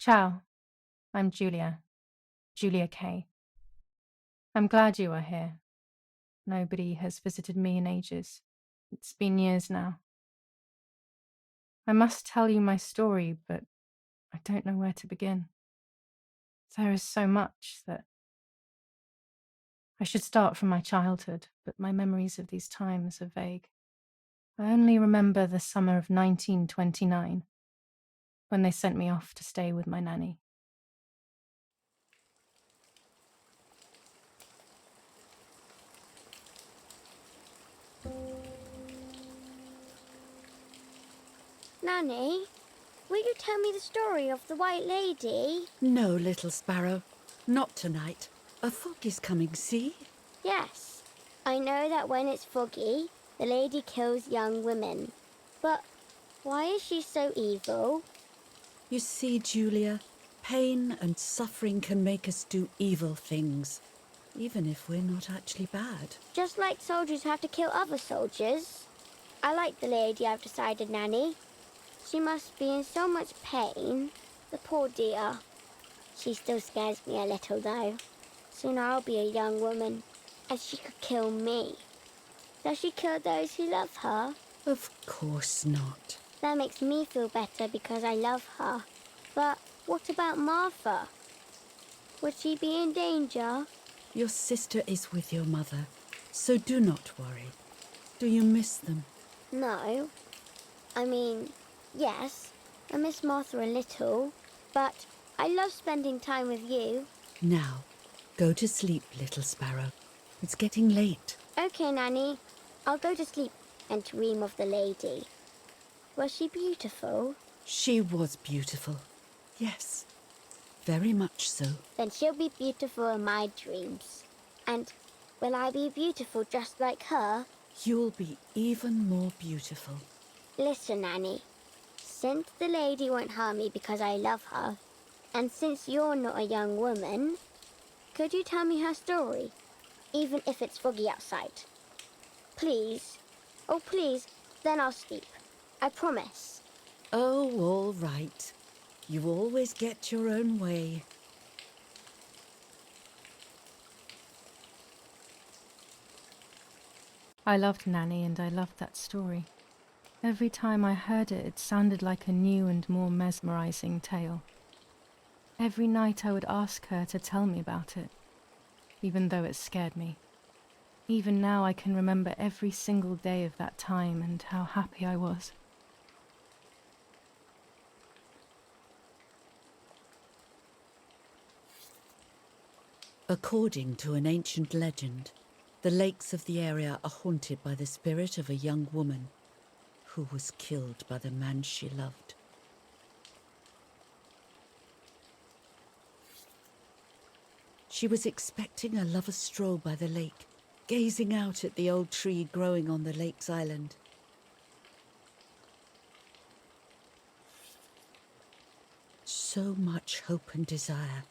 Ciao, I'm Julia Kay. I'm glad you are here. Nobody has visited me in ages. It's been years now. I must tell you my story, but I don't know where to begin. There is so much that... I should start from my childhood, but my memories of these times are vague. I only remember the summer of 1929, when they sent me off to stay with my nanny. Nanny, will you tell me the story of the White Lady? No, little sparrow. Not tonight. A fog is coming, see? Yes. I know that when it's foggy, the lady kills young women. But why is she so evil? You see, Julia, pain and suffering can make us do evil things, even if we're not actually bad. Just like soldiers have to kill other soldiers. I like the lady, I've decided, Nanny. She must be in so much pain. The poor dear. She still scares me a little, though. Soon I'll be a young woman, and she could kill me. Does she kill those who love her? Of course not. That makes me feel better because I love her. But what about Martha? Would she be in danger? Your sister is with your mother, so do not worry. Do you miss them? No. I mean, yes, I miss Martha a little, but I love spending time with you. Now, go to sleep, little sparrow. It's getting late. Okay, Nanny. I'll go to sleep and dream of the lady. Was she beautiful? She was beautiful. Yes, very much so. Then she'll be beautiful in my dreams. And will I be beautiful just like her? You'll be even more beautiful. Listen, Nanny. Since the lady won't harm me because I love her, and since you're not a young woman, could you tell me her story, even if it's foggy outside? Please. Oh, please. Then I'll sleep. I promise. Oh, all right. You always get your own way. I loved Nanny and I loved that story. Every time I heard it, it sounded like a new and more mesmerizing tale. Every night I would ask her to tell me about it, even though it scared me. Even now I can remember every single day of that time and how happy I was. According to an ancient legend, the lakes of the area are haunted by the spirit of a young woman who was killed by the man she loved. She was expecting a lover's stroll by the lake, gazing out at the old tree growing on the lake's island. So much hope and desire,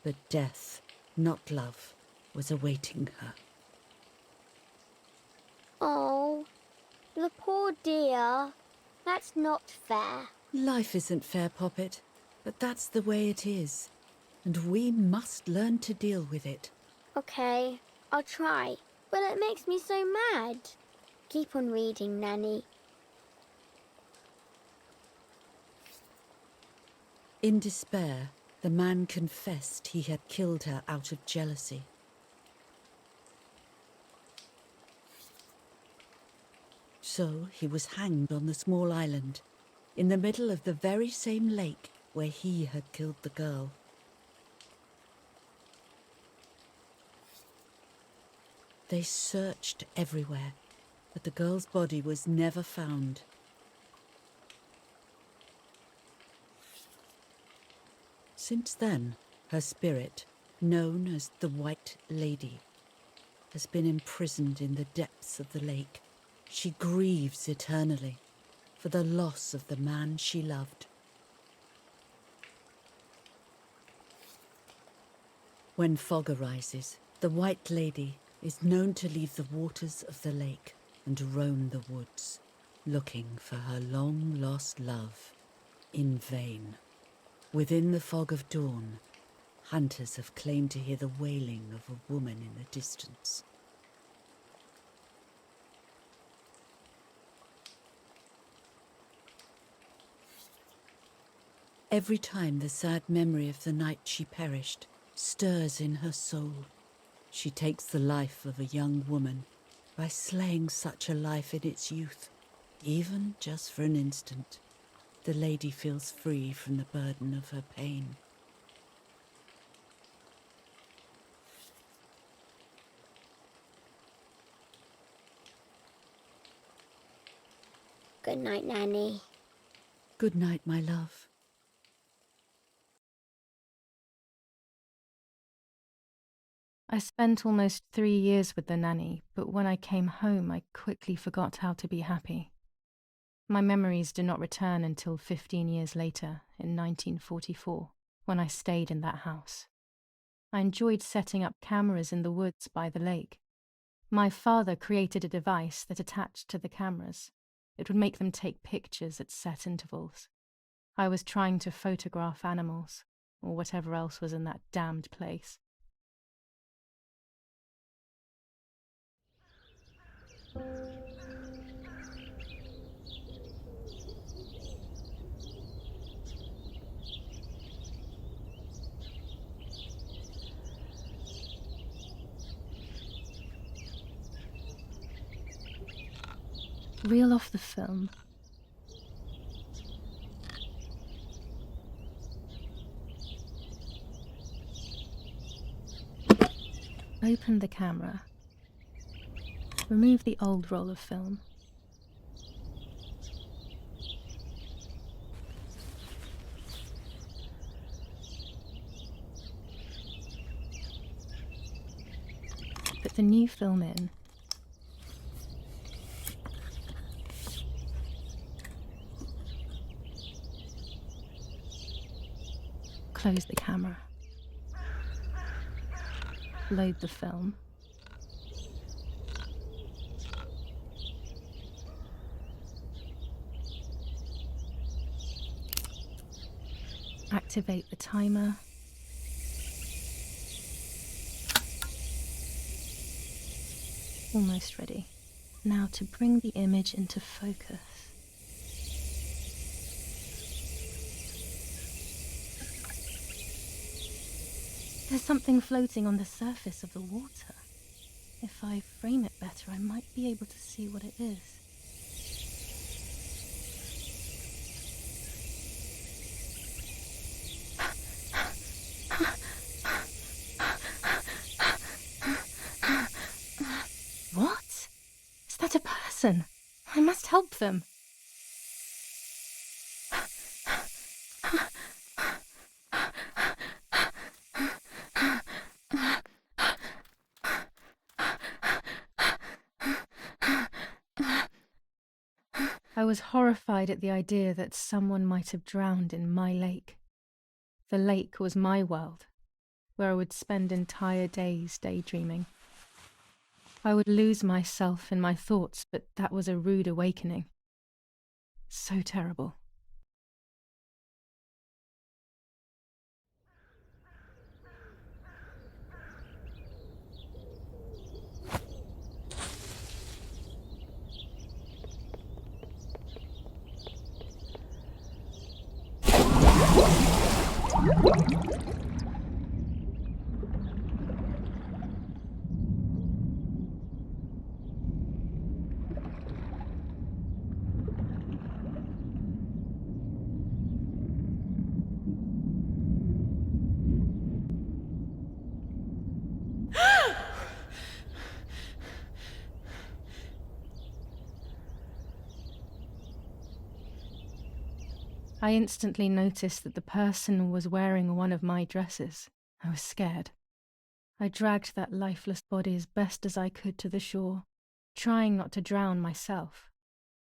but death, not love, was awaiting her. Oh, the poor dear. That's not fair. Life isn't fair, Poppet, but that's the way it is, and we must learn to deal with it. Okay, I'll try. But it makes me so mad. Keep on reading, Nanny. In despair, the man confessed he had killed her out of jealousy. So he was hanged on the small island, in the middle of the very same lake where he had killed the girl. They searched everywhere, but the girl's body was never found. Since then, her spirit, known as the White Lady, has been imprisoned in the depths of the lake. She grieves eternally for the loss of the man she loved. When fog arises, the White Lady is known to leave the waters of the lake and roam the woods, looking for her long-lost love in vain. Within the fog of dawn, hunters have claimed to hear the wailing of a woman in the distance. Every time the sad memory of the night she perished stirs in her soul, she takes the life of a young woman by slaying such a life in its youth. Even just for an instant, the lady feels free from the burden of her pain. Good night, Nanny. Good night, my love. I spent almost 3 years with the nanny, but when I came home, I quickly forgot how to be happy. My memories do not return until 15 years later, in 1944, when I stayed in that house. I enjoyed setting up cameras in the woods by the lake. My father created a device that attached to the cameras. It would make them take pictures at set intervals. I was trying to photograph animals, or whatever else was in that damned place. Reel off the film. Open the camera. Remove the old roll of film. Put the new film in. Close the camera. Load the film. Activate the timer. Almost ready. Now to bring the image into focus. There's something floating on the surface of the water. If I frame it better, I might be able to see what it is. What? Is that a person? I must help them. I was horrified at the idea that someone might have drowned in my lake. The lake was my world, where I would spend entire days daydreaming. I would lose myself in my thoughts, but that was a rude awakening. So terrible. I instantly noticed that the person was wearing one of my dresses. I was scared. I dragged that lifeless body as best as I could to the shore, trying not to drown myself.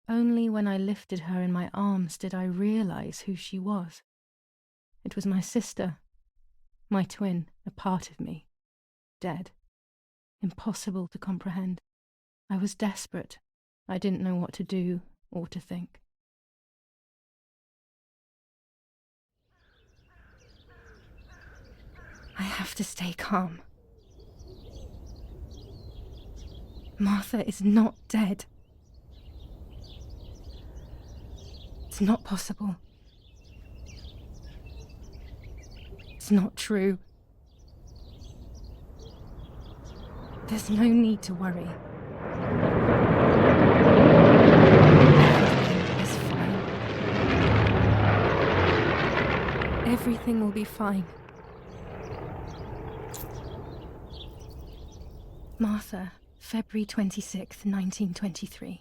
Only when I lifted her in my arms did I realize who she was. It was my sister, my twin, a part of me, dead. Impossible to comprehend. I was desperate. I didn't know what to do or to think. I have to stay calm. Martha is not dead. It's not possible. It's not true. There's no need to worry. Everything is fine. Everything will be fine. Martha, February 26th, 1923.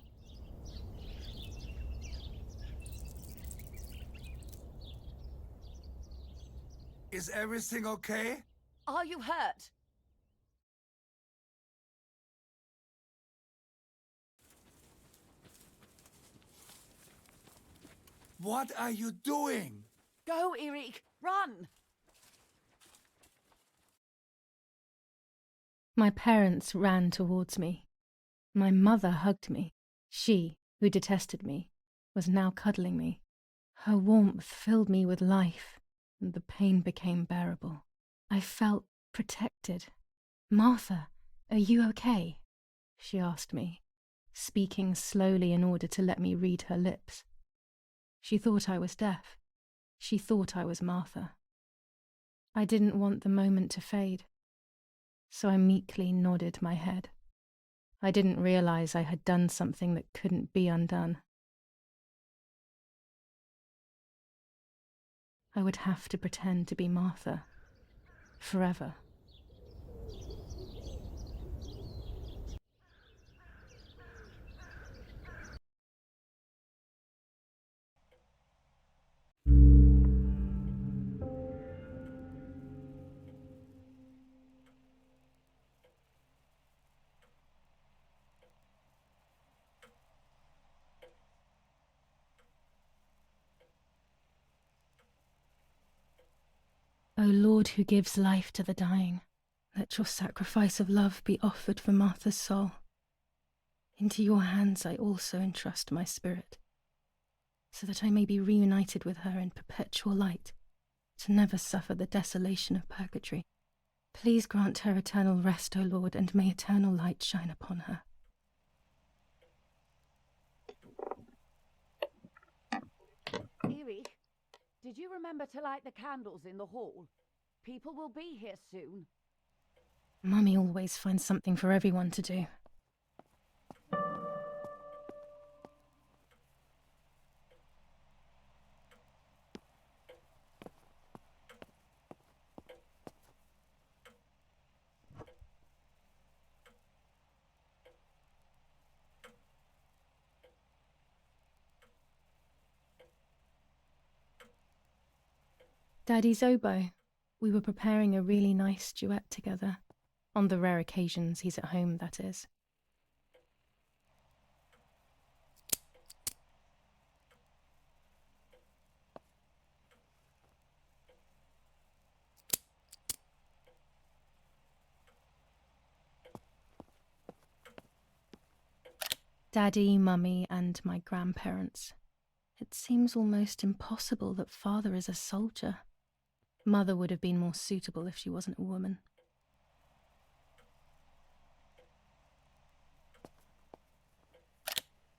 Is everything okay? Are you hurt? What are you doing? Go, Eric! Run! My parents ran towards me. My mother hugged me. She, who detested me, was now cuddling me. Her warmth filled me with life, and the pain became bearable. I felt protected. "Martha, are you okay?" she asked me, speaking slowly in order to let me read her lips. She thought I was deaf. She thought I was Martha. I didn't want the moment to fade, so I meekly nodded my head. I didn't realize I had done something that couldn't be undone. I would have to pretend to be Martha forever. O Lord, who gives life to the dying, let your sacrifice of love be offered for Martha's soul. Into your hands I also entrust my spirit, so that I may be reunited with her in perpetual light, to never suffer the desolation of purgatory. Please grant her eternal rest, O Lord, and may eternal light shine upon her. Eric, did you remember to light the candles in the hall? People will be here soon. Mummy always finds something for everyone to do. Daddy's oboe. We were preparing a really nice duet together. On the rare occasions he's at home, that is. Daddy, Mummy, and my grandparents. It seems almost impossible that Father is a soldier. Mother would have been more suitable if she wasn't a woman.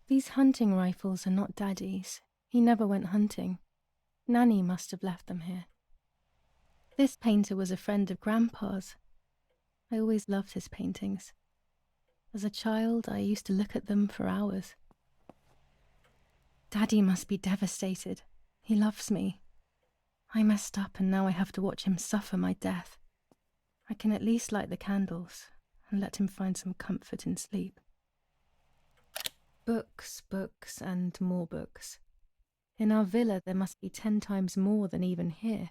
These hunting rifles are not Daddy's. He never went hunting. Nanny must have left them here. This painter was a friend of Grandpa's. I always loved his paintings. As a child, I used to look at them for hours. Daddy must be devastated. He loves me. I messed up and now I have to watch him suffer my death. I can at least light the candles and let him find some comfort in sleep. Books, books, and more books. In our villa there must be 10 times more than even here.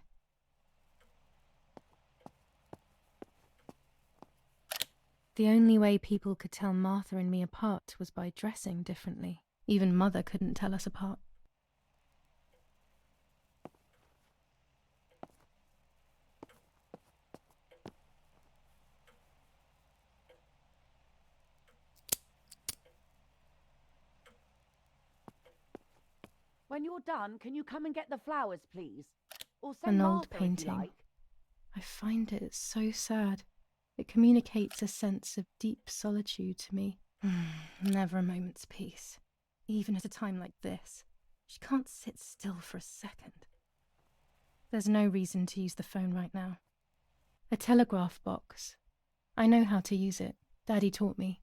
The only way people could tell Martha and me apart was by dressing differently. Even Mother couldn't tell us apart. When you're done, can you come and get the flowers, please? Or An send old Martha if you painting. like. I find it so sad. It communicates a sense of deep solitude to me. Never a moment's peace. Even at a time like this, she can't sit still for a second. There's no reason to use the phone right now. A telegraph box. I know how to use it. Daddy taught me.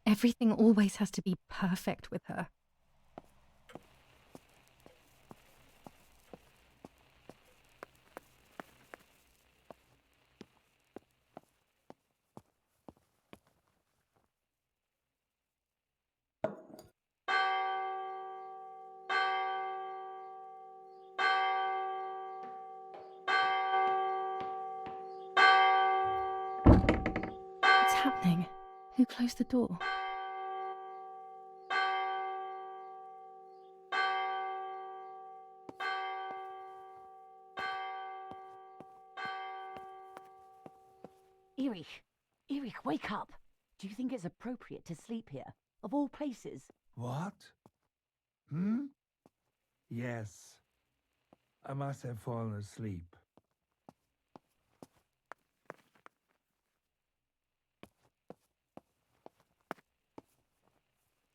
Everything always has to be perfect with her. What's happening? Who closed the door? Erich, wake up! Do you think it's appropriate to sleep here, of all places? What? Yes. I must have fallen asleep.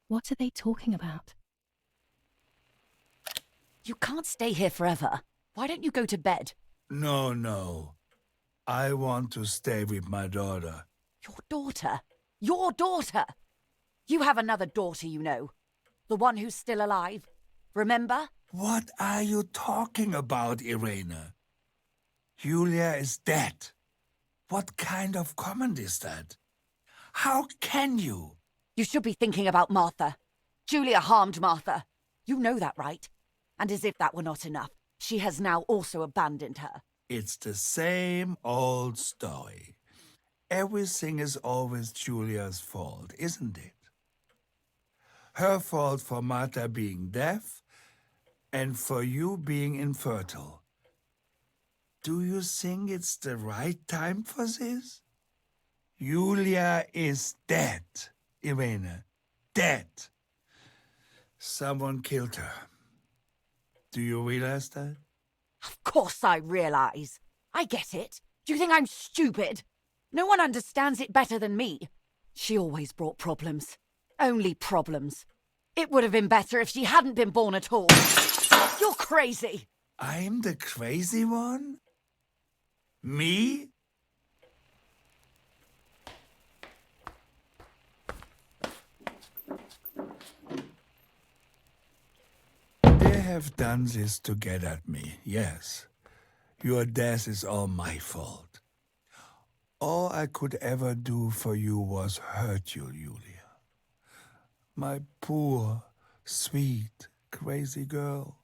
What are they talking about? You can't stay here forever. Why don't you go to bed? No. I want to stay with my daughter. Your daughter? Your daughter? You have another daughter, you know. The one who's still alive. Remember? What are you talking about, Irene? Julia is dead. What kind of comment is that? How can you? You should be thinking about Martha. Julia harmed Martha. You know that, right? And as if that were not enough, she has now also abandoned her. It's the same old story. Everything is always Julia's fault, isn't it? Her fault for Martha being deaf and for you being infertile. Do you think it's the right time for this? Julia is dead, Irene. Dead. Someone killed her. Do you realize that? Of course I realize. I get it. Do you think I'm stupid? No one understands it better than me. She always brought problems. Only problems. It would have been better if she hadn't been born at all. You're crazy. I'm the crazy one? Me? They have done this to get at me, yes. Your death is all my fault. All I could ever do for you was hurt you, Julia. My poor, sweet, crazy girl.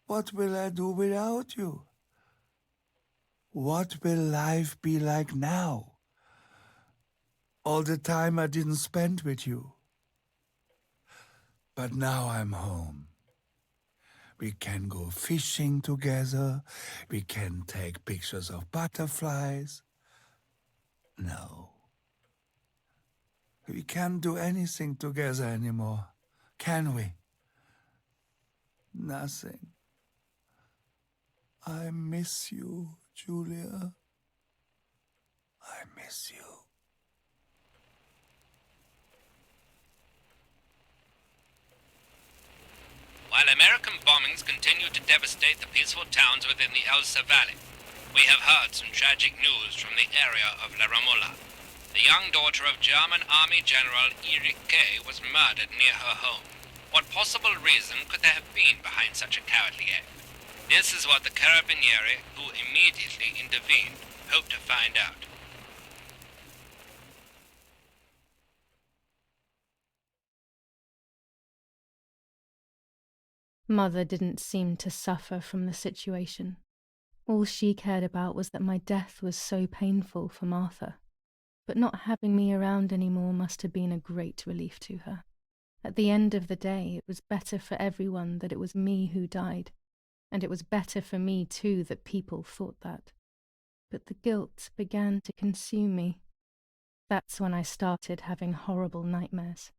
What will I do without you? What will life be like now? All the time I didn't spend with you. But now I'm home. We can go fishing together. We can take pictures of butterflies. No. We can't do anything together anymore, can we? Nothing. I miss you, Julia. I miss you. While American bombings continue to devastate the peaceful towns within the Elsa Valley, we have heard some tragic news from the area of La Ramola. The young daughter of German Army General Erich K. was murdered near her home. What possible reason could there have been behind such a cowardly act? This is what the Carabinieri, who immediately intervened, hope to find out. Mother didn't seem to suffer from the situation. All she cared about was that my death was so painful for Martha, but not having me around anymore must have been a great relief to her. At the end of the day, it was better for everyone that it was me who died, and it was better for me too that people thought that. But the guilt began to consume me. That's when I started having horrible nightmares.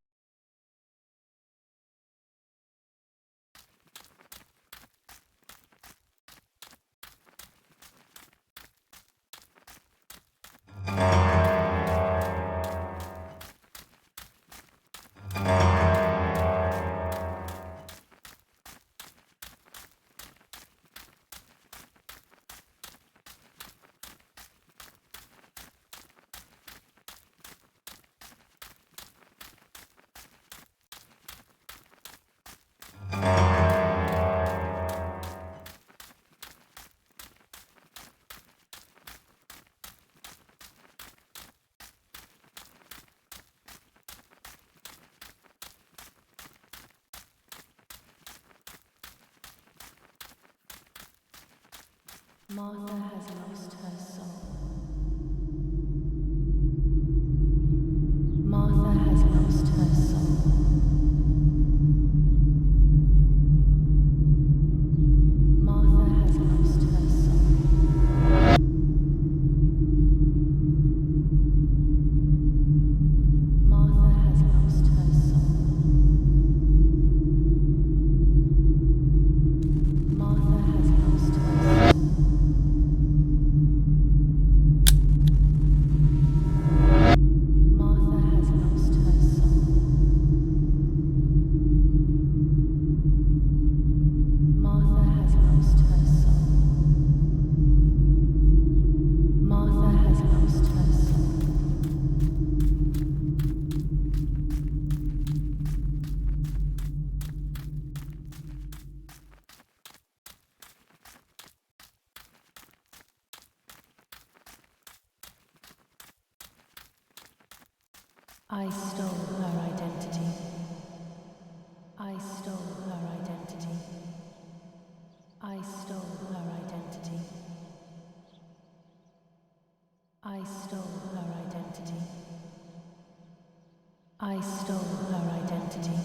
Martha has lost her soul. Martha has lost her soul. Martha has lost her soul. Martha has lost her soul. Martha has lost her soul. Martha has lost her soul. Martha has lost her soul. Martha has lost her soul. I stole her identity. I stole her identity. I stole her identity. I stole her identity. I stole her identity.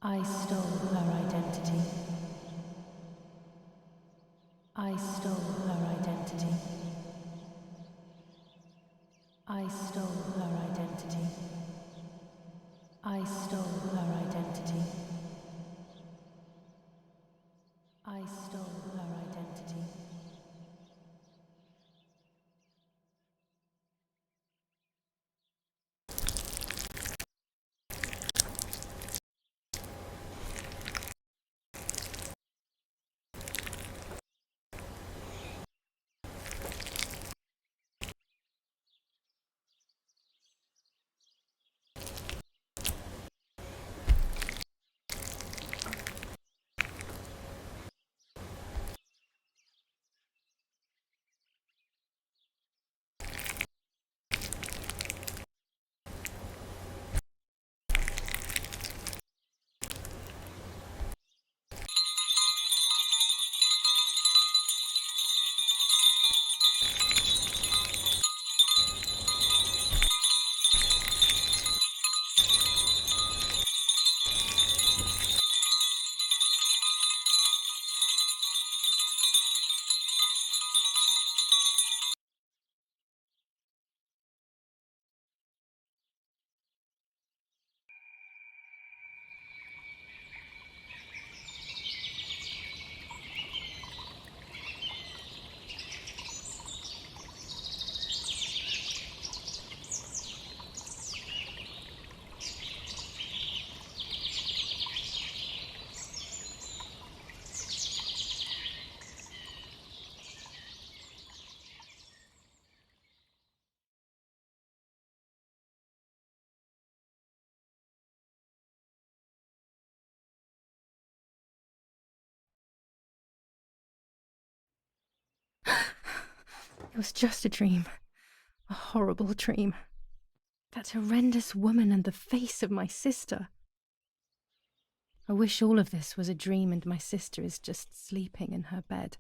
I stole her identity. I stole her identity. I stole her identity. I stole her identity. I stole her identity. It was just a dream. A horrible dream. That horrendous woman and the face of my sister. I wish all of this was a dream and my sister is just sleeping in her bed.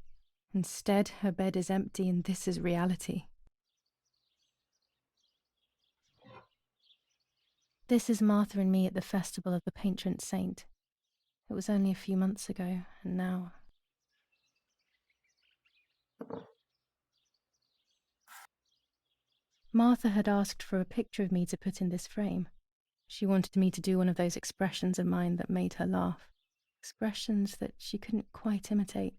Instead, her bed is empty and this is reality. This is Martha and me at the festival of the patron saint. It was only a few months ago, and now... Martha had asked for a picture of me to put in this frame. She wanted me to do one of those expressions of mine that made her laugh. Expressions that she couldn't quite imitate.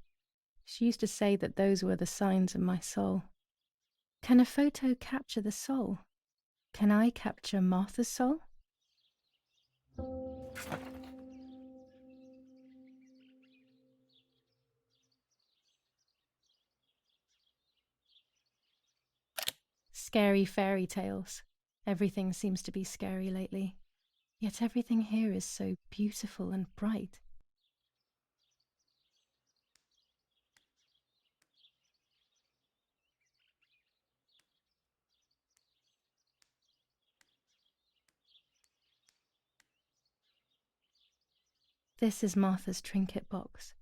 She used to say that those were the signs of my soul. Can a photo capture the soul? Can I capture Martha's soul? Scary fairy tales. Everything seems to be scary lately. Yet everything here is so beautiful and bright. This is Martha's trinket box.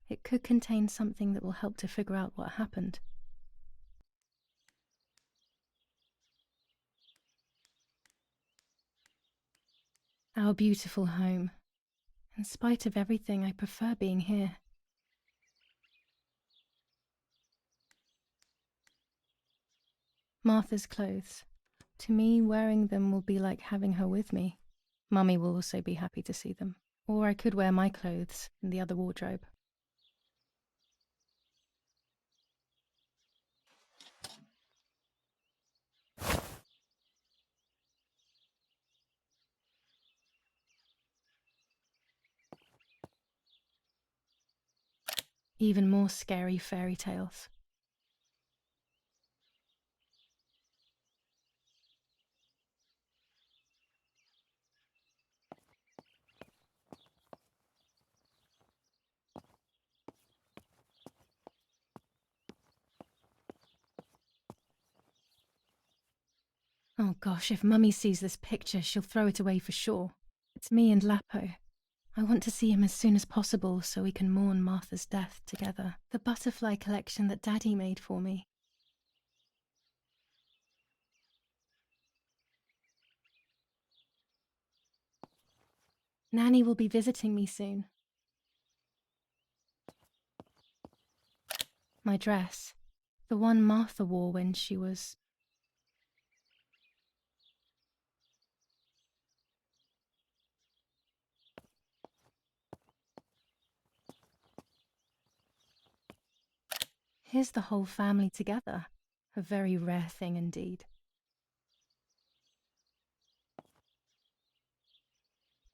It could contain something that will help to figure out what happened. Our beautiful home. In spite of everything, I prefer being here. Martha's clothes. To me, wearing them will be like having her with me. Mummy will also be happy to see them. Or I could wear my clothes in the other wardrobe. Even more scary fairy tales. Oh gosh, if Mummy sees this picture, she'll throw it away for sure. It's me and Lapo. I want to see him as soon as possible so we can mourn Martha's death together. The butterfly collection that Daddy made for me. Nanny will be visiting me soon. My dress. The one Martha wore when she was... Here's the whole family together. A very rare thing indeed.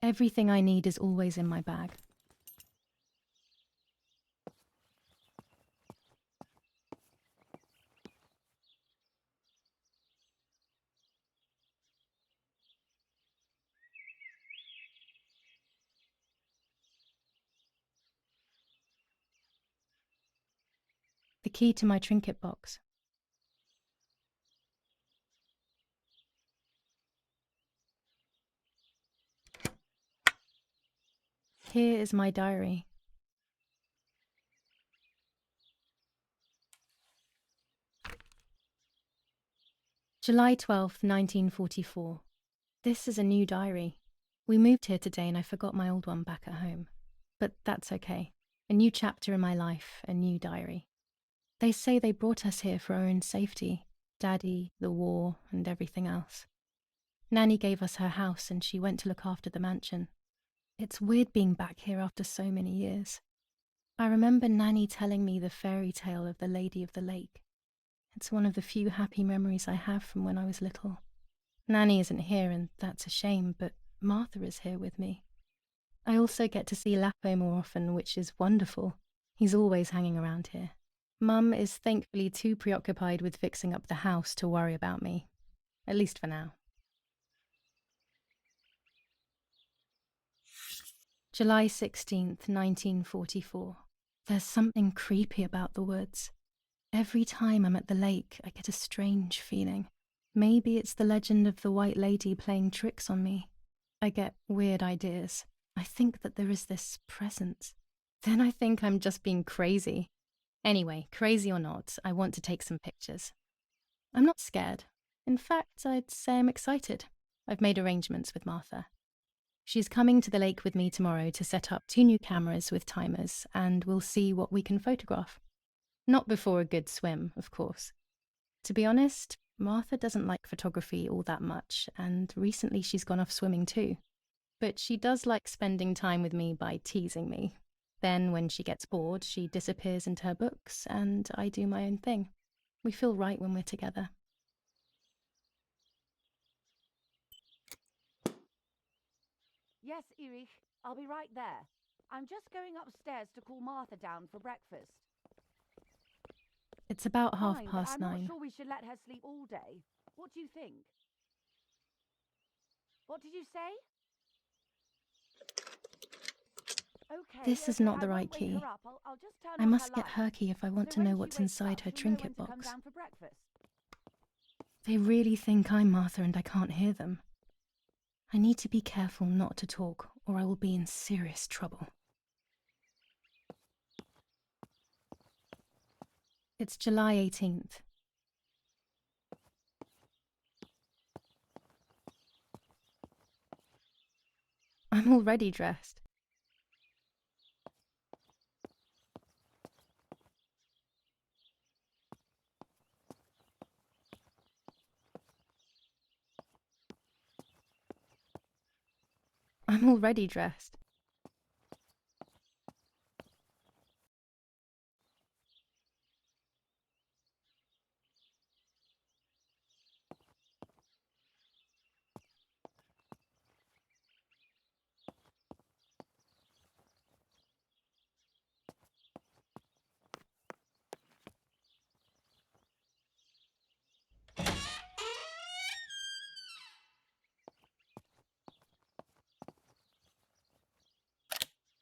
Everything I need is always in my bag. The key to my trinket box. Here is my diary. July 12th, 1944. This is a new diary. We moved here today and I forgot my old one back at home. But that's okay. A new chapter in my life, a new diary. They say they brought us here for our own safety. Daddy, the war, and everything else. Nanny gave us her house and she went to look after the mansion. It's weird being back here after so many years. I remember Nanny telling me the fairy tale of the Lady of the Lake. It's one of the few happy memories I have from when I was little. Nanny isn't here and that's a shame, but Martha is here with me. I also get to see Lapo more often, which is wonderful. He's always hanging around here. Mum is thankfully too preoccupied with fixing up the house to worry about me. At least for now. July 16th, 1944. There's something creepy about the woods. Every time I'm at the lake, I get a strange feeling. Maybe it's the legend of the White Lady playing tricks on me. I get weird ideas. I think that there is this presence. Then I think I'm just being crazy. Anyway, crazy or not, I want to take some pictures. I'm not scared. In fact, I'd say I'm excited. I've made arrangements with Martha. She's coming to the lake with me tomorrow to set up 2 new cameras with timers, and we'll see what we can photograph. Not before a good swim, of course. To be honest, Martha doesn't like photography all that much, and recently she's gone off swimming too. But she does like spending time with me by teasing me. Then, when she gets bored, she disappears into her books, and I do my own thing. We feel right when we're together. Yes, Erich, I'll be right there. I'm just going upstairs to call Martha down for breakfast. It's about Fine, but 9:30. I'm not sure we should let her sleep all day. What do you think? What did you say? Okay, This is not the I won't right wake key. her up. I'll just turn I on must her get light. her key if I want So to when know she what's wakes inside up, her she'll know when trinket to come box. down for breakfast. They really think I'm Martha and I can't hear them. I need to be careful not to talk, or I will be in serious trouble. It's July 18th. I'm already dressed. I'm already dressed.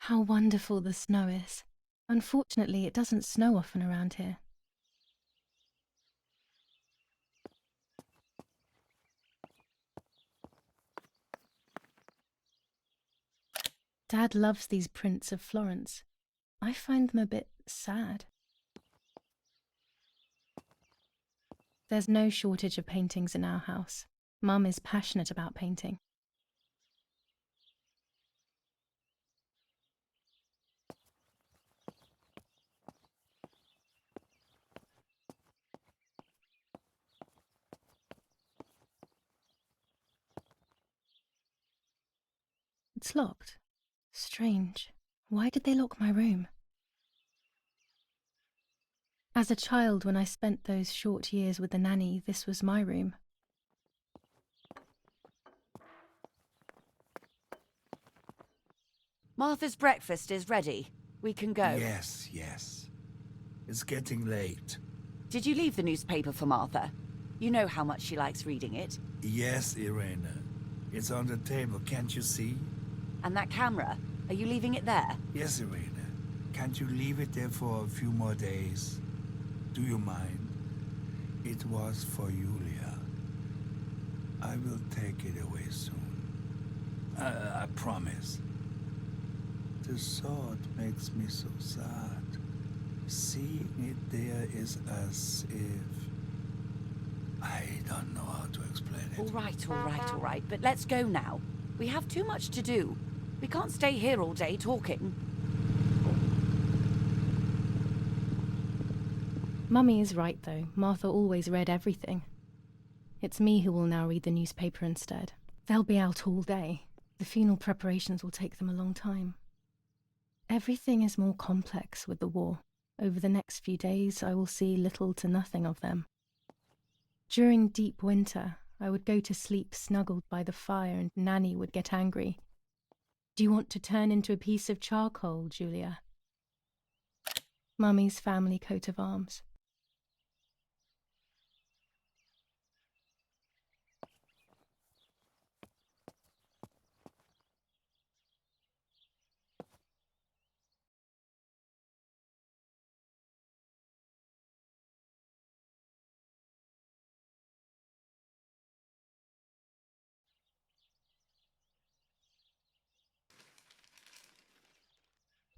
How wonderful the snow is. Unfortunately, it doesn't snow often around here. Dad loves these prints of Florence. I find them a bit sad. There's no shortage of paintings in our house. Mum is passionate about painting. It's locked. Strange. Why did they lock my room? As a child, when I spent those short years with the nanny, this was my room. Martha's breakfast is ready. We can go. Yes. It's getting late. Did you leave the newspaper for Martha? You know how much she likes reading it. Yes, Irena. It's on the table, can't you see? And that camera, are you leaving it there? Yes, Irena. Can't you leave it there for a few more days? Do you mind? It was for Julia. I will take it away soon. I promise. The thought makes me so sad. Seeing it there is as if... I don't know how to explain it. All right. But let's go now. We have too much to do. We can't stay here all day talking. Mummy is right, though. Martha always read everything. It's me who will now read the newspaper instead. They'll be out all day. The funeral preparations will take them a long time. Everything is more complex with the war. Over the next few days, I will see little to nothing of them. During deep winter, I would go to sleep snuggled by the fire and Nanny would get angry. Do you want to turn into a piece of charcoal, Julia? Mummy's family coat of arms.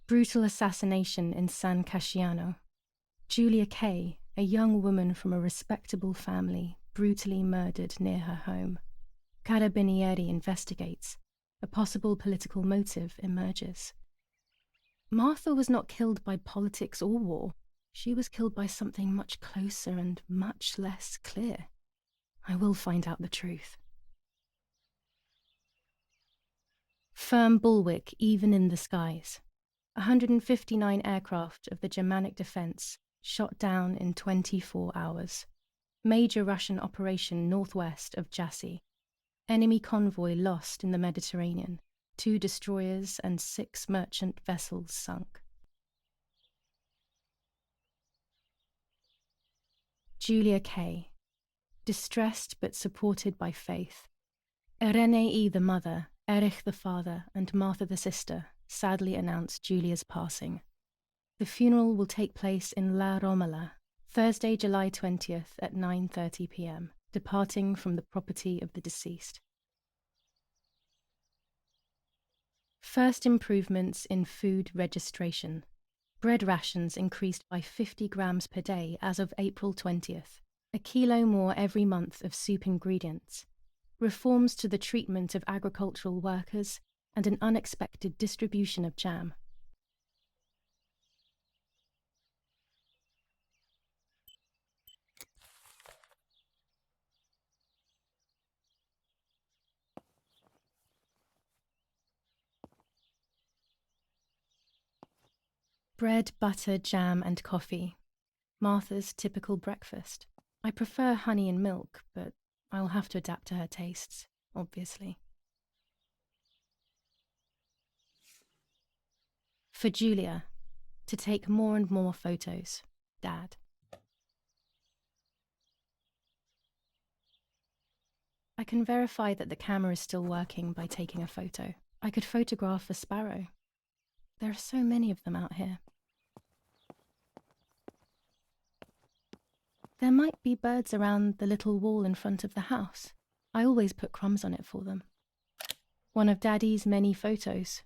Brutal assassination in San Casciano. Julia Kay, a young woman from a respectable family, brutally murdered near her home. Carabinieri investigates. A possible political motive emerges. Martha was not killed by politics or war. She was killed by something much closer and much less clear. I will find out the truth. Firm bulwark even in the skies. 159 aircraft of the Germanic defense shot down in 24 hours. Major Russian operation northwest of Jassy. Enemy convoy lost in the Mediterranean. 2 destroyers and 6 merchant vessels sunk. Julia Kay. Distressed but supported by faith. Irenei the mother, Erich the father, and Martha the sister sadly announced Julia's passing. The funeral will take place in La Romola, Thursday, July 20th at 9:30 p.m., departing from the property of the deceased. First improvements in food registration. Bread rations increased by 50 grams per day as of April 20th, a kilo more every month of soup ingredients, reforms to the treatment of agricultural workers, and an unexpected distribution of jam. Bread, butter, jam, and coffee. Martha's typical breakfast. I prefer honey and milk, but I'll have to adapt to her tastes, obviously. For Julia, to take more and more photos. Dad. I can verify that the camera is still working by taking a photo. I could photograph a sparrow. There are so many of them out here. There might be birds around the little wall in front of the house. I always put crumbs on it for them. One of Daddy's many photos.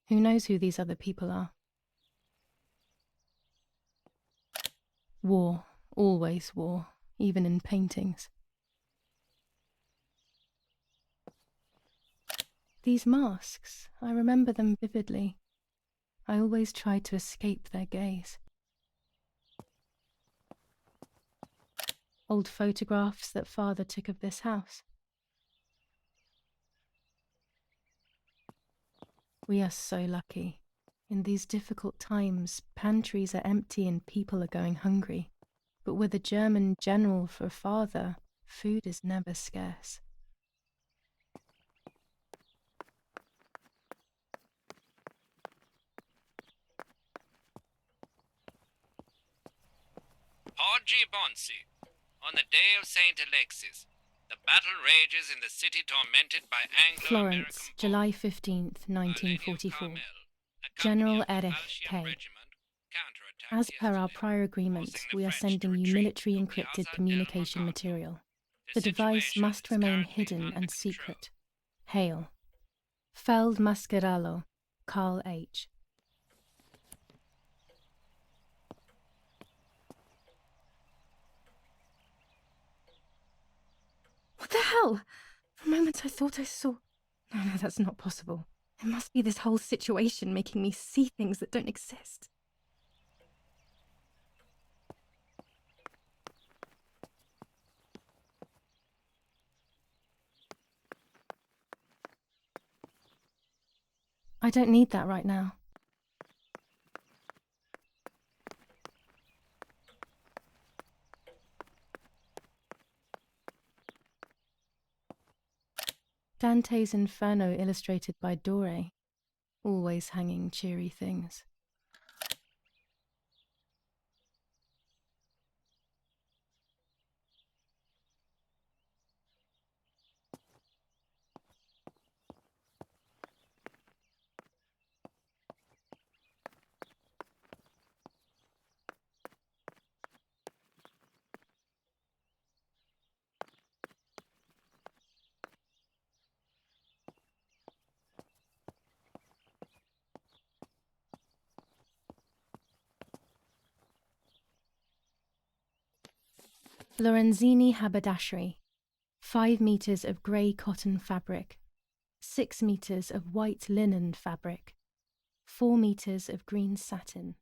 Who knows who these other people are? War. Always war. Even in paintings. These masks, I remember them vividly. I always tried to escape their gaze. Old photographs that Father took of this house. We are so lucky. In these difficult times, pantries are empty and people are going hungry. But with a German general for Father, food is never scarce. Oggi Bonsi, on the day of St. Alexis, the battle rages in the city tormented by Anglo-American Florence, July 15th, 1944. General Erich Kay. As per our prior agreement, we are sending you military encrypted communication material. The device must remain hidden and secret. Hail. Feld Mascherallo, Carl H. What the hell? For a moment I thought I saw... No, that's not possible. It must be this whole situation making me see things that don't exist. I don't need that right now. Dante's Inferno illustrated by Dore. Always hanging cheery things. Lorenzini haberdashery, 5 meters of grey cotton fabric, 6 meters of white linen fabric, 4 meters of green satin.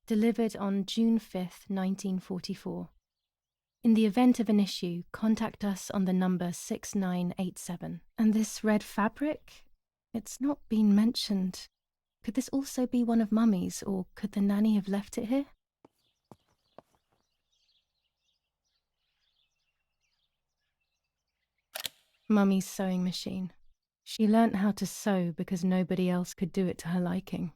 Delivered on June 5th, 1944. In the event of an issue, contact us on the number 6987. And this red fabric? It's not been mentioned. Could this also be one of Mummy's, or could the nanny have left it here? Mummy's sewing machine. She learnt how to sew because nobody else could do it to her liking.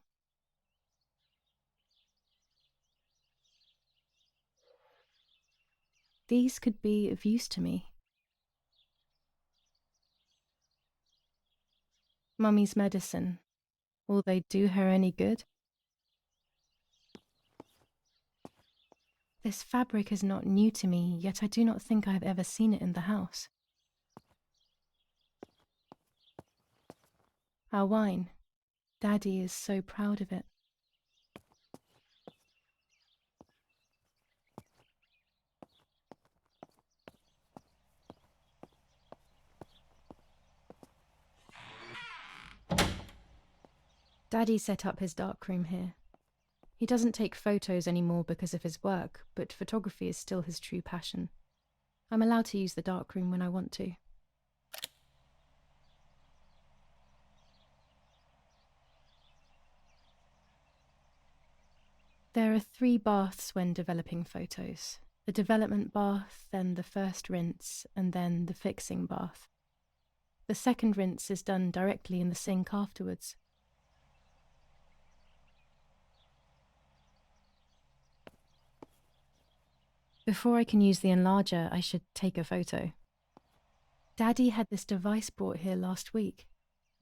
These could be of use to me. Mummy's medicine. Will they do her any good? This fabric is not new to me, yet I do not think I have ever seen it in the house. Our wine. Daddy is so proud of it. Daddy set up his darkroom here. He doesn't take photos anymore because of his work, but photography is still his true passion. I'm allowed to use the darkroom when I want to. There are 3 baths when developing photos. The development bath, then the first rinse, and then the fixing bath. The second rinse is done directly in the sink afterwards. Before I can use the enlarger, I should take a photo. Daddy had this device brought here last week.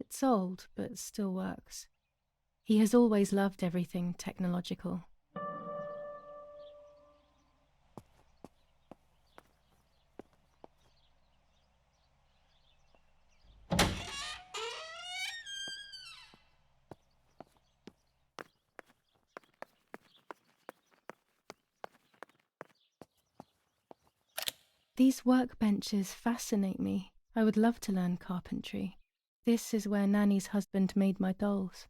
It's old, but still works. He has always loved everything technological. These workbenches fascinate me. I would love to learn carpentry. This is where Nanny's husband made my dolls.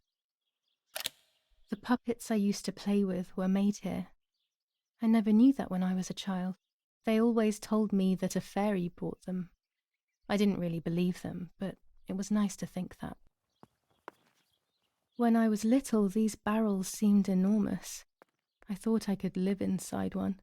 The puppets I used to play with were made here. I never knew that when I was a child. They always told me that a fairy brought them. I didn't really believe them, but it was nice to think that. When I was little, these barrels seemed enormous. I thought I could live inside one.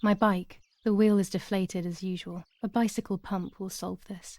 My bike. The wheel is deflated as usual. A bicycle pump will solve this.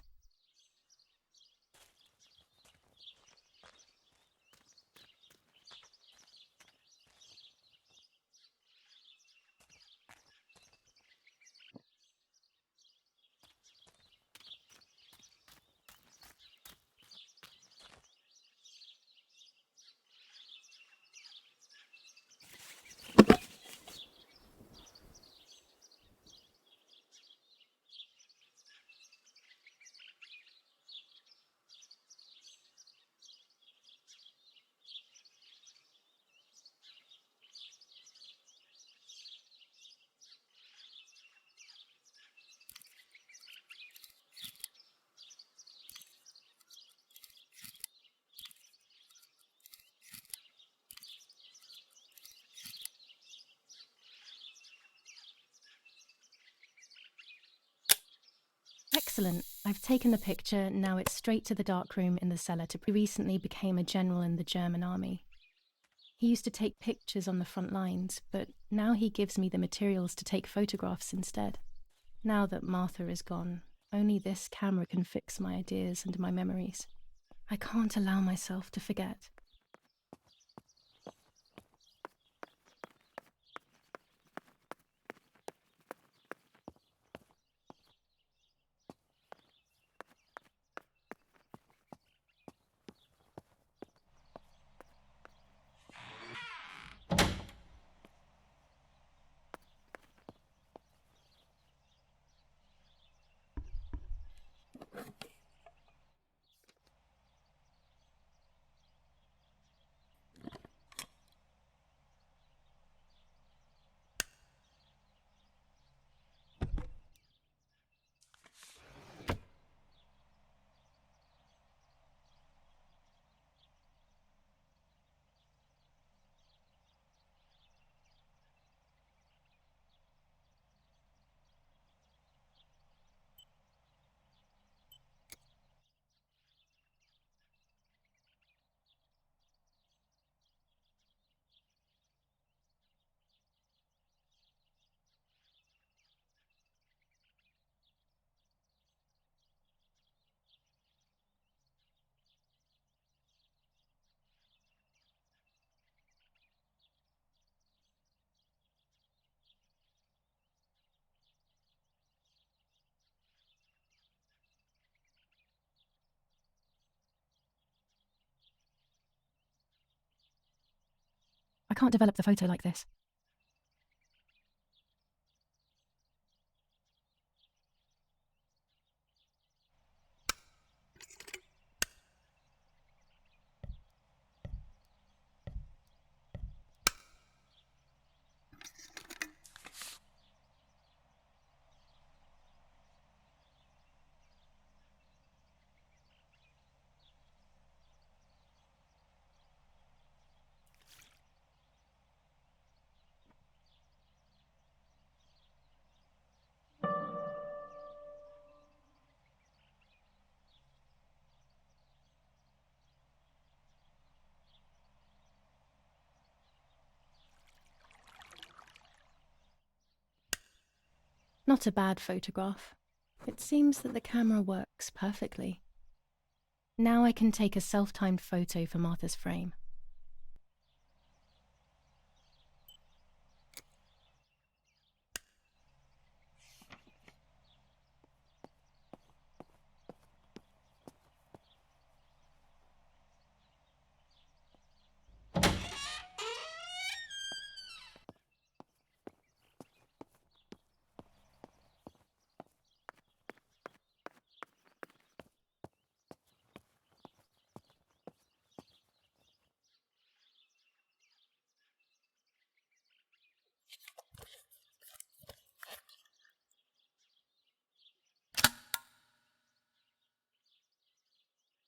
Excellent. I've taken the picture, now it's straight to the darkroom in the cellar. He recently became a general in the German army. He used to take pictures on the front lines, but now he gives me the materials to take photographs instead. Now that Martha is gone, only this camera can fix my ideas and my memories. I can't allow myself to forget. I can't develop the photo like this. Not a bad photograph. It seems that the camera works perfectly. Now I can take a self-timed photo for Martha's frame.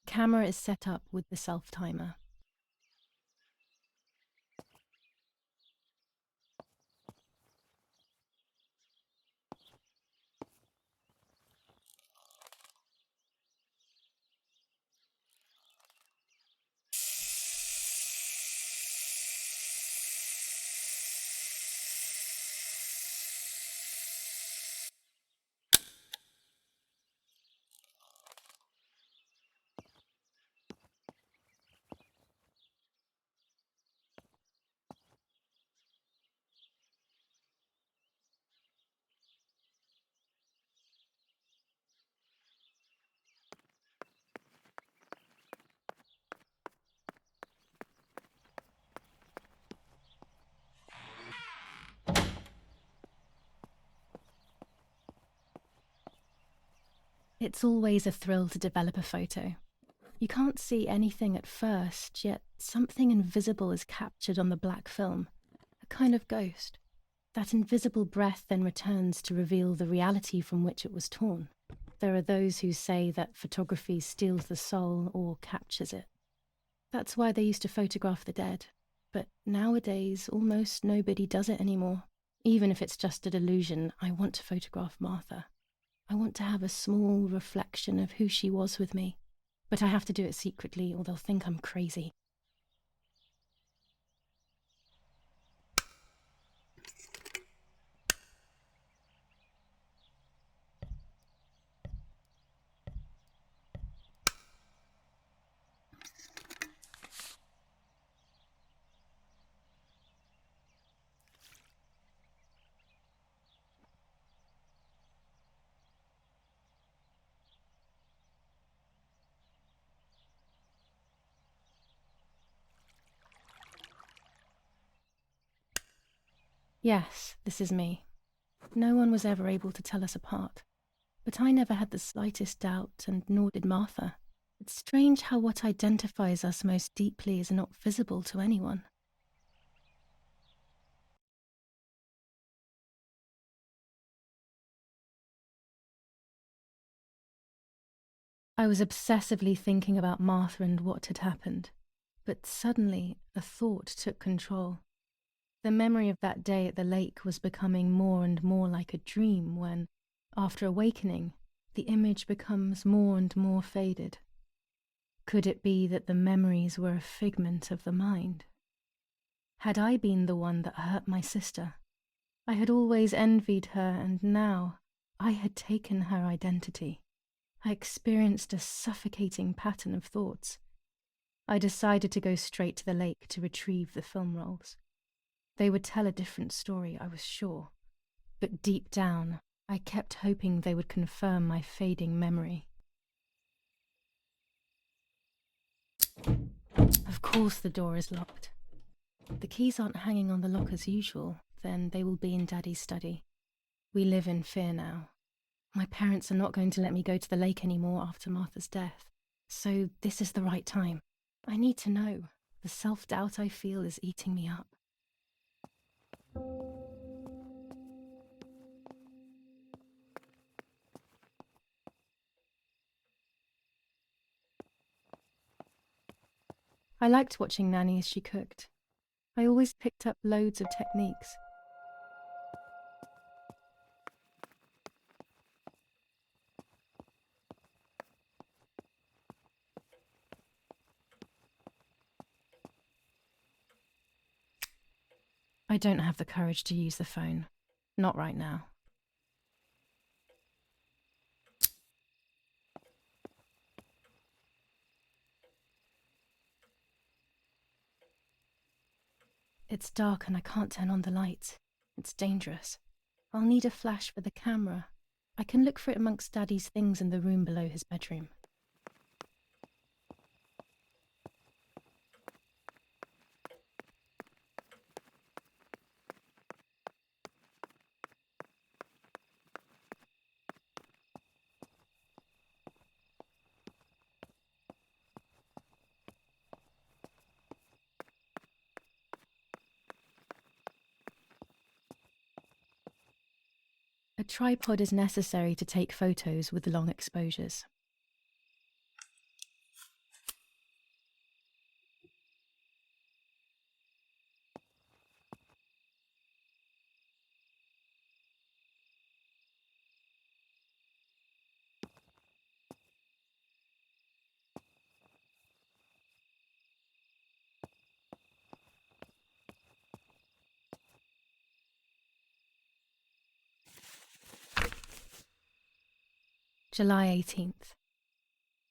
Camera is set up with the self-timer. It's always a thrill to develop a photo. You can't see anything at first, yet something invisible is captured on the black film, a kind of ghost. That invisible breath then returns to reveal the reality from which it was torn. There are those who say that photography steals the soul or captures it. That's why they used to photograph the dead. But nowadays, almost nobody does it anymore. Even if it's just a delusion, I want to photograph Martha. I want to have a small reflection of who she was with me. But I have to do it secretly or they'll think I'm crazy. Yes, this is me. No one was ever able to tell us apart. But I never had the slightest doubt, and nor did Martha. It's strange how what identifies us most deeply is not visible to anyone. I was obsessively thinking about Martha and what had happened. But suddenly, a thought took control. The memory of that day at the lake was becoming more and more like a dream when, after awakening, the image becomes more and more faded. Could it be that the memories were a figment of the mind? Had I been the one that hurt my sister? I had always envied her, and now I had taken her identity. I experienced a suffocating pattern of thoughts. I decided to go straight to the lake to retrieve the film rolls. They would tell a different story, I was sure. But deep down, I kept hoping they would confirm my fading memory. Of course the door is locked. The keys aren't hanging on the lock as usual, then they will be in Daddy's study. We live in fear now. My parents are not going to let me go to the lake anymore after Martha's death. So this is the right time. I need to know. The self-doubt I feel is eating me up. I liked watching Nanny as she cooked. I always picked up loads of techniques. I don't have the courage to use the phone. Not right now. It's dark and I can't turn on the lights. It's dangerous. I'll need a flash for the camera. I can look for it amongst Daddy's things in the room below his bedroom. A tripod is necessary to take photos with long exposures. July 18th.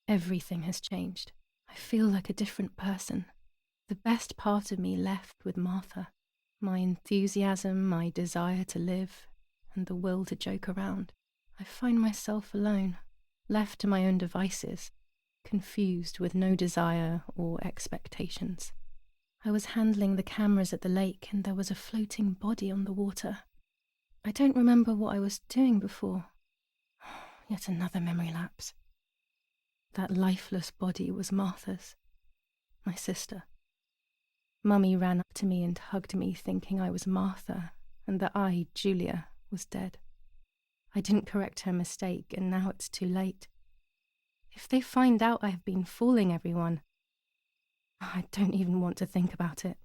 Everything has changed. I feel like a different person. The best part of me left with Martha. My enthusiasm, my desire to live, and the will to joke around. I find myself alone, left to my own devices, confused with no desire or expectations. I was handling the cameras at the lake and there was a floating body on the water. I don't remember what I was doing before. Yet another memory lapse. That lifeless body was Martha's, my sister. Mummy ran up to me and hugged me, thinking I was Martha, and that I, Julia, was dead. I didn't correct her mistake, and now it's too late. If they find out I have been fooling everyone, I don't even want to think about it.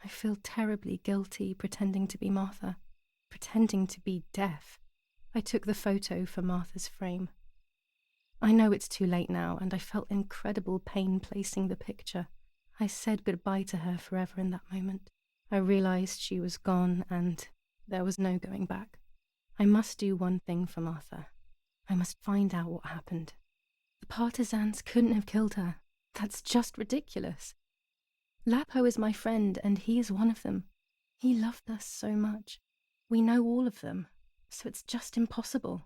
I feel terribly guilty pretending to be Martha, pretending to be deaf. I took the photo for Martha's frame. I know it's too late now, and I felt incredible pain placing the picture. I said goodbye to her forever in that moment. I realized she was gone, and there was no going back. I must do one thing for Martha. I must find out what happened. The partisans couldn't have killed her. That's just ridiculous. Lapo is my friend, and he is one of them. He loved us so much. We know all of them, so it's just impossible.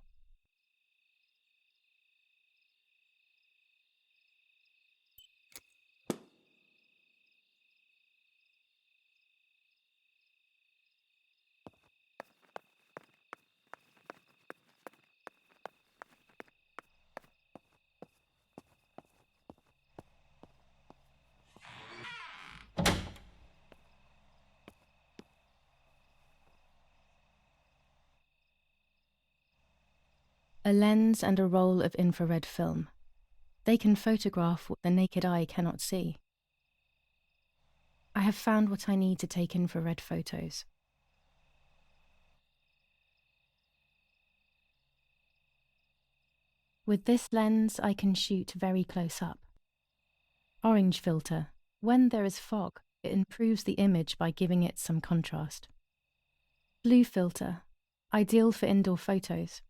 A lens and a roll of infrared film. They can photograph what the naked eye cannot see. I have found what I need to take infrared photos. With this lens, I can shoot very close up. Orange filter. When there is fog, it improves the image by giving it some contrast. Blue filter. Ideal for indoor photos.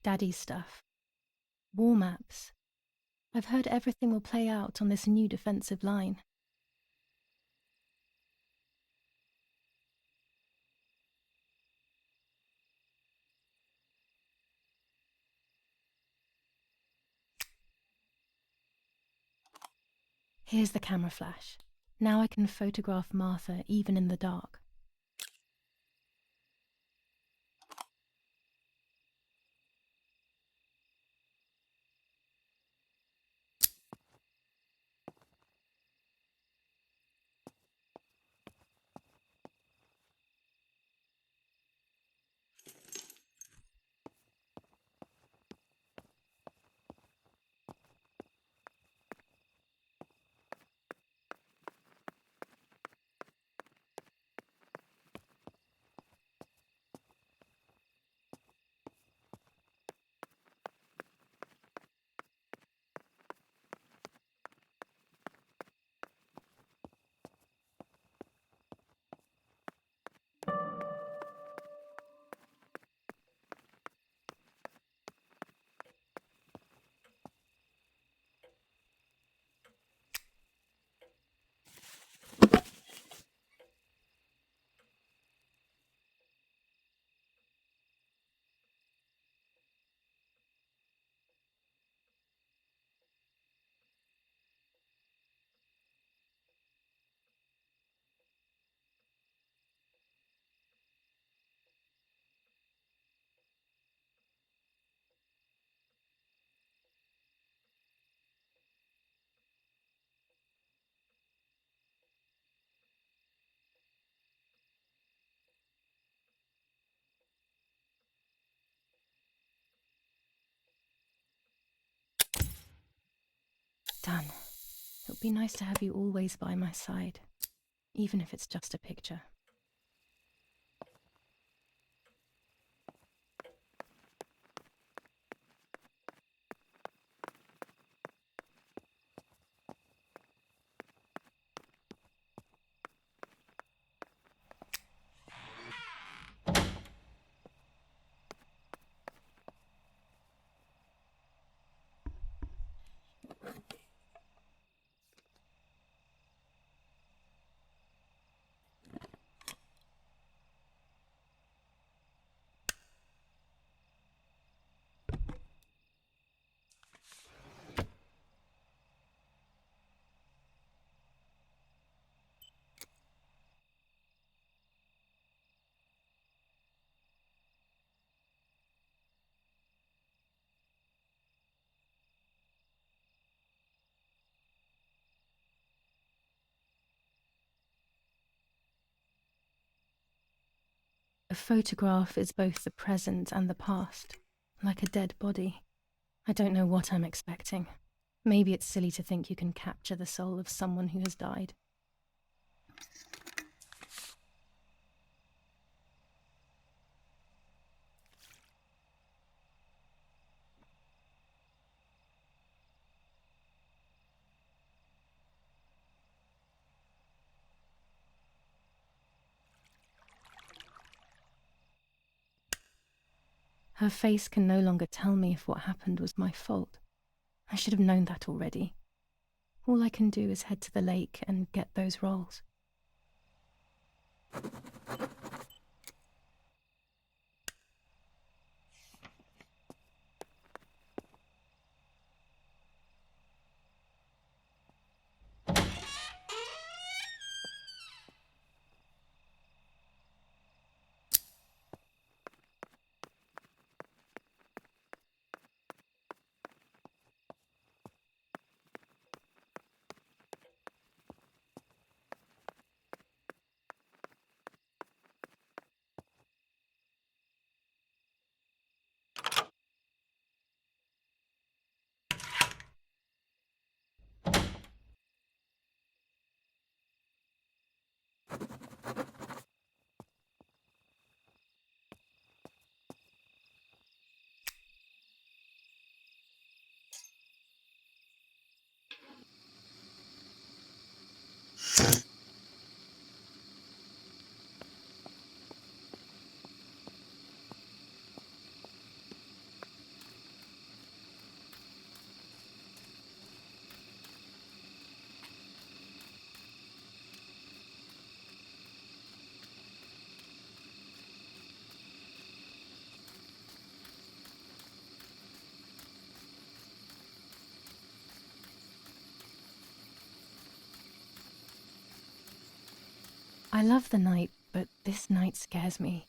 Daddy's stuff. War maps. I've heard everything will play out on this new defensive line. Here's the camera flash. Now I can photograph Martha even in the dark. Done. It would be nice to have you always by my side, even if it's just a picture. A photograph is both the present and the past, like a dead body. I don't know what I'm expecting. Maybe it's silly to think you can capture the soul of someone who has died. Her face can no longer tell me if what happened was my fault. I should have known that already. All I can do is head to the lake and get those rolls. I love the night, but this night scares me.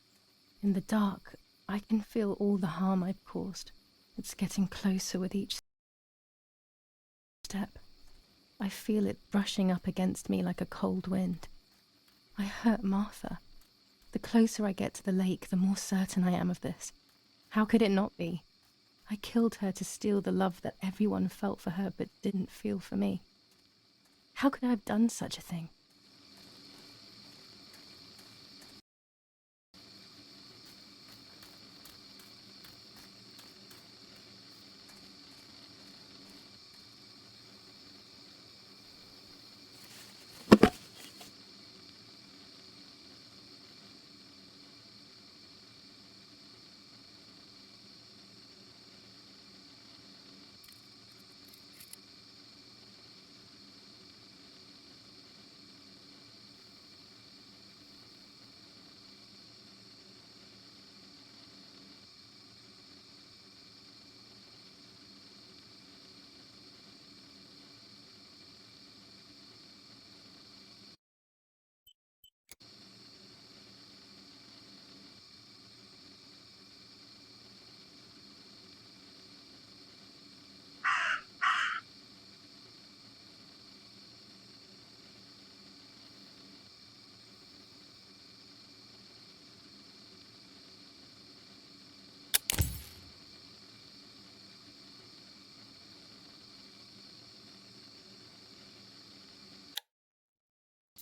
In the dark, I can feel all the harm I've caused. It's getting closer with each step. I feel it brushing up against me like a cold wind. I hurt Martha. The closer I get to the lake, the more certain I am of this. How could it not be? I killed her to steal the love that everyone felt for her but didn't feel for me. How could I have done such a thing?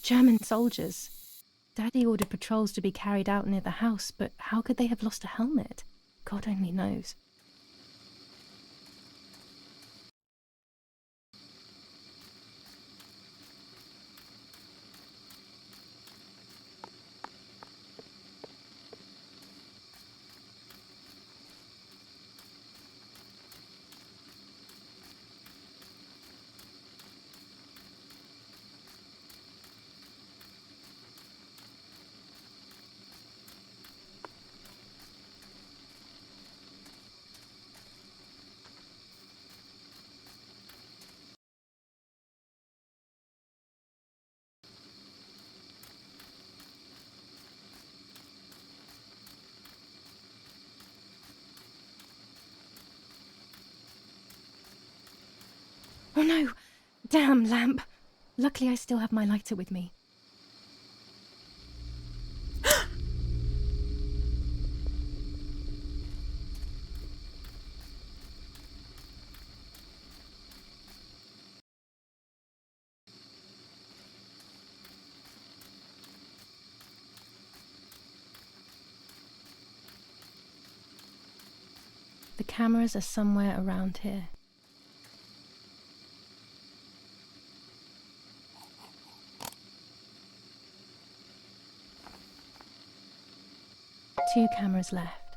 German soldiers. Daddy ordered patrols to be carried out near the house, but how could they have lost a helmet? God only knows. Oh no! Damn lamp! Luckily I still have my lighter with me. The cameras are somewhere around here. Two cameras left.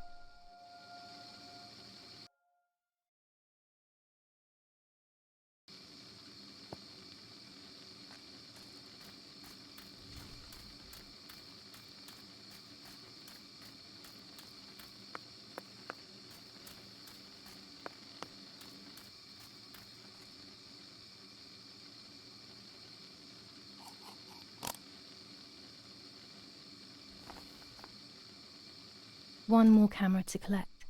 One more camera to collect.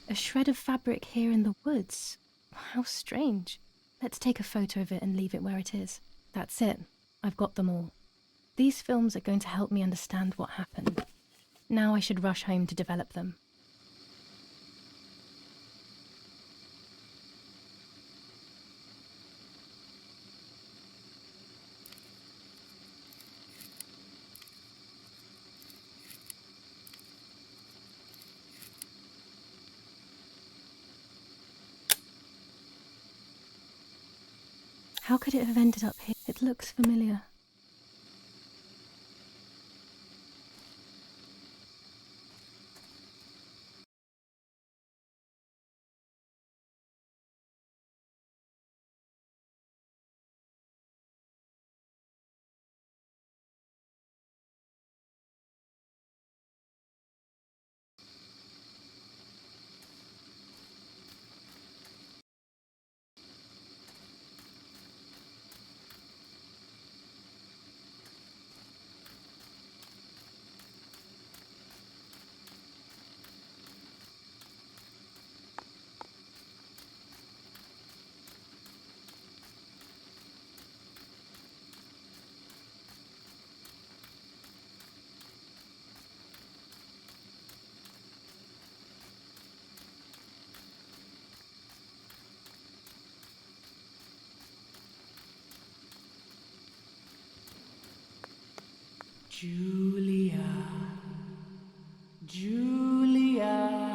A shred of fabric here in the woods. How strange. Let's take a photo of it and leave it where it is. That's it. I've got them all. These films are going to help me understand what happened. Now I should rush home to develop them. How could it have ended up here? It looks familiar. Julia. Julia.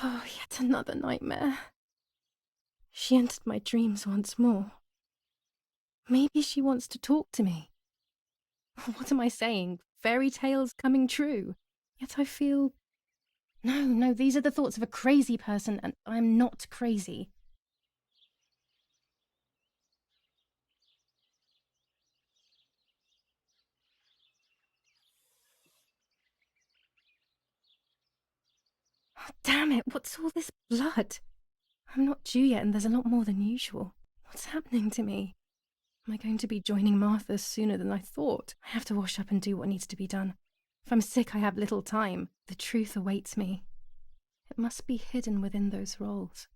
Oh, yet another nightmare. She entered my dreams once more. Maybe she wants to talk to me. What am I saying? Fairy tales coming true. Yet I feel... No, these are the thoughts of a crazy person, and I'm not crazy. Oh, damn it, what's all this blood? I'm not due yet, and there's a lot more than usual. What's happening to me? Am I going to be joining Martha sooner than I thought? I have to wash up and do what needs to be done. If I'm sick, I have little time. The truth awaits me. It must be hidden within those rolls.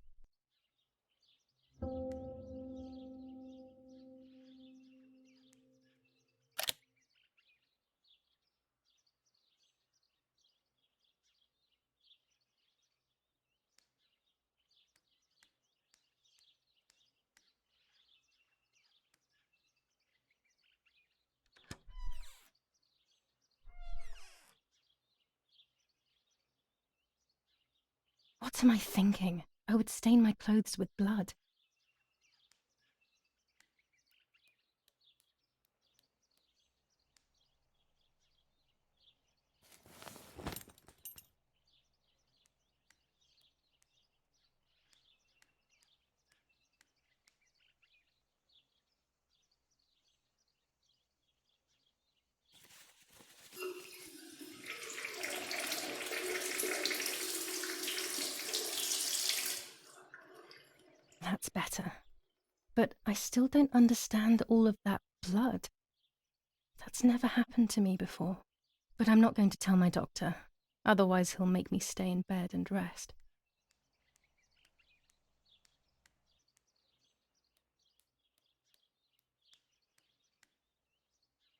What am I thinking? I would stain my clothes with blood. It's better. But I still don't understand all of that blood. That's never happened to me before. But I'm not going to tell my doctor. Otherwise he'll make me stay in bed and rest.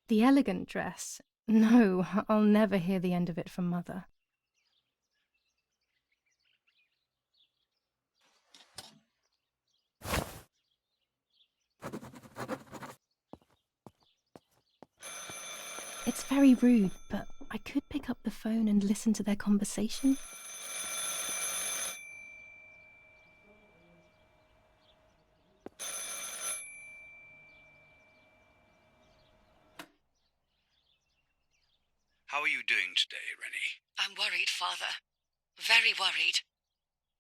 The elegant dress? No, I'll never hear the end of it from Mother. It's very rude, but I could pick up the phone and listen to their conversation. How are you doing today, Rennie? I'm worried, Father. Very worried.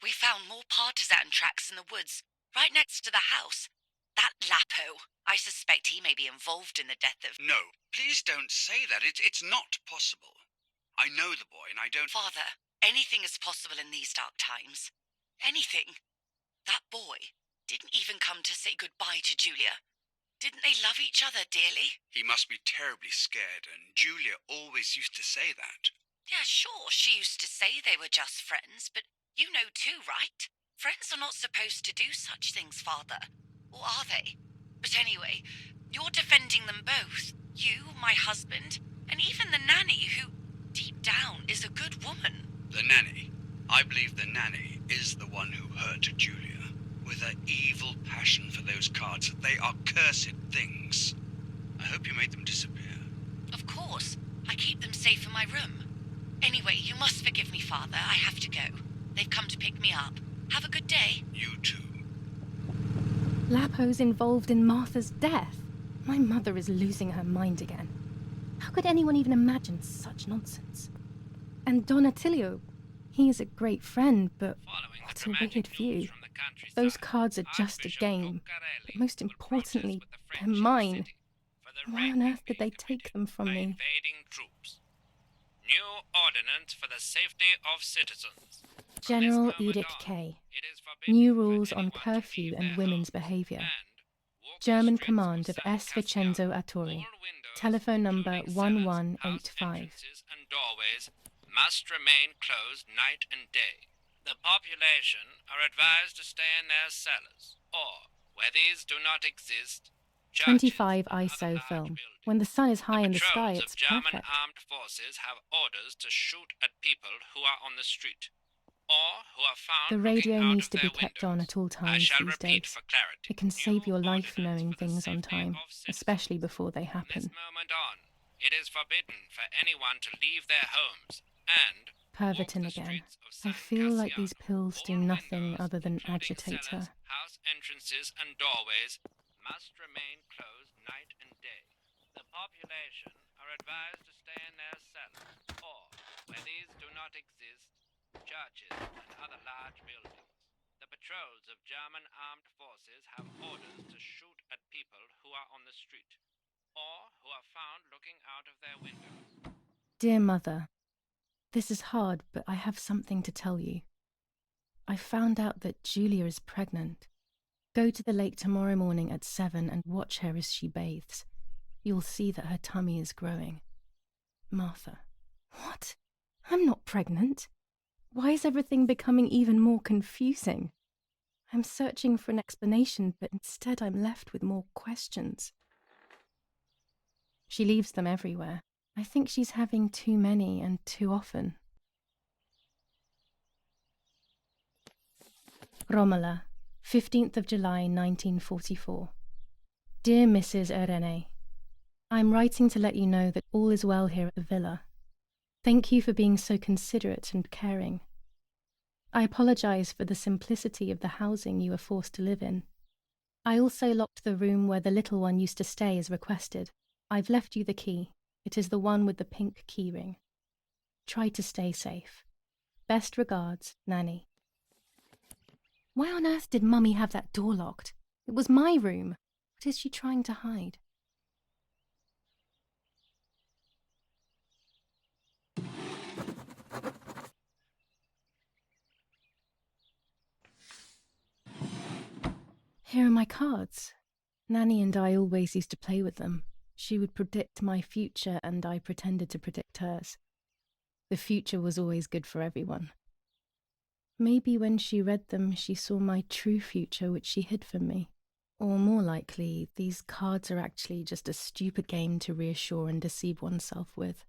We found more partisan tracks in the woods, right next to the house. That Lapo, I suspect he may be involved in the death of... No, please don't say that. It's not possible. I know the boy and I don't... Father, anything is possible in these dark times. Anything. That boy didn't even come to say goodbye to Julia. Didn't they love each other dearly? He must be terribly scared, and Julia always used to say that. Yeah, sure, she used to say they were just friends, but you know too, right? Friends are not supposed to do such things, Father. Or are they? But anyway, you're defending them both. You, my husband, and even the nanny, who, deep down, is a good woman. The nanny. I believe the nanny is the one who hurt Julia. With her evil passion for those cards. They are cursed things. I hope you made them disappear. Of course. I keep them safe in my room. Anyway, you must forgive me, Father. I have to go. They've come to pick me up. Have a good day. You too. Lapo's involved in Martha's death. My mother is losing her mind again. How could anyone even imagine such nonsense? And Don Attilio, he is a great friend, but what a weird view. Those cards are just a game, but most importantly, they're mine. Why on earth did they take them from me? New ordinance for the safety of citizens. General Edict K. New rules on curfew and women's behavior. German command of S. Vincenzo Arturi. Telephone number 1185. And doorways must remain closed night and day. The population are advised to stay in their cellars, or, where these do not exist, 25 ISO film. When the sun is high in the sky, patrols it's of German perfect. armed forces have orders to shoot at people who are on the street, or who are found The radio looking out needs of to be their kept on windows. at all I times shall these repeat days. for clarity. It can save New your life ordinance knowing for the things on safety time, of citizens. especially before they From this happen. moment on, it is forbidden for anyone to leave their homes and Pervertin walk the again. streets of I San feel like Cassiano. these pills do All nothing windows, other than including agitate cellars, her. house entrances and doorways must remain closed night and day. The population are advised to stay in their cellars, or, where these do not exist, churches and other large buildings. The patrols of German armed forces have orders to shoot at people who are on the street, or who are found looking out of their windows. Dear Mother, this is hard, but I have something to tell you. I found out that Julia is pregnant. Go to the lake tomorrow morning at 7 and watch her as she bathes. You'll see that her tummy is growing. Martha. What? I'm not pregnant. Why is everything becoming even more confusing? I'm searching for an explanation, but instead I'm left with more questions. She leaves them everywhere. I think she's having too many and too often. Romola, 15th of July 1944. Dear Mrs. Irene, I'm writing to let you know that all is well here at the villa. Thank you for being so considerate and caring. I apologize for the simplicity of the housing you were forced to live in. I also locked the room where the little one used to stay as requested. I've left you the key. It is the one with the pink keyring. Try to stay safe. Best regards, Nanny. Why on earth did Mummy have that door locked? It was my room. What is she trying to hide? Here are my cards. Nanny and I always used to play with them. She would predict my future and I pretended to predict hers. The future was always good for everyone. Maybe when she read them, she saw my true future, which she hid from me. Or more likely, these cards are actually just a stupid game to reassure and deceive oneself with.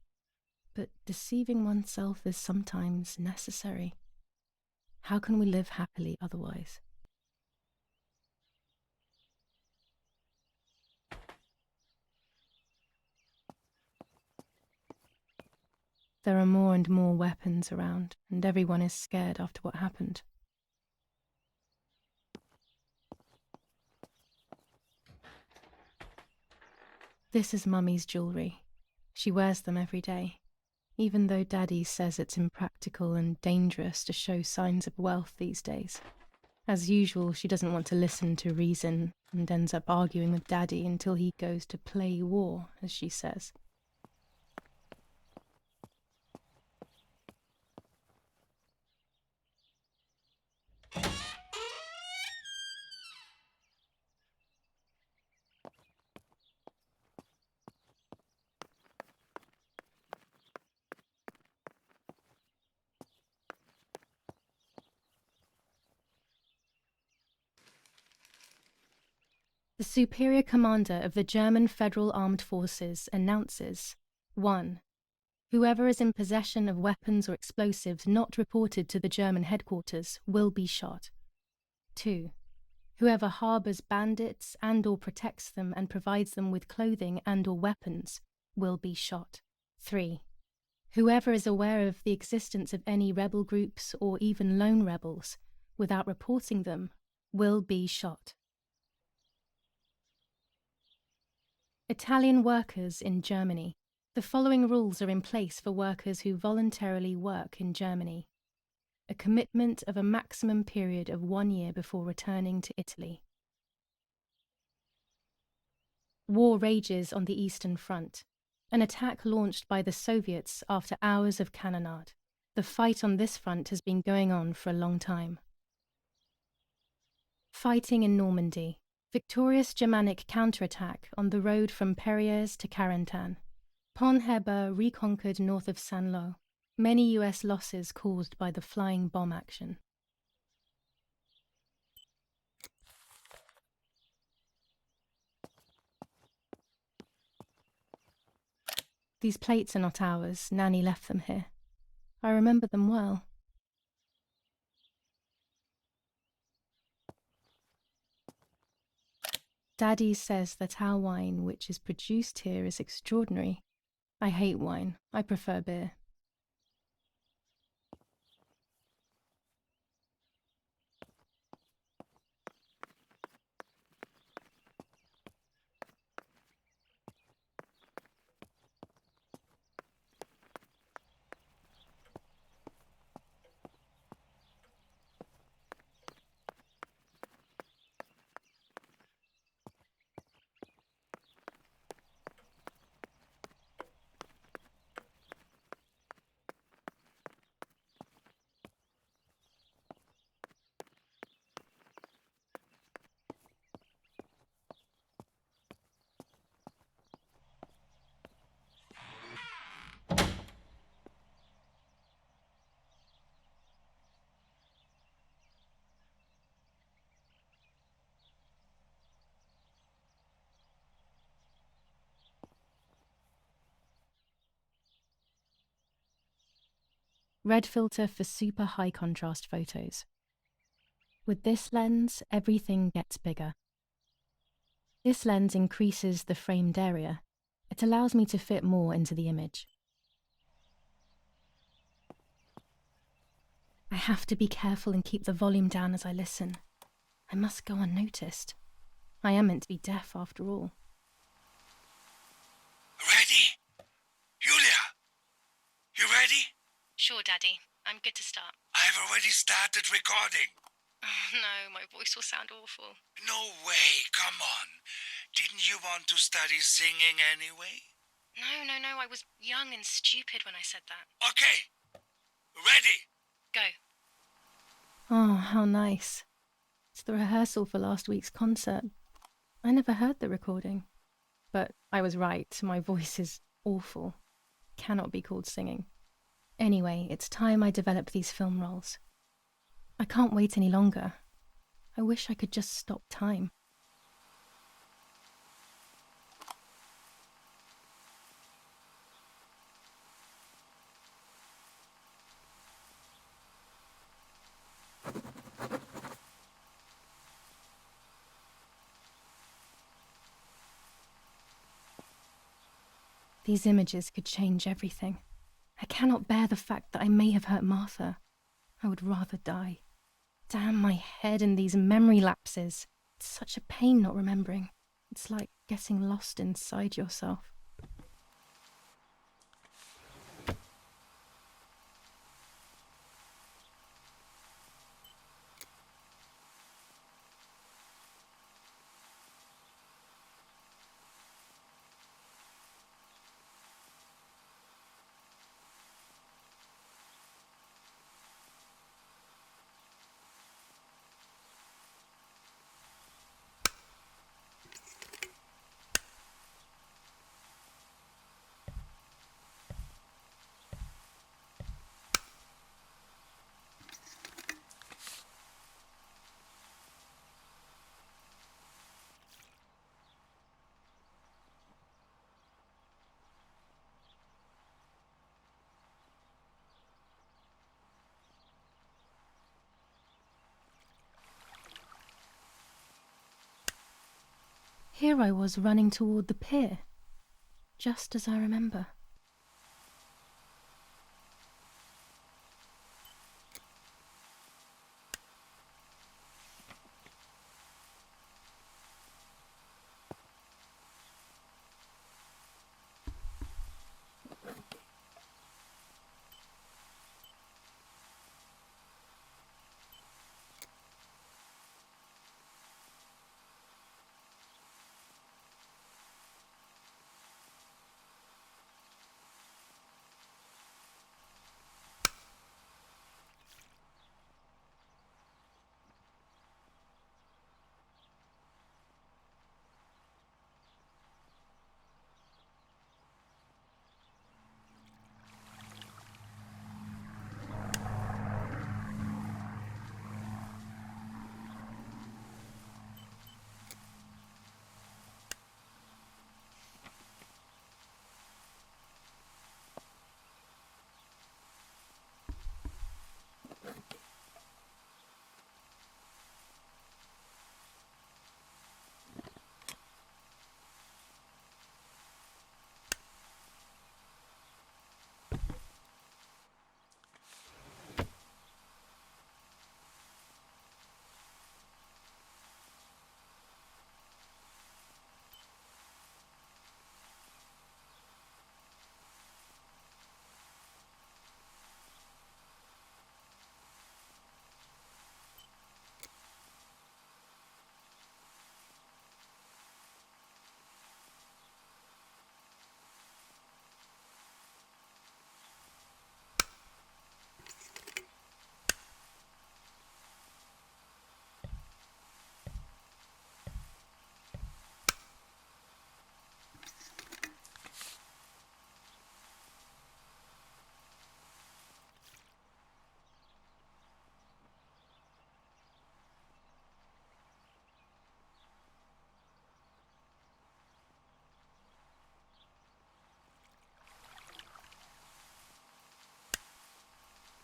But deceiving oneself is sometimes necessary. How can we live happily otherwise? There are more and more weapons around, and everyone is scared after what happened. This is Mummy's jewellery. She wears them every day, even though Daddy says it's impractical and dangerous to show signs of wealth these days. As usual, she doesn't want to listen to reason and ends up arguing with Daddy until he goes to play war, as she says. The Superior Commander of the German Federal Armed Forces announces 1. Whoever is in possession of weapons or explosives not reported to the German headquarters will be shot. 2. Whoever harbours bandits and or protects them and provides them with clothing and or weapons will be shot. 3. Whoever is aware of the existence of any rebel groups or even lone rebels without reporting them will be shot. Italian workers in Germany. The following rules are in place for workers who voluntarily work in Germany. A commitment of a maximum period of 1 year before returning to Italy. War rages on the Eastern Front. An attack launched by the Soviets after hours of cannonade. The fight on this front has been going on for a long time. Fighting in Normandy. Victorious Germanic counterattack on the road from Perriers to Carentan. Pont-Heber reconquered north of Saint-Lô. Many US losses caused by the flying bomb action. These plates are not ours. Nanny left them here. I remember them well. Daddy says that our wine, which is produced here, is extraordinary. I hate wine. I prefer beer. Red filter for super high contrast photos. With this lens, everything gets bigger. This lens increases the framed area. It allows me to fit more into the image. I have to be careful and keep the volume down as I listen. I must go unnoticed. I am meant to be deaf after all. Ready? Julia, you ready? Sure, Daddy. I'm good to start. I've already started recording. Oh, no, my voice will sound awful. No way, come on. Didn't you want to study singing anyway? No, I was young and stupid when I said that. Okay, ready? Go. Oh, how nice. It's the rehearsal for last week's concert. I never heard the recording. But I was right, my voice is awful. Cannot be called singing. Anyway, it's time I develop these film roles. I can't wait any longer. I wish I could just stop time. These images could change everything. I cannot bear the fact that I may have hurt Martha. I would rather die. Damn my head and these memory lapses. It's such a pain not remembering. It's like getting lost inside yourself. Here I was running toward the pier, just as I remember.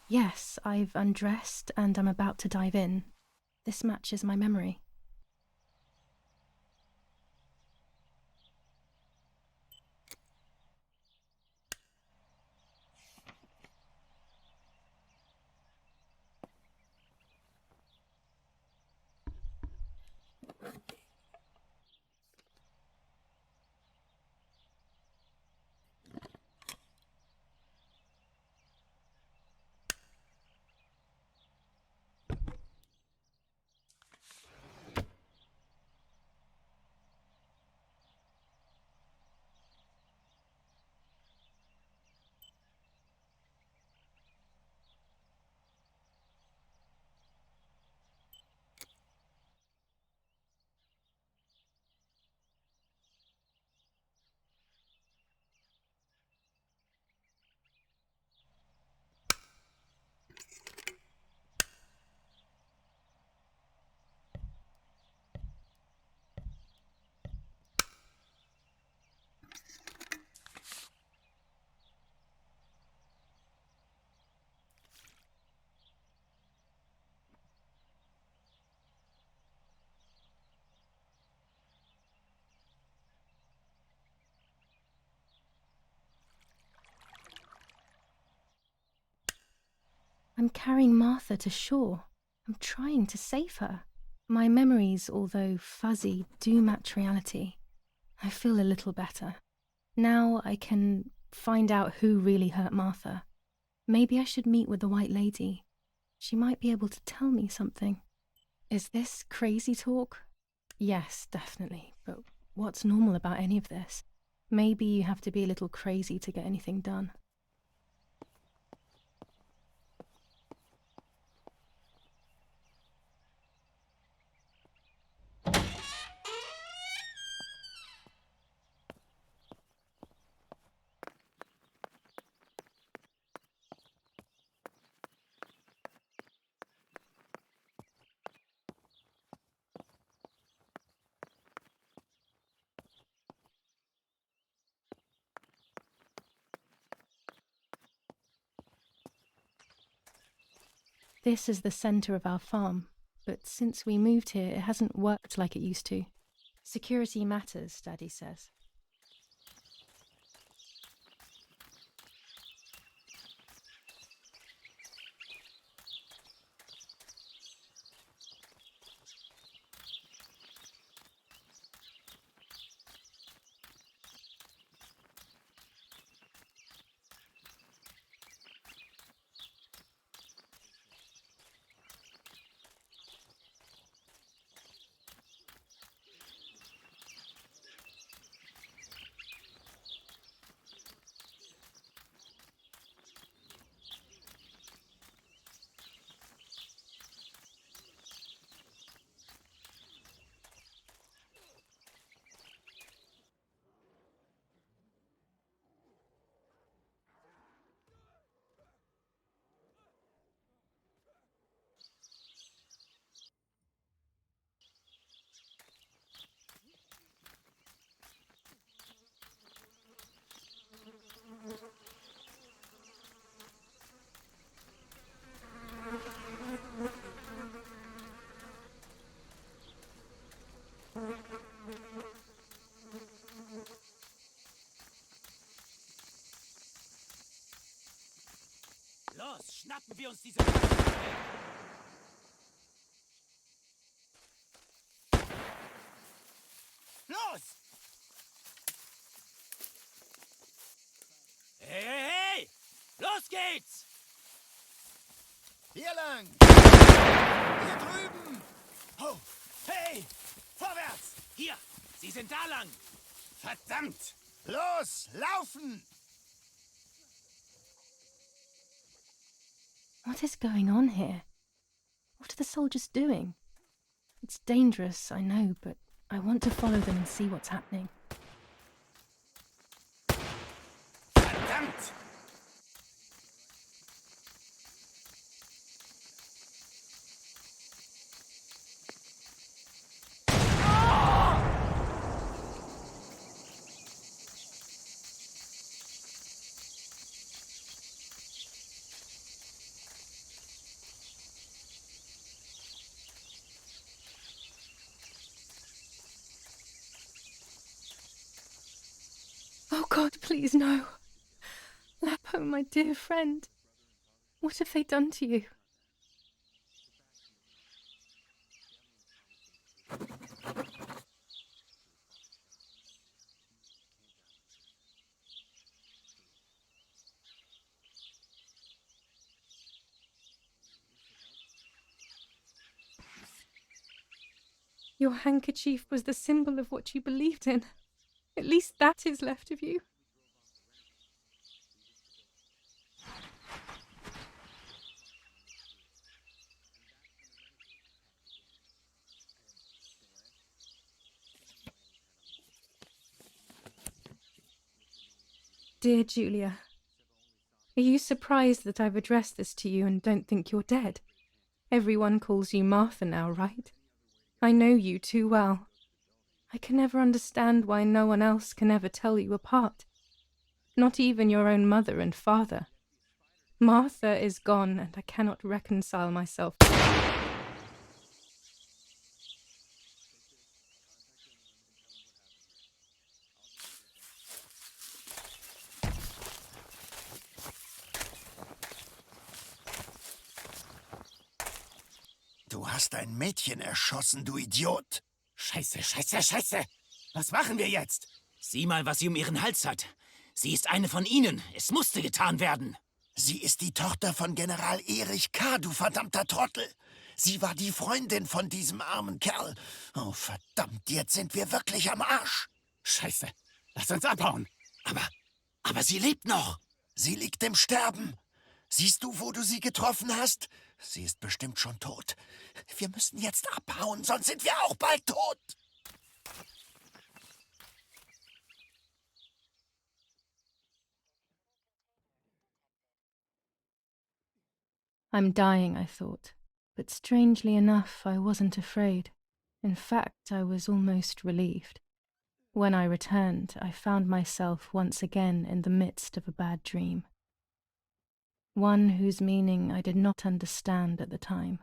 Yes, I've undressed and I'm about to dive in. This matches my memory. I'm carrying Martha to shore. I'm trying to save her. My memories, although fuzzy, do match reality. I feel a little better. Now I can find out who really hurt Martha. Maybe I should meet with the White Lady. She might be able to tell me something. Is this crazy talk? Yes, definitely. But what's normal about any of this? Maybe you have to be a little crazy to get anything done. This is the centre of our farm, but since we moved here, it hasn't worked like it used to. Security matters, Daddy says. Los, schnappen wir uns diese... Los! Hey, hey, hey! Los geht's! Hier lang! Hier drüben! Oh, hey! Vorwärts! Hier! Sie sind da lang! Verdammt! Los, laufen! What is going on here? What are the soldiers doing? It's dangerous, I know, but I want to follow them and see what's happening. Verdammt! Oh God, please no. Lapo, my dear friend. What have they done to you? Your handkerchief was the symbol of what you believed in. At least that is left of you. Dear Julia, are you surprised that I've addressed this to you and don't think you're dead? Everyone calls you Martha now, right? I know you too well. I can never understand why no one else can ever tell you apart. Not even your own mother and father. Martha is gone and I cannot reconcile myself. Du hast ein Mädchen erschossen, du Idiot. Scheiße, scheiße, scheiße. Was machen wir jetzt? Sieh mal, was sie um ihren Hals hat. Sie ist eine von ihnen. Es musste getan werden. Sie ist die Tochter von General Erich K., du verdammter Trottel. Sie war die Freundin von diesem armen Kerl. Oh, verdammt, jetzt sind wir wirklich am Arsch. Scheiße. Lass uns abhauen. Aber sie lebt noch. Sie liegt im Sterben. Siehst du, wo du sie getroffen hast? Sie ist bestimmt schon tot. Wir müssen jetzt abhauen, sonst sind wir auch bald tot. I'm dying, I thought, but strangely enough, I wasn't afraid. In fact, I was almost relieved. When I returned, I found myself once again in the midst of a bad dream. One whose meaning I did not understand at the time.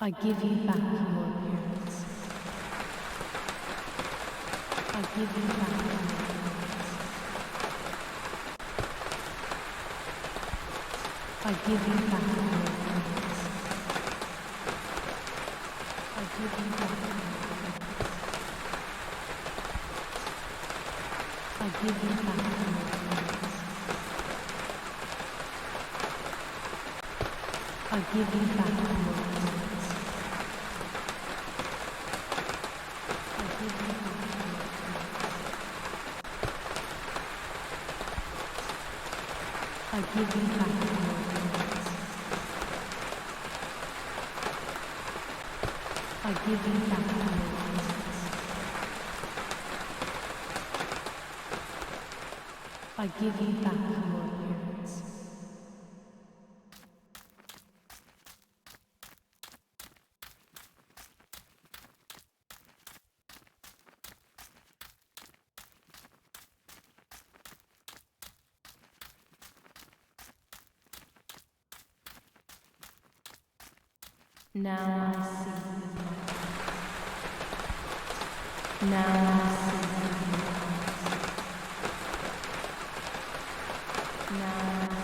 I give you back your appearance. I give you back your appearance. I give you back your appearance. I give you back your appearance. I give you back your appearance. I give you back your appearance. I give you back your appearance. I give you back your appearance. I give you back your appearance. Now I see the light. Now I see the light. Now I see the light.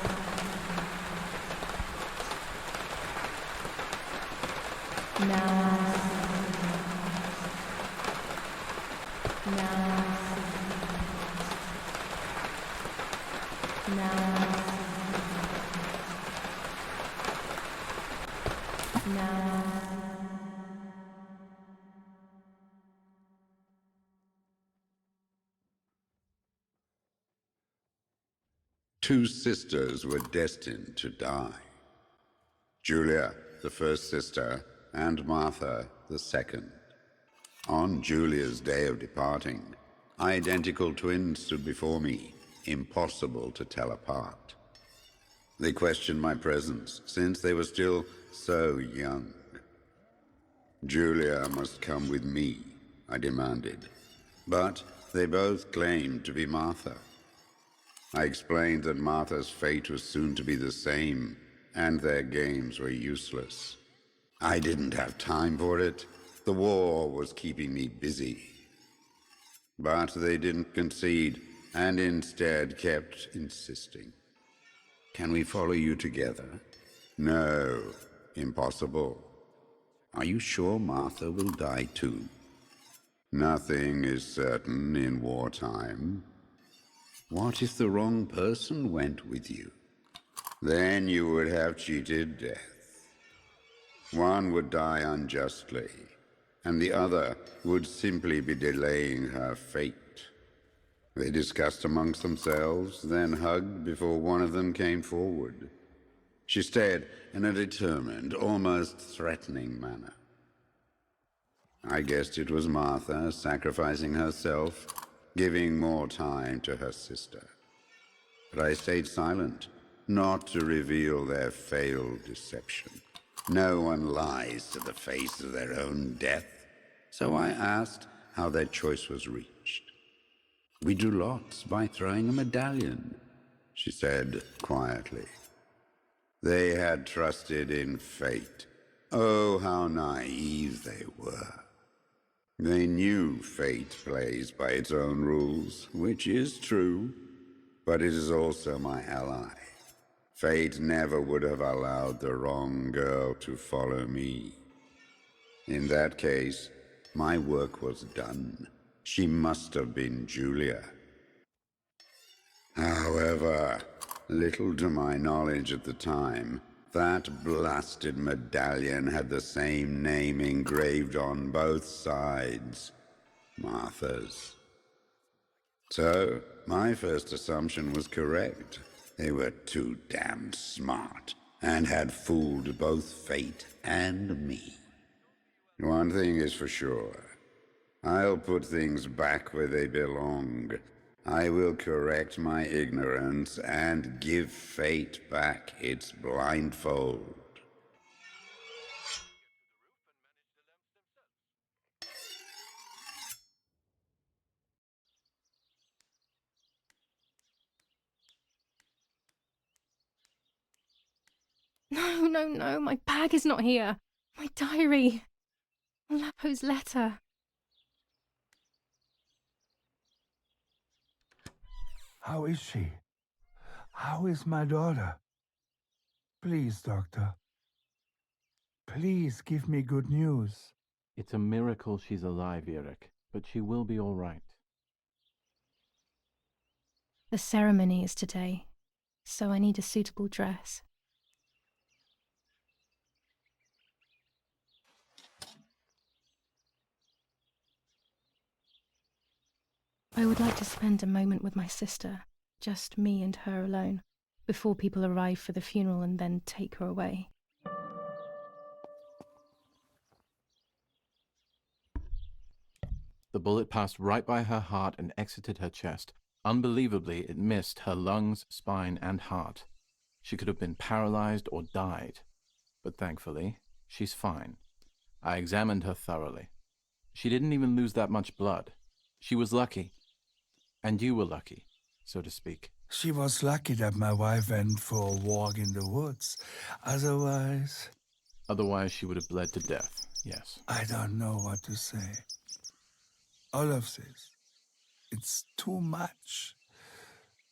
Now I see the light. Now I see the light. Now I see. Now. Two sisters were destined to die. Julia, the first sister, and Martha, the second. On Julia's day of departing, identical twins stood before me, impossible to tell apart. They questioned my presence, since they were still so young. Julia must come with me, I demanded, but they both claimed to be Martha. I explained that Martha's fate was soon to be the same, and their games were useless. I didn't have time for it. The war was keeping me busy. But they didn't concede, and instead kept insisting. Can we follow you together? No, impossible. Are you sure Martha will die too? Nothing is certain in wartime. What if the wrong person went with you? Then you would have cheated death. One would die unjustly, and the other would simply be delaying her fate. They discussed amongst themselves, then hugged before one of them came forward. She stared in a determined, almost threatening manner. I guessed it was Martha sacrificing herself, giving more time to her sister. But I stayed silent, not to reveal their failed deception. No one lies to the face of their own death, so I asked how their choice was reached. We drew lots by throwing a medallion, she said quietly. They had trusted in fate. Oh, how naive they were. They knew fate plays by its own rules, which is true, but it is also my ally. Fate never would have allowed the wrong girl to follow me. In that case, my work was done. She must have been Julia. However, little to my knowledge at the time, that blasted medallion had the same name engraved on both sides. Martha's. So, my first assumption was correct. They were too damn smart, and had fooled both fate and me. One thing is for sure. I'll put things back where they belong. I will correct my ignorance and give fate back its blindfold. No, my bag is not here. My diary. Lapo's letter. How is she? How is my daughter? Please, doctor. Please give me good news. It's a miracle she's alive, Eric, but she will be all right. The ceremony is today, so I need a suitable dress. I would like to spend a moment with my sister, just me and her alone, before people arrive for the funeral and then take her away. The bullet passed right by her heart and exited her chest. Unbelievably, it missed her lungs, spine, and heart. She could have been paralyzed or died. But thankfully, she's fine. I examined her thoroughly. She didn't even lose that much blood. She was lucky. And you were lucky, so to speak. She was lucky that my wife went for a walk in the woods. Otherwise, she would have bled to death, yes. I don't know what to say. All of this, it's too much.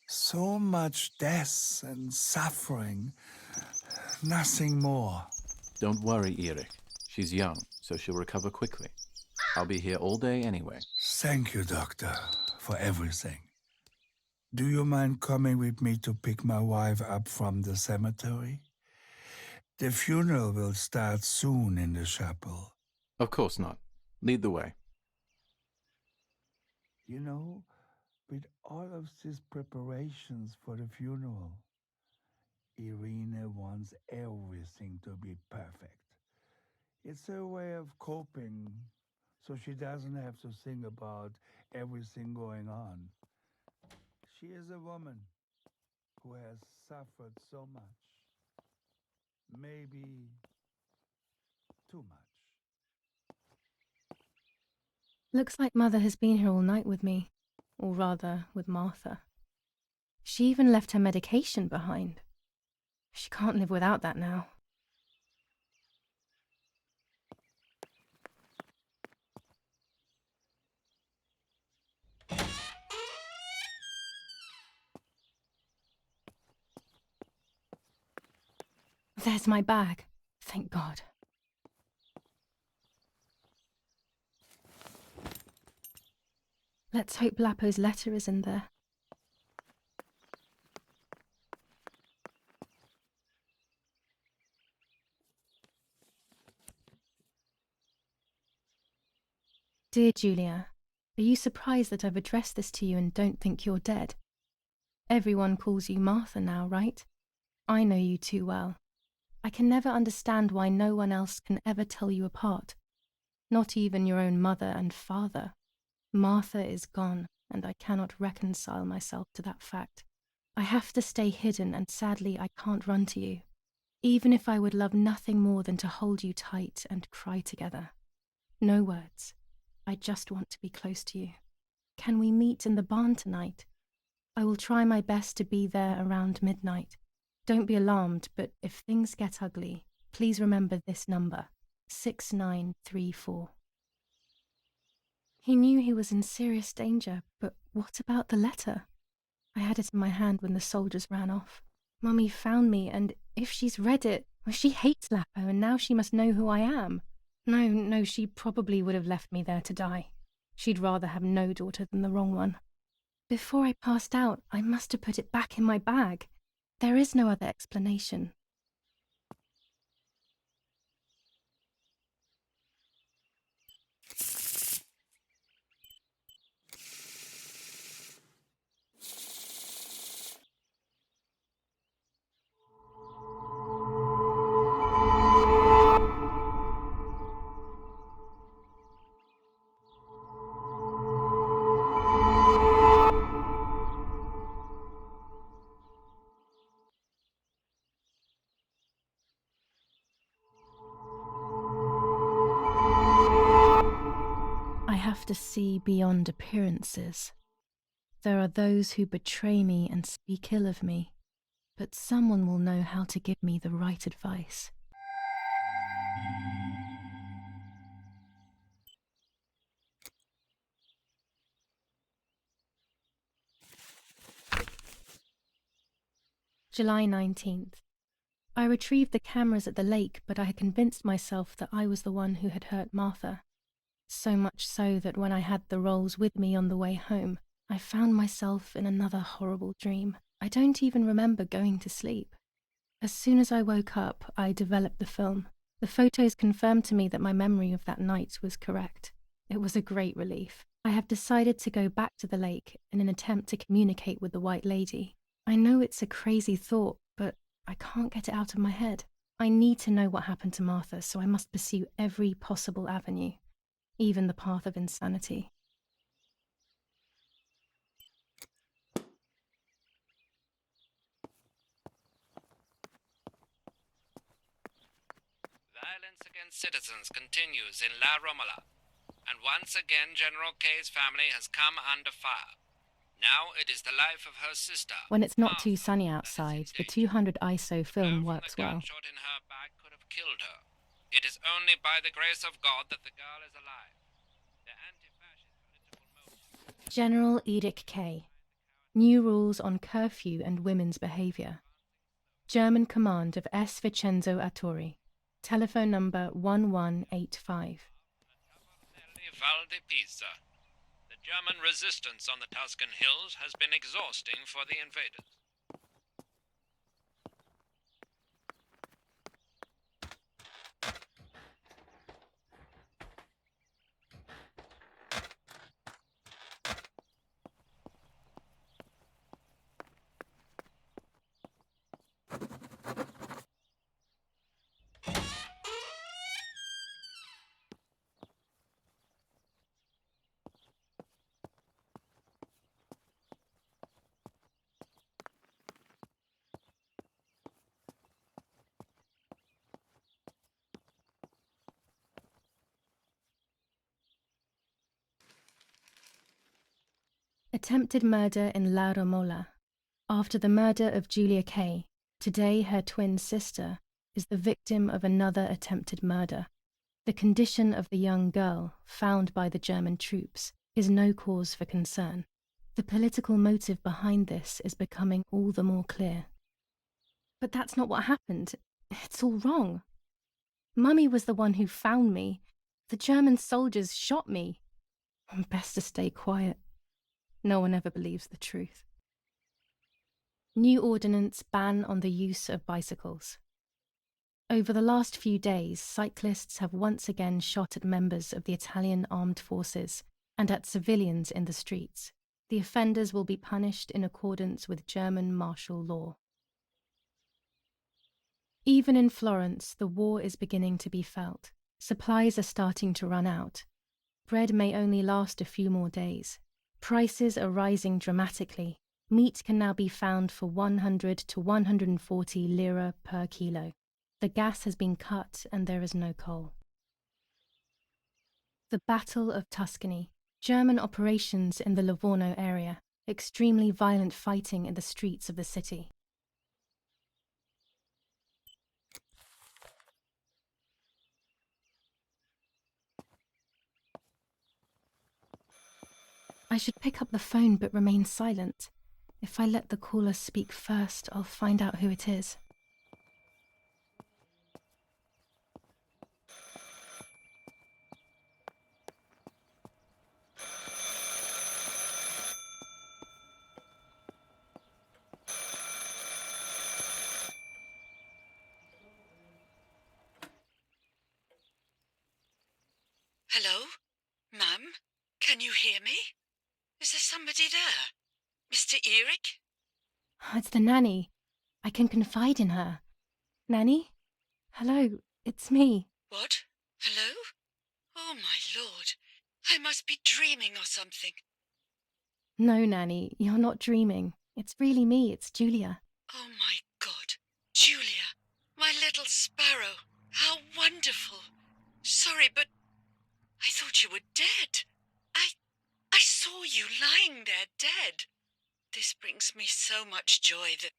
So much death and suffering. Nothing more. Don't worry, Eric. She's young, so she'll recover quickly. I'll be here all day anyway. Thank you, Doctor, for everything. Do you mind coming with me to pick my wife up from the cemetery? The funeral will start soon in the chapel. Of course not. Lead the way. You know, with all of these preparations for the funeral, Irina wants everything to be perfect. It's her way of coping, so she doesn't have to think about everything going on. She is a woman who has suffered so much. Maybe too much. Looks like Mother has been here all night with me, or rather, with Martha. She even left her medication behind. She can't live without that now. There's my bag. Thank God. Let's hope Lapo's letter is in there. Dear Julia, are you surprised that I've addressed this to you and don't think you're dead? Everyone calls you Martha now, right? I know you too well. I can never understand why no one else can ever tell you apart. Not even your own mother and father. Martha is gone, and I cannot reconcile myself to that fact. I have to stay hidden, and sadly I can't run to you. Even if I would love nothing more than to hold you tight and cry together. No words. I just want to be close to you. can we meet in the barn tonight? I will try my best to be there around midnight. Don't be alarmed, but if things get ugly, please remember this number, 6934. He knew he was in serious danger, but what about the letter? I had it in my hand when the soldiers ran off. Mummy found me, and if she's read it, well, she hates Lapo, and now she must know who I am. No, she probably would have left me there to die. She'd rather have no daughter than the wrong one. Before I passed out, I must have put it back in my bag. There is no other explanation. I have to see beyond appearances. There are those who betray me and speak ill of me, but someone will know how to give me the right advice. July 19th. I retrieved the cameras at the lake, but I had convinced myself that I was the one who had hurt Martha. So much so that when I had the rolls with me on the way home, I found myself in another horrible dream. I don't even remember going to sleep. As soon as I woke up, I developed the film. The photos confirmed to me that my memory of that night was correct. It was a great relief. I have decided to go back to the lake in an attempt to communicate with the White Lady. I know it's a crazy thought, but I can't get it out of my head. I need to know what happened to Martha, so I must pursue every possible avenue, even the path of insanity. Violence against citizens continues in La Romola, and once again General K's family has come under fire. Now it is the life of her sister. When it's not too Martha, sunny that is outside, in the danger. 200 ISO film Blow from works the well. gunshot in her back could have killed her. It is only by the grace of God that the girl is alive. The anti-fascist political motive. General Edict K. New rules on curfew and women's behavior. German command of S. Vincenzo Attori. Telephone number 1185. Val di Pisa. The German resistance on the Tuscan hills has been exhausting for the invaders. Attempted murder in La Romola. After the murder of Julia K., today her twin sister is the victim of another attempted murder. The condition of the young girl, found by the German troops, is no cause for concern. The political motive behind this is becoming all the more clear. But that's not what happened. It's all wrong. Mummy was the one who found me. The German soldiers shot me. Best to stay quiet. No one ever believes the truth. New ordinance ban on the use of bicycles. Over the last few days, cyclists have once again shot at members of the Italian armed forces and at civilians in the streets. The offenders will be punished in accordance with German martial law. Even in Florence, the war is beginning to be felt. Supplies are starting to run out. Bread may only last a few more days. Prices are rising dramatically. Meat can now be found for 100 to 140 lira per kilo. The gas has been cut and there is no coal. The Battle of Tuscany, German operations in the Livorno area, extremely violent fighting in the streets of the city. I should pick up the phone but remain silent. If I let the caller speak first, I'll find out who it is. Hello? Ma'am? Can you hear me? Is there somebody there? Mr. Eric? It's the nanny. I can confide in her. Nanny? Hello, it's me. What? Hello? Oh, my lord. I must be dreaming or something. No, Nanny, you're not dreaming. It's really me, it's Julia. Oh, my God. Julia, my little sparrow. How wonderful. Sorry, but I thought you were dead. I saw you lying there dead. This brings me so much joy that...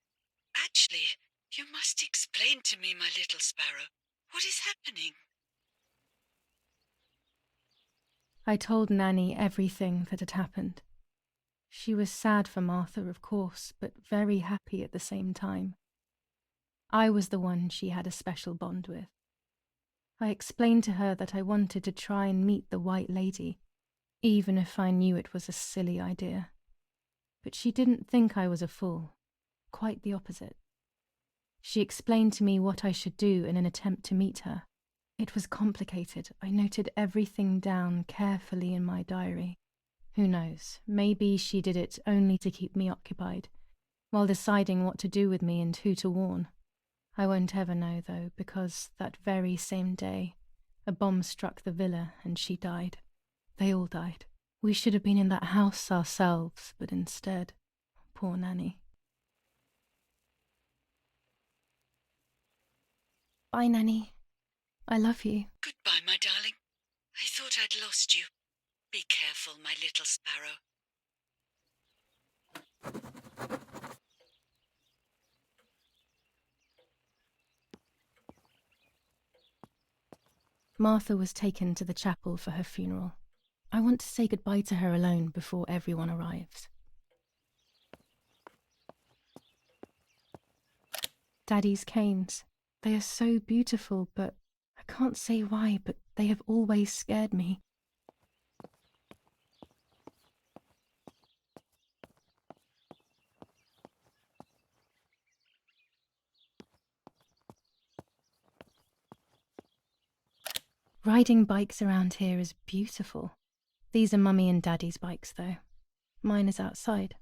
Actually, you must explain to me, my little sparrow. What is happening? I told Nanny everything that had happened. She was sad for Martha, of course, but very happy at the same time. I was the one she had a special bond with. I explained to her that I wanted to try and meet the White Lady, even if I knew it was a silly idea. But she didn't think I was a fool. Quite the opposite. She explained to me what I should do in an attempt to meet her. It was complicated. I noted everything down carefully in my diary. Who knows, maybe she did it only to keep me occupied, while deciding what to do with me and who to warn. I won't ever know, though, because that very same day, a bomb struck the villa and she died. They all died. We should have been in that house ourselves, but instead, poor Nanny. Bye, Nanny. I love you. Goodbye, my darling. I thought I'd lost you. Be careful, my little sparrow. Martha was taken to the chapel for her funeral. I want to say goodbye to her alone before everyone arrives. Daddy's canes. They are so beautiful, but I can't say why, but they have always scared me. Riding bikes around here is beautiful. These are Mummy and Daddy's bikes, though. Mine is outside.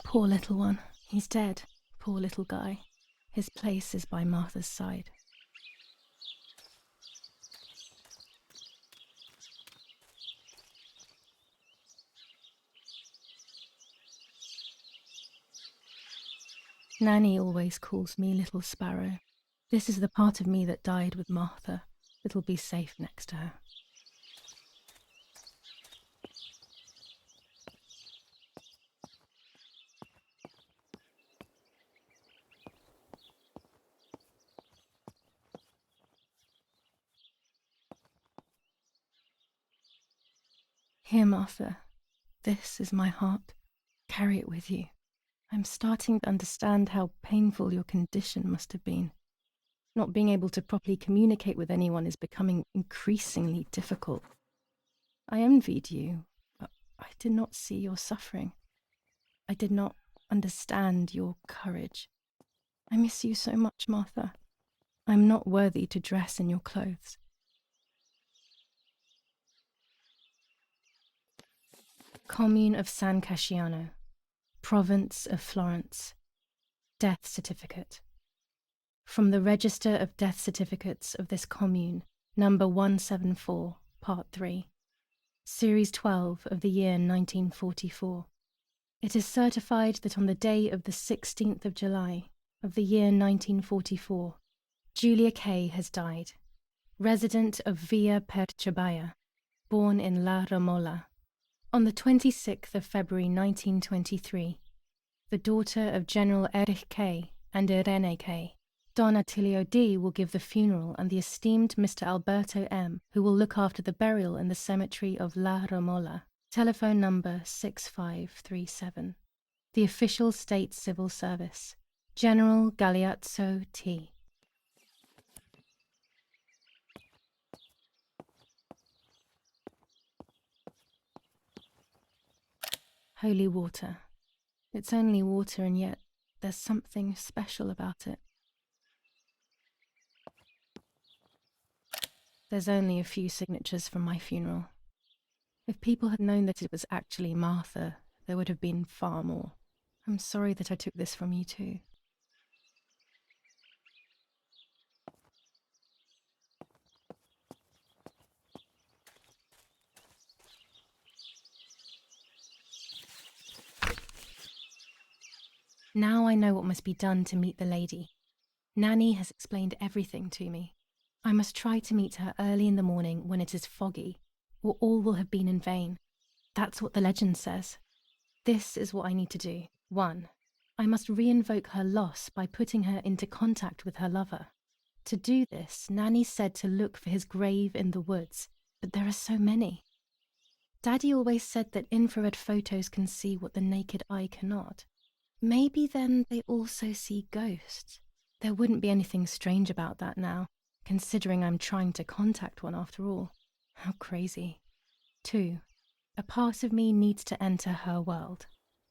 Poor little one. He's dead. Poor little guy. His place is by Martha's side. Nanny always calls me Little Sparrow. This is the part of me that died with Martha. It'll be safe next to her. Here, Martha. This is my heart. Carry it with you. I'm starting to understand how painful your condition must have been. Not being able to properly communicate with anyone is becoming increasingly difficult. I envied you, but I did not see your suffering. I did not understand your courage. I miss you so much, Martha. I'm not worthy to dress in your clothes. Commune of San Casciano, Province of Florence. Death certificate. From the Register of Death Certificates of this commune, number 174, part 3, series 12 of the year 1944. It is certified that on the day of the 16th of July of the year 1944, Julia K. has died, resident of Villa Perchabaya, born in La Romola. On the 26th of February 1923, the daughter of General Erich K. and Irene K. Don Attilio D. will give the funeral, and the esteemed Mr. Alberto M., who will look after the burial in the cemetery of La Romola. Telephone number 6537. The official state civil service. General Galeazzo T. Holy water. It's only water, and yet there's something special about it. There's only a few signatures from my funeral. If people had known that it was actually Martha, there would have been far more. I'm sorry that I took this from you too. Now I know what must be done to meet the lady. Nanny has explained everything to me. I must try to meet her early in the morning when it is foggy, or all will have been in vain. That's what the legend says. This is what I need to do. 1. I must reinvoke her loss by putting her into contact with her lover. To do this, Nanny said to look for his grave in the woods, but there are so many. Daddy always said that infrared photos can see what the naked eye cannot. Maybe then they also see ghosts. There wouldn't be anything strange about that now, considering I'm trying to contact one after all. How crazy. 2. A part of me needs to enter her world.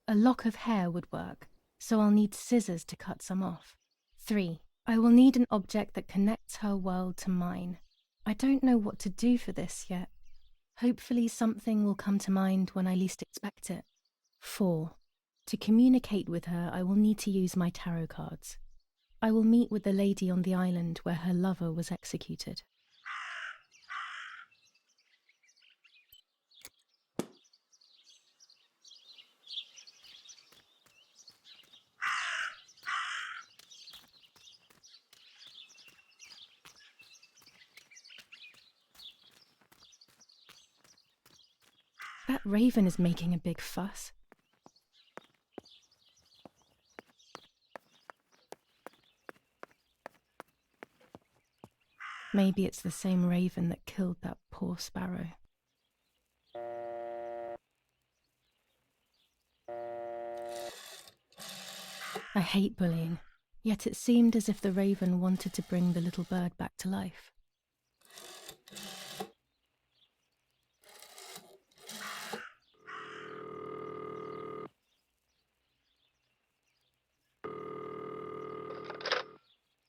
A lock of hair would work, so I'll need scissors to cut some off. 3. I will need an object that connects her world to mine. I don't know what to do for this yet. Hopefully something will come to mind when I least expect it. 4. To communicate with her, I will need to use my tarot cards. I will meet with the lady on the island where her lover was executed. That raven is making a big fuss. Maybe it's the same raven that killed that poor sparrow. I hate bullying, yet it seemed as if the raven wanted to bring the little bird back to life.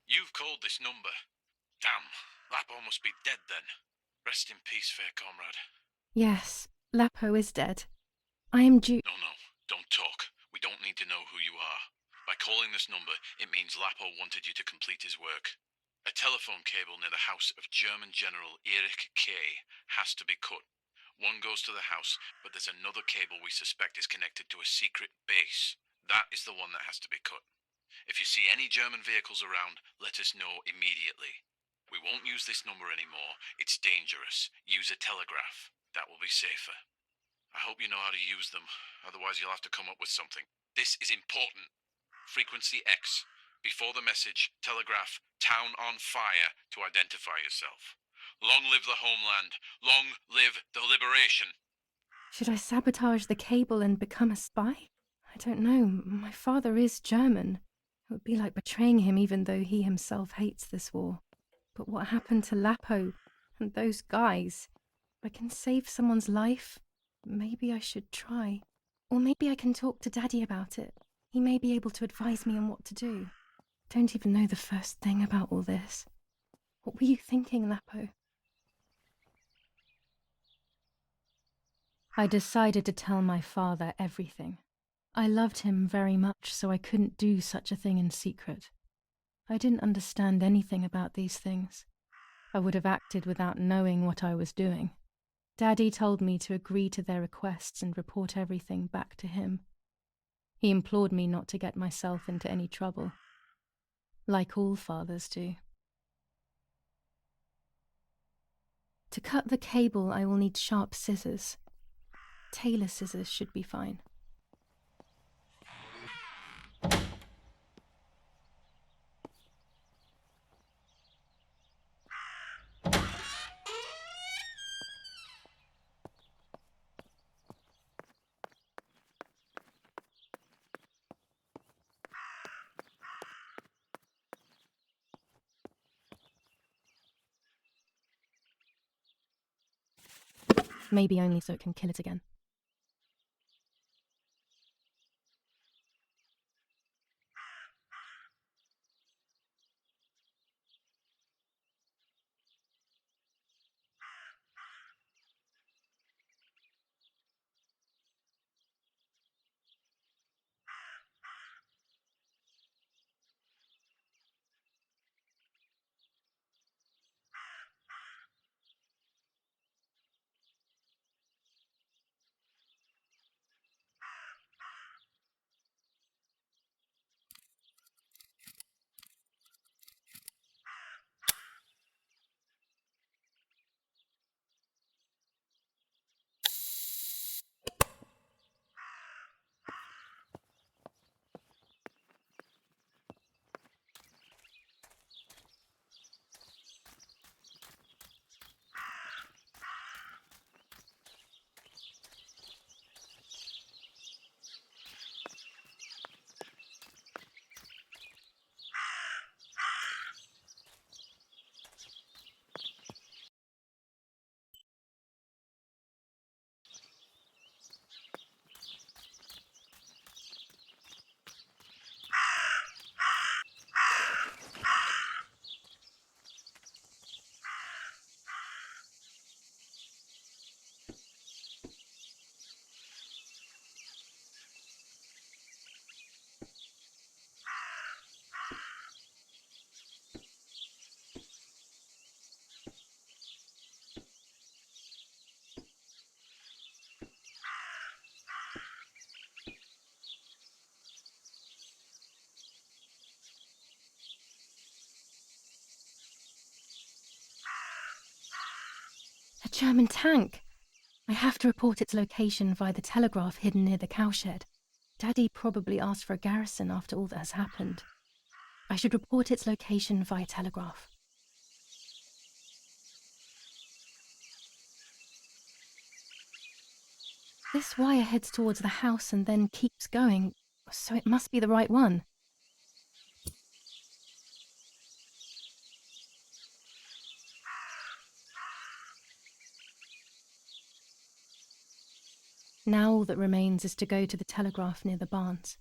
You've called this number. Damn, Lapo must be dead then. Rest in peace, fair comrade. Yes, Lapo is dead. I am due... No, don't talk. We don't need to know who you are. By calling this number, it means Lapo wanted you to complete his work. A telephone cable near the house of German General Erich K. has to be cut. One goes to the house, but there's another cable we suspect is connected to a secret base. That is the one that has to be cut. If you see any German vehicles around, let us know immediately. We won't use this number anymore. It's dangerous. Use a telegraph. That will be safer. I hope you know how to use them. Otherwise, you'll have to come up with something. This is important. Frequency X. Before the message, telegraph "Town on fire" to identify yourself. Long live the homeland. Long live the liberation. Should I sabotage the cable and become a spy? I don't know. My father is German. It would be like betraying him even though he himself hates this war. But what happened to Lapo and those guys? If I can save someone's life, maybe I should try. Or maybe I can talk to Daddy about it. He may be able to advise me on what to do. Don't even know the first thing about all this. What were you thinking, Lapo? I decided to tell my father everything. I loved him very much, so I couldn't do such a thing in secret. I didn't understand anything about these things. I would have acted without knowing what I was doing. Daddy told me to agree to their requests and report everything back to him. He implored me not to get myself into any trouble, like all fathers do. To cut the cable, I will need sharp scissors. Tailor scissors should be fine. Maybe only so it can kill it again. A German tank! I have to report its location via the telegraph hidden near the cowshed. Daddy probably asked for a garrison after all that has happened. I should report its location via telegraph. This wire heads towards the house and then keeps going, so it must be the right one. Now all that remains is to go to the telegraph near the barns.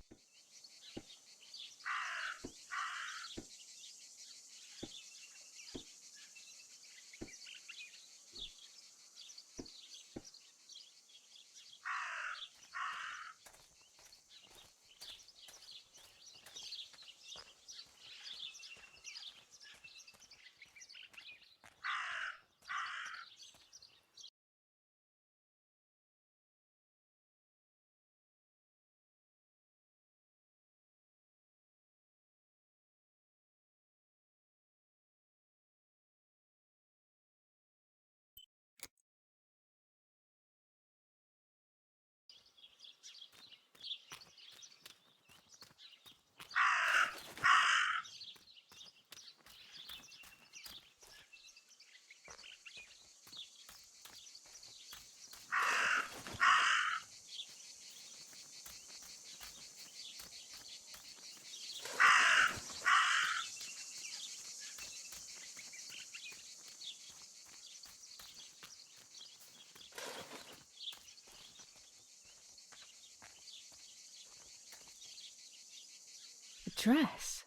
dress.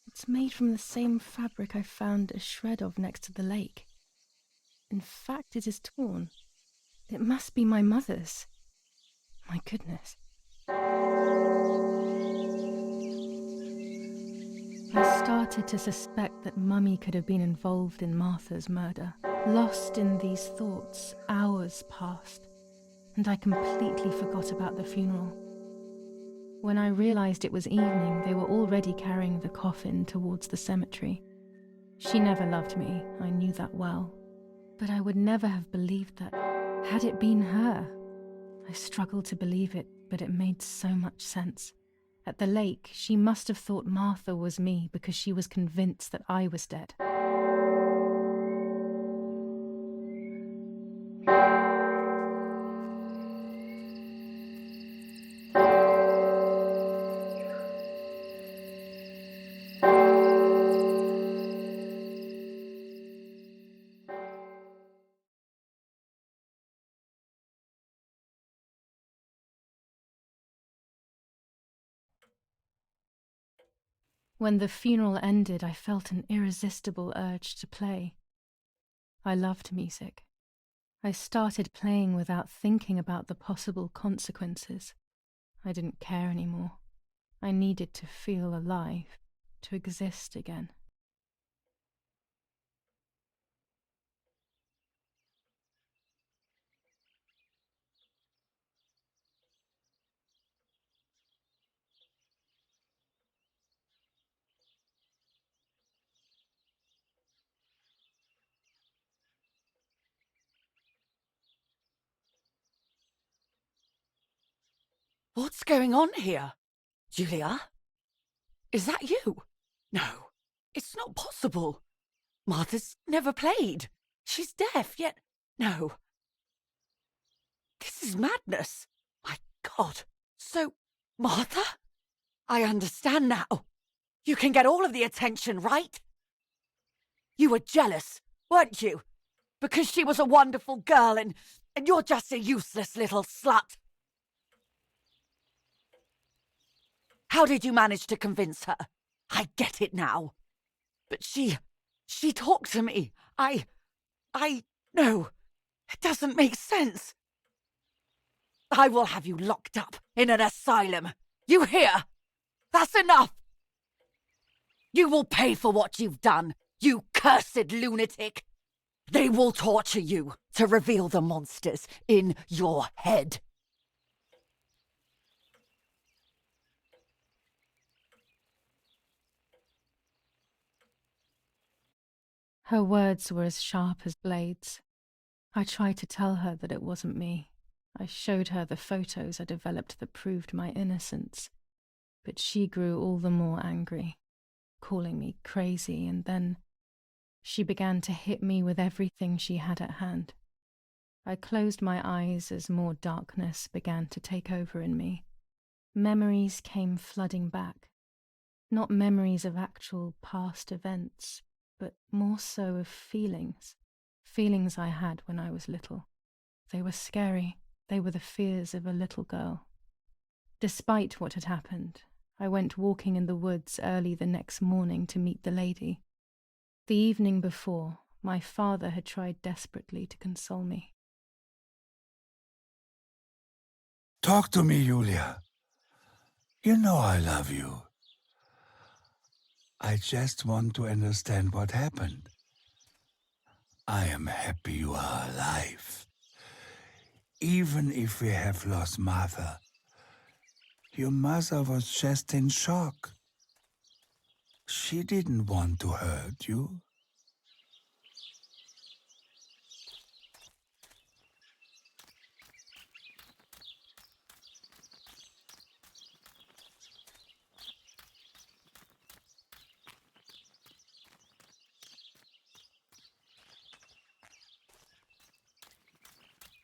It's made from the same fabric I found a shred of next to the lake. In fact, it is torn. It must be my mother's. My goodness. I started to suspect that Mummy could have been involved in Martha's murder. Lost in these thoughts, hours passed, and I completely forgot about the funeral. When I realized it was evening, they were already carrying the coffin towards the cemetery. She never loved me, I knew that well. But I would never have believed that, had it been her. I struggled to believe it, but it made so much sense. At the lake, she must have thought Martha was me because she was convinced that I was dead. When the funeral ended, I felt an irresistible urge to play. I loved music. I started playing without thinking about the possible consequences. I didn't care anymore. I needed to feel alive, to exist again. What's going on here? Julia? Is that you? No, it's not possible. Martha's never played. She's deaf, yet... No. This is madness. My God. So, Martha? I understand now. You can get all of the attention, right? You were jealous, weren't you? Because she was a wonderful girl and you're just a useless little slut. How did you manage to convince her? I get it now. But she talked to me. No, it doesn't make sense. I will have you locked up in an asylum. You hear? That's enough. You will pay for what you've done, you cursed lunatic. They will torture you to reveal the monsters in your head. Her words were as sharp as blades. I tried to tell her that it wasn't me. I showed her the photos I developed that proved my innocence. But she grew all the more angry, calling me crazy, and then she began to hit me with everything she had at hand. I closed my eyes as more darkness began to take over in me. Memories came flooding back. Not memories of actual past events, but more so of feelings. Feelings I had when I was little. They were scary. They were the fears of a little girl. Despite what had happened, I went walking in the woods early the next morning to meet the lady. The evening before, my father had tried desperately to console me. Talk to me, Julia. You know I love you. I just want to understand what happened. I am happy you are alive. Even if we have lost Martha, your mother was just in shock. She didn't want to hurt you.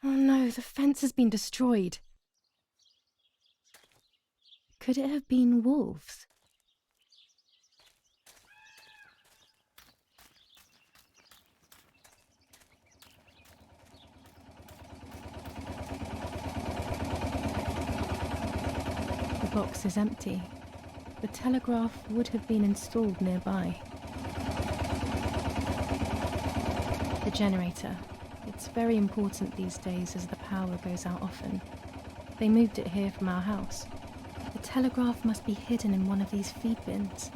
Oh no, the fence has been destroyed. Could it have been wolves? The box is empty. The telegraph would have been installed nearby. The generator. It's very important these days as the power goes out often. They moved it here from our house. The telegraph must be hidden in one of these feed bins.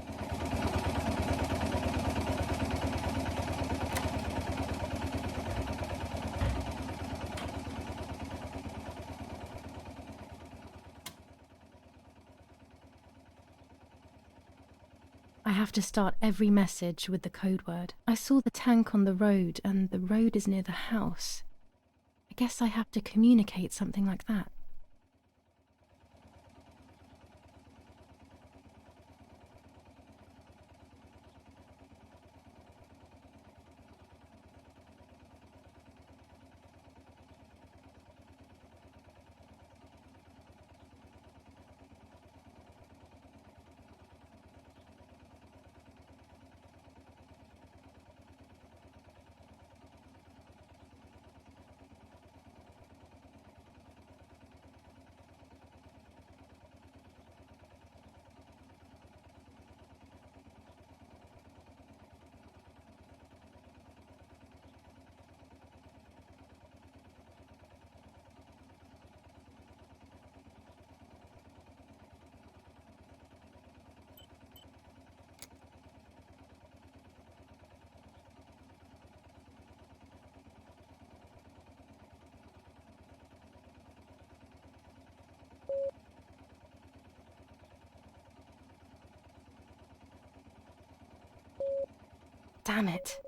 I have to start every message with the code word. I saw the tank on the road, and the road is near the house. I guess I have to communicate something like that. Damn it.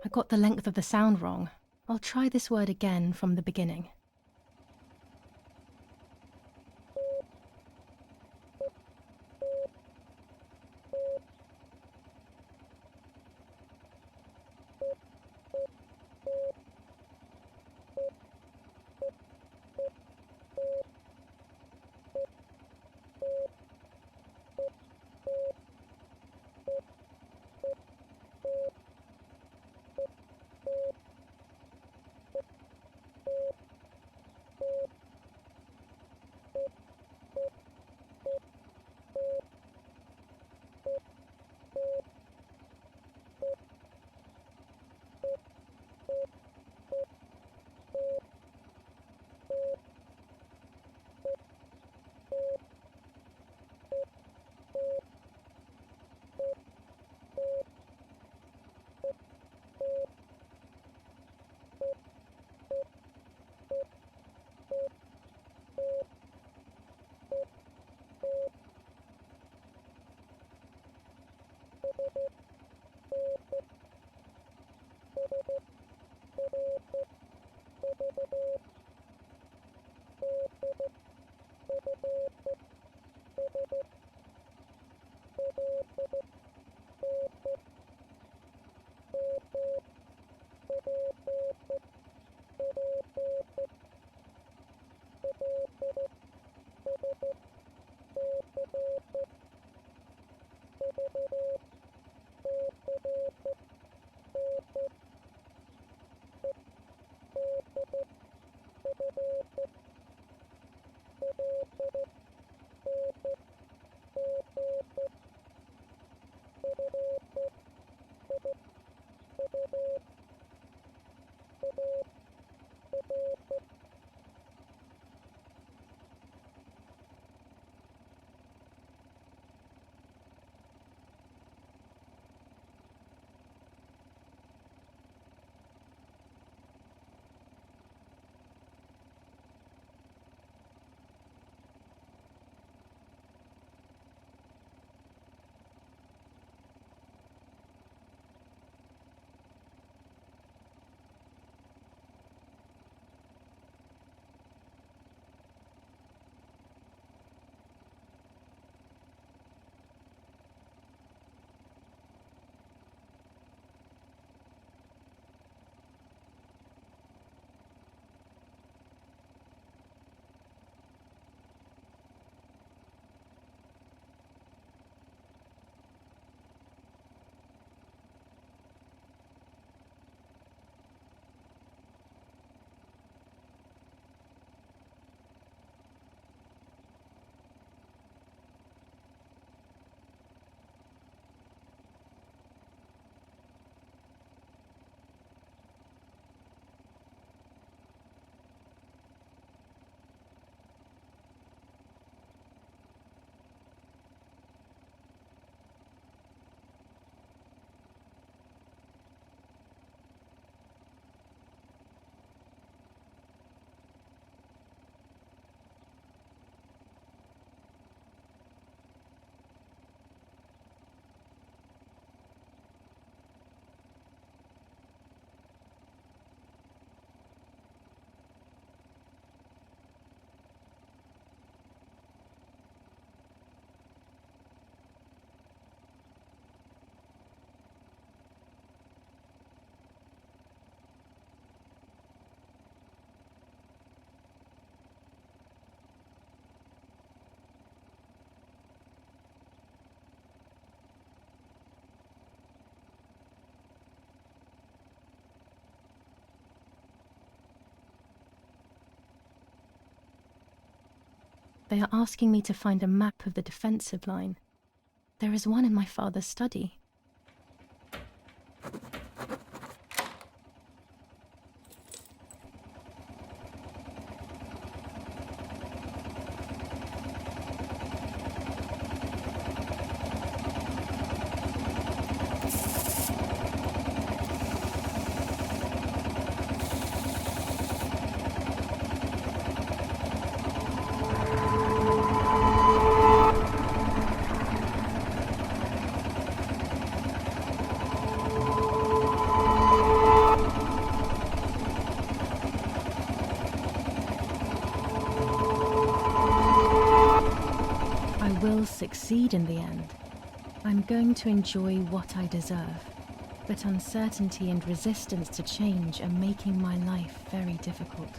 I got the length of the sound wrong. I'll try this word again from the beginning. They are asking me to find a map of the defensive line. There is one in my father's study. I will succeed in the end. I'm going to enjoy what I deserve. But uncertainty and resistance to change are making my life very difficult.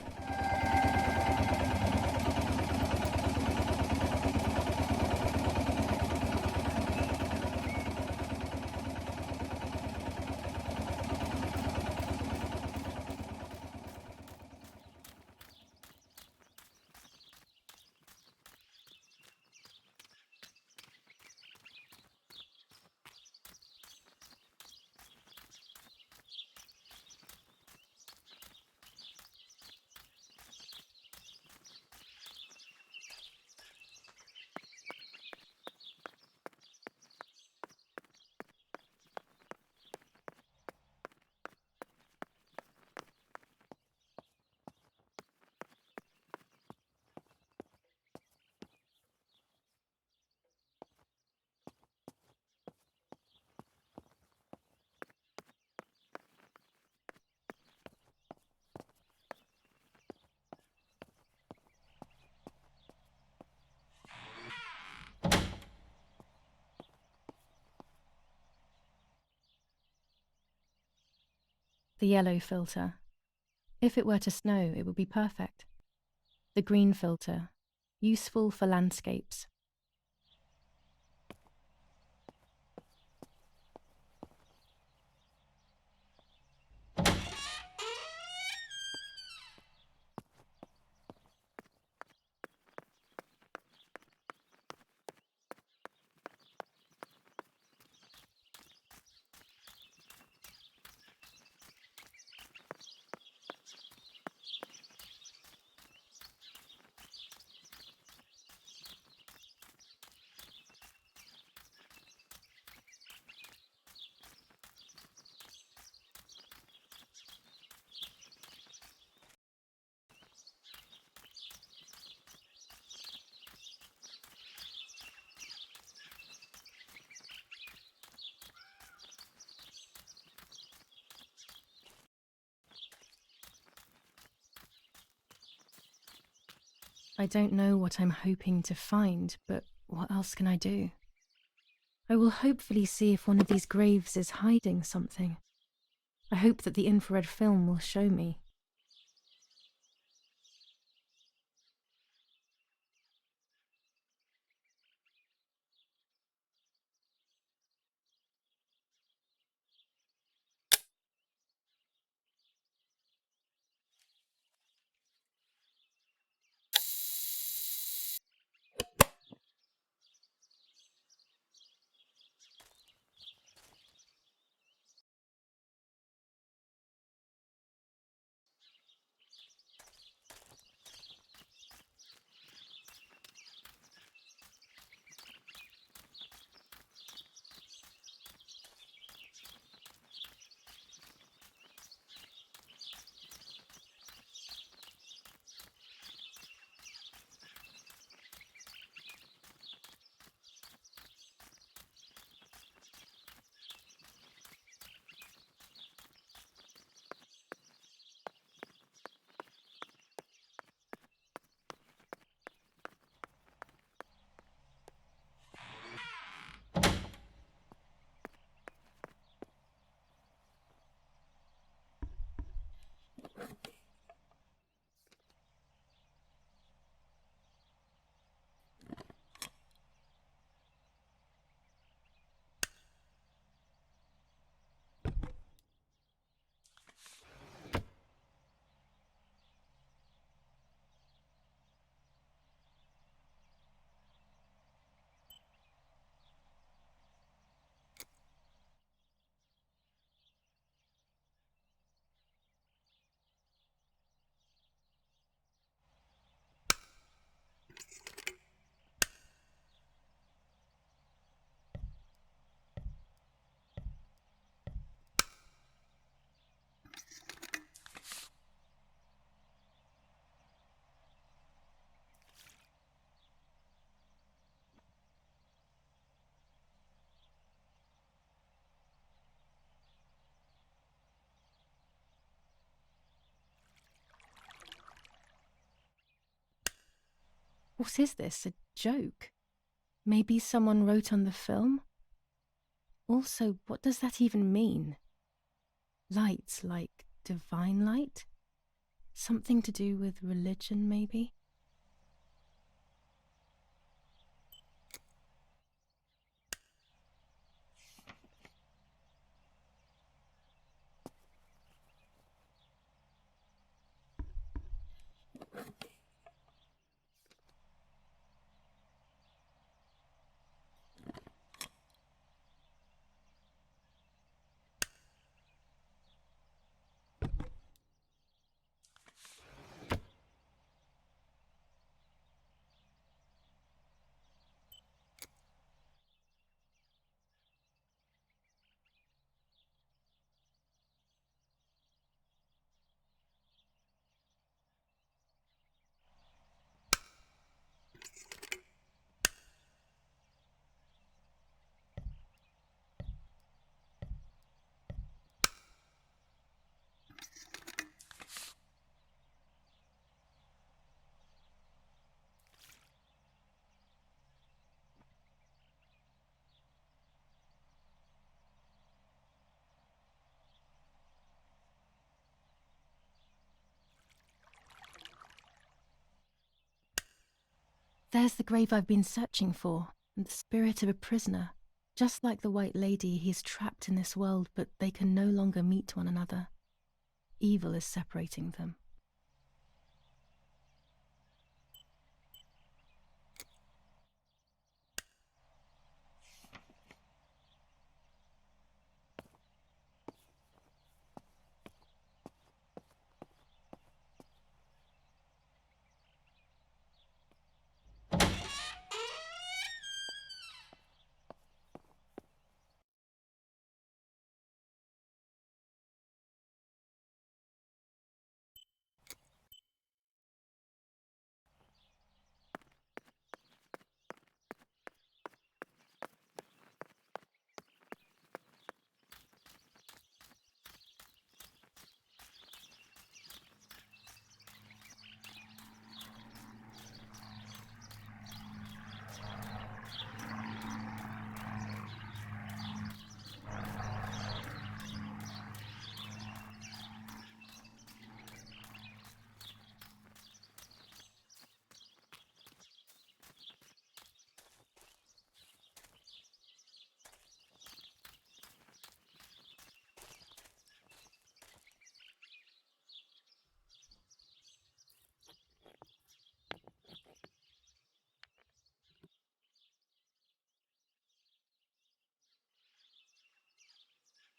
The yellow filter. If it were to snow, it would be perfect. The green filter. Useful for landscapes. I don't know what I'm hoping to find, but what else can I do? I will hopefully see if one of these graves is hiding something. I hope that the infrared film will show me. What is this, a joke? Maybe someone wrote on the film? Also, what does that even mean? Light, like divine light? Something to do with religion, maybe? There's the grave I've been searching for, and the spirit of a prisoner. Just like the White Lady, he's trapped in this world, but they can no longer meet one another. Evil is separating them.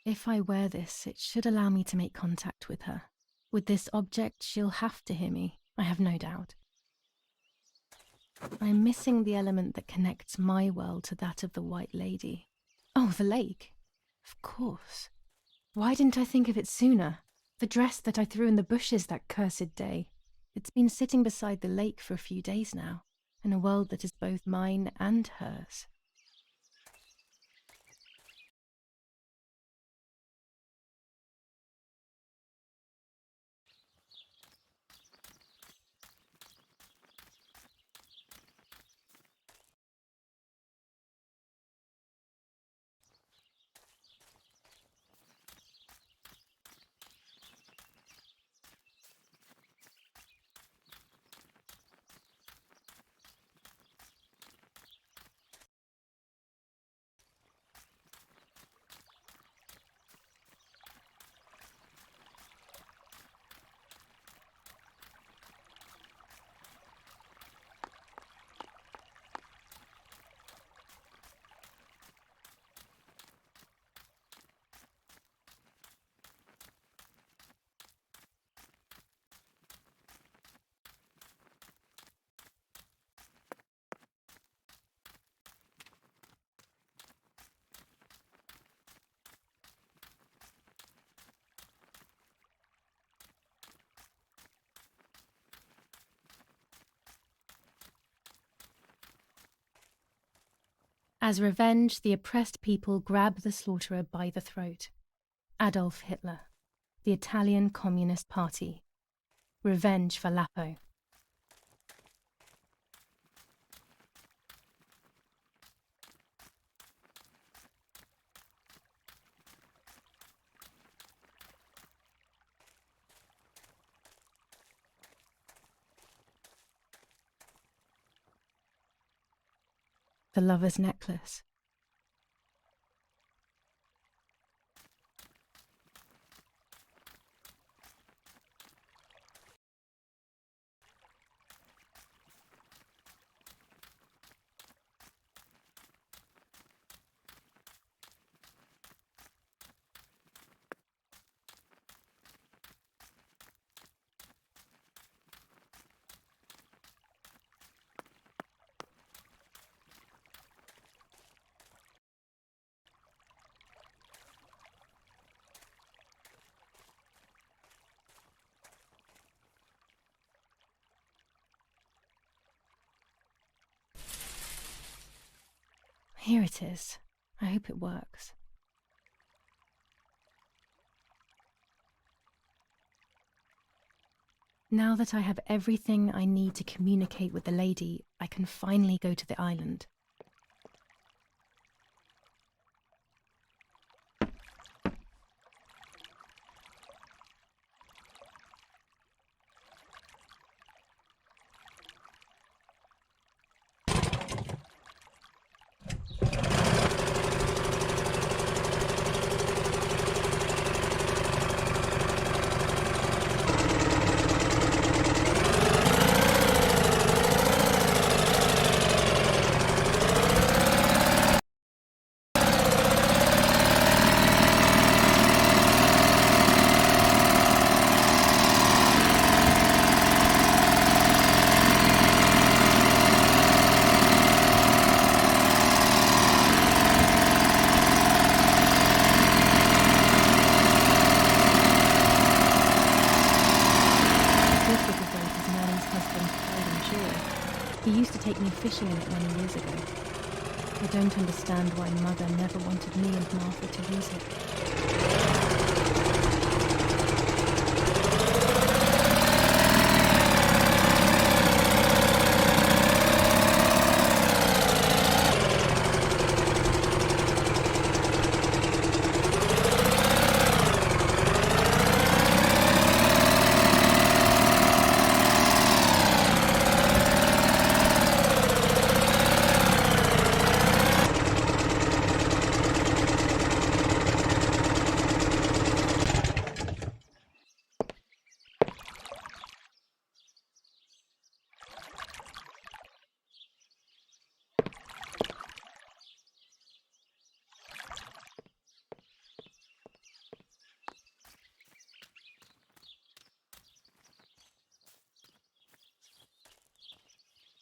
If I wear this, it should allow me to make contact with her. With this object, she'll have to hear me, I have no doubt. I'm missing the element that connects my world to that of the White Lady. Oh, the lake. Of course. Why didn't I think of it sooner? The dress that I threw in the bushes that cursed day. It's been sitting beside the lake for a few days now, in a world that is both mine and hers. As revenge, the oppressed people grab the slaughterer by the throat. Adolf Hitler, the Italian Communist Party. Revenge for Lapo. the lover's necklace. Here it is. I hope it works. Now that I have everything I need to communicate with the lady, I can finally go to the island. He used to take me fishing in it many years ago. I don't understand why Mother never wanted me and Martha to use it.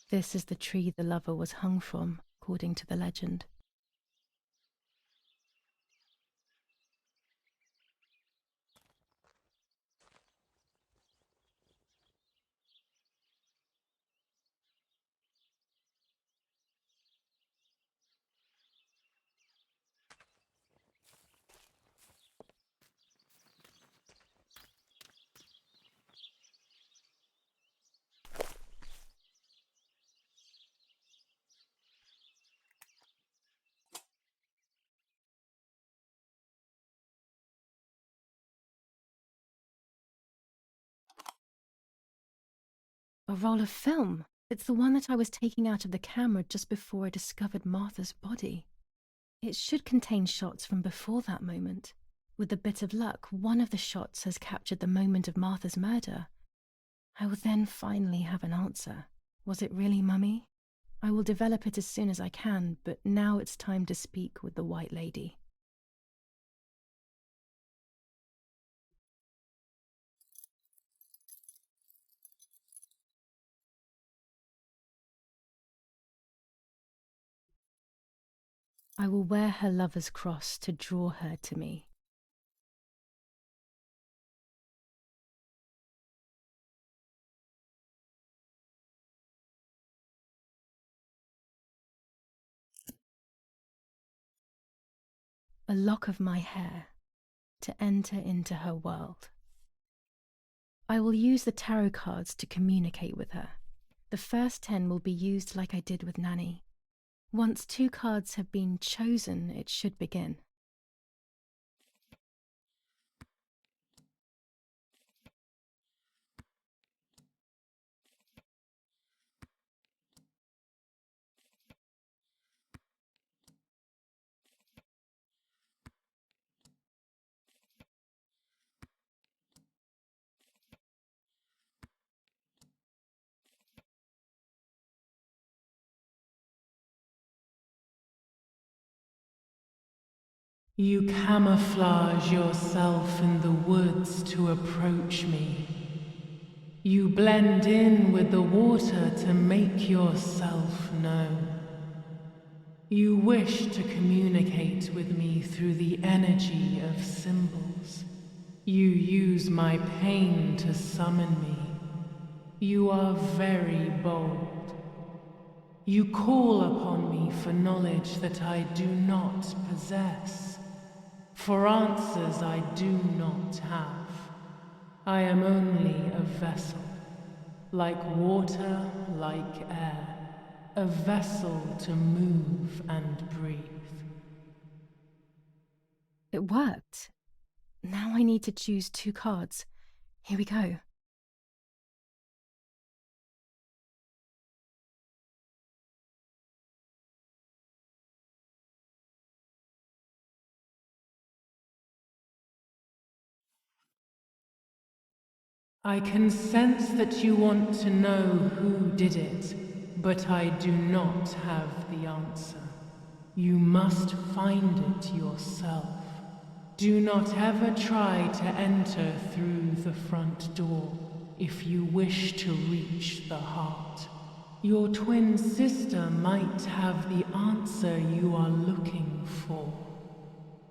This is the tree the lover was hung from, according to the legend. A roll of film. It's the one that I was taking out of the camera just before I discovered Martha's body. It should contain shots from before that moment. With a bit of luck, one of the shots has captured the moment of Martha's murder. I will then finally have an answer. Was it really Mummy? I will develop it as soon as I can, but now it's time to speak with the White Lady. I will wear her lover's cross to draw her to me. A lock of my hair to enter into her world. I will use the tarot cards to communicate with her. The first 10 will be used like I did with Nanny. Once 2 cards have been chosen, it should begin. You camouflage yourself in the woods to approach me. You blend in with the water to make yourself known. You wish to communicate with me through the energy of symbols. You use my pain to summon me. You are very bold. You call upon me for knowledge that I do not possess, for answers I do not have. I am only a vessel, like water, like air, a vessel to move and breathe. It worked. Now I need to choose 2 cards. Here we go. I can sense that you want to know who did it, but I do not have the answer. You must find it yourself. Do not ever try to enter through the front door if you wish to reach the heart. Your twin sister might have the answer you are looking for.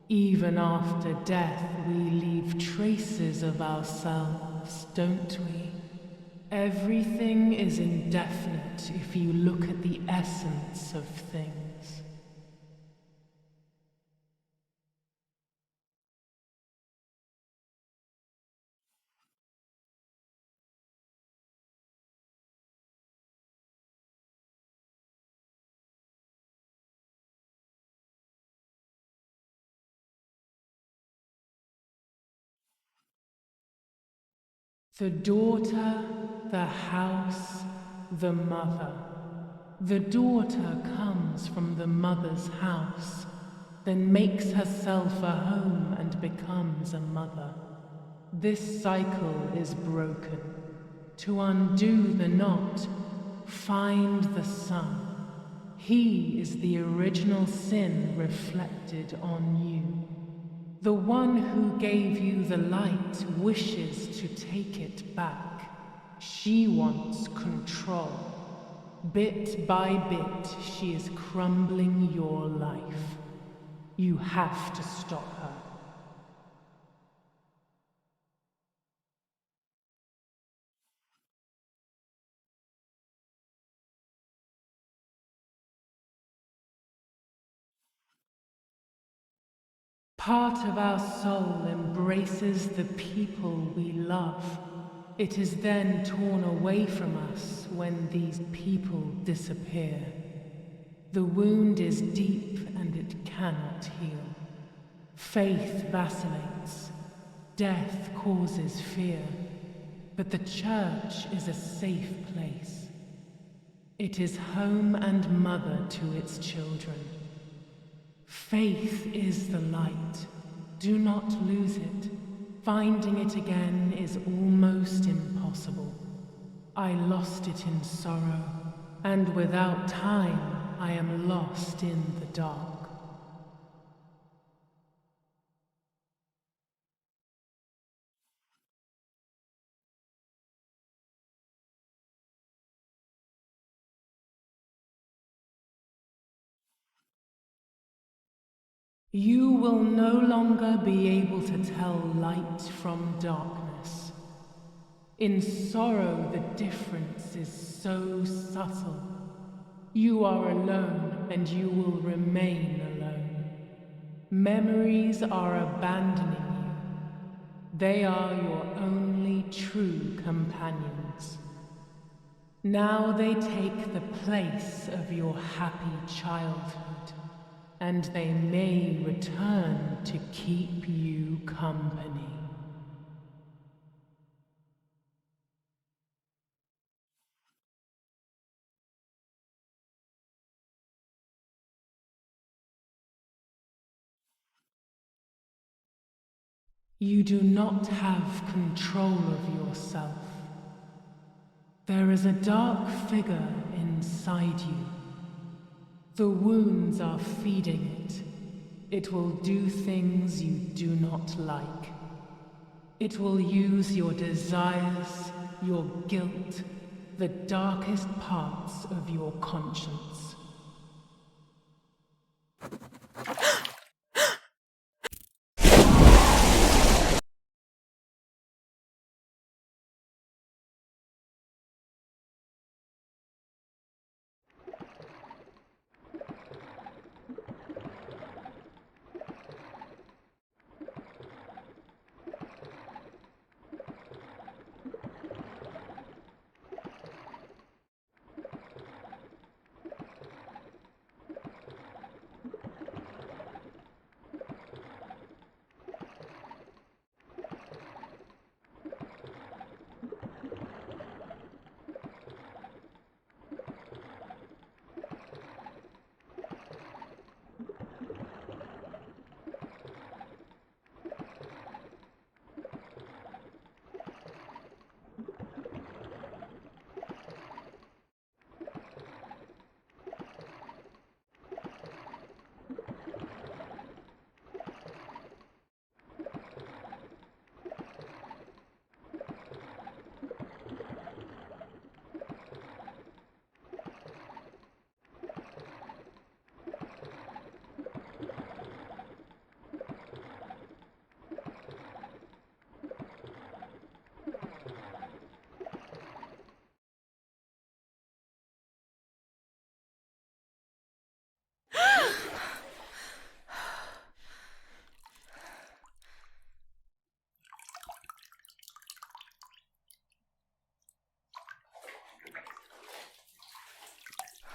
Even after death, we leave traces of ourselves, don't we? Everything is indefinite if you look at the essence of things. The daughter, the house, the mother. The daughter comes from the mother's house, then makes herself a home and becomes a mother. This cycle is broken. To undo the knot, find the sun. He is the original sin reflected on you. The one who gave you the light wishes to take it back. She wants control. Bit by bit, she is crumbling your life. You have to stop her. Part of our soul embraces the people we love. It is then torn away from us when these people disappear. The wound is deep and it cannot heal. Faith vacillates. Death causes fear. But the church is a safe place. It is home and mother to its children. Faith is the light. Do not lose it. Finding it again is almost impossible. I lost it in sorrow, and without time, I am lost in the dark. You will no longer be able to tell light from darkness. In sorrow, the difference is so subtle. You are alone, and you will remain alone. Memories are abandoning you. They are your only true companions. Now they take the place of your happy childhood. And they may return to keep you company. You do not have control of yourself. There is a dark figure inside you. The wounds are feeding it. It will do things you do not like. It will use your desires, your guilt, the darkest parts of your conscience.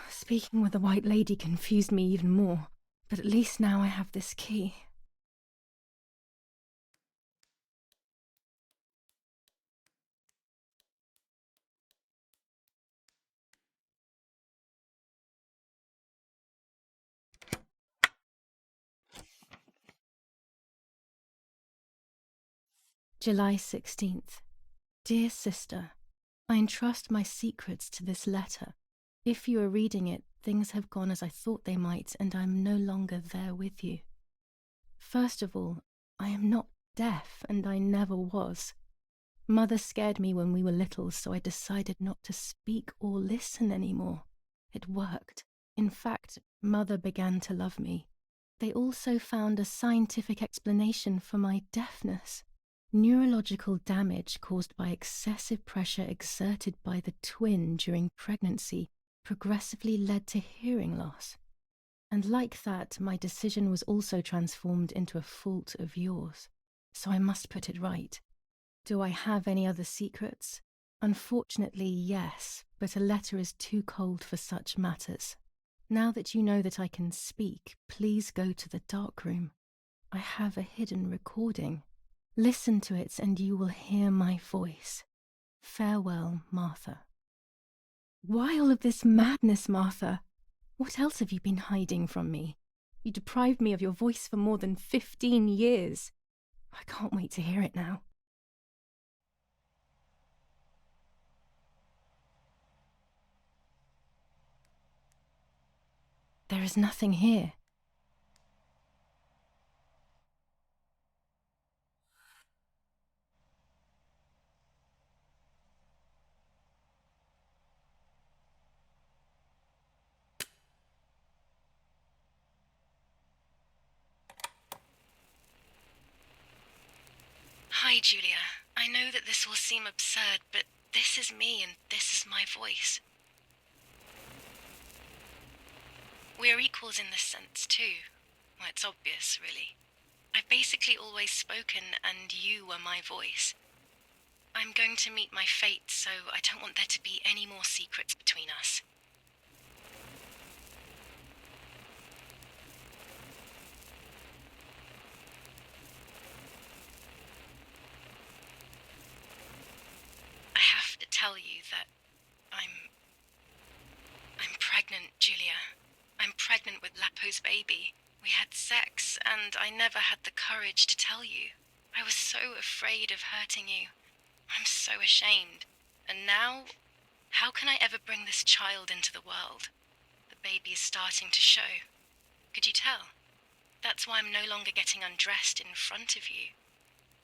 Speaking with the White Lady confused me even more, but at least now I have this key. July 16th. Dear Sister, I entrust my secrets to this letter. If you are reading it, things have gone as I thought they might, and I am no longer there with you. First of all, I am not deaf, and I never was. Mother scared me when we were little, so I decided not to speak or listen anymore. It worked. In fact, Mother began to love me. They also found a scientific explanation for my deafness. Neurological damage caused by excessive pressure exerted by the twin during pregnancy progressively led to hearing loss. And like that, my decision was also transformed into a fault of yours. So I must put it right. Do I have any other secrets? Unfortunately, yes, but a letter is too cold for such matters. Now that you know that I can speak, please go to the dark room. I have a hidden recording. Listen to it and you will hear my voice. Farewell, Martha. Why all of this madness, Martha? What else have you been hiding from me? You deprived me of your voice for more than 15 years. I can't wait to hear it now. There is nothing here. Hi, Julia. I know that this will seem absurd, but this is me and this is my voice. We are equals in this sense, too. Well, it's obvious, really. I've basically always spoken, and you were my voice. I'm going to meet my fate, so I don't want there to be any more secrets between us. I have to tell you that I'm pregnant, Julia. I'm pregnant with Lapo's baby. We had sex, and I never had the courage to tell you. I was so afraid of hurting you. I'm so ashamed. And now, how can I ever bring this child into the world? The baby is starting to show. Could you tell? That's why I'm no longer getting undressed in front of you.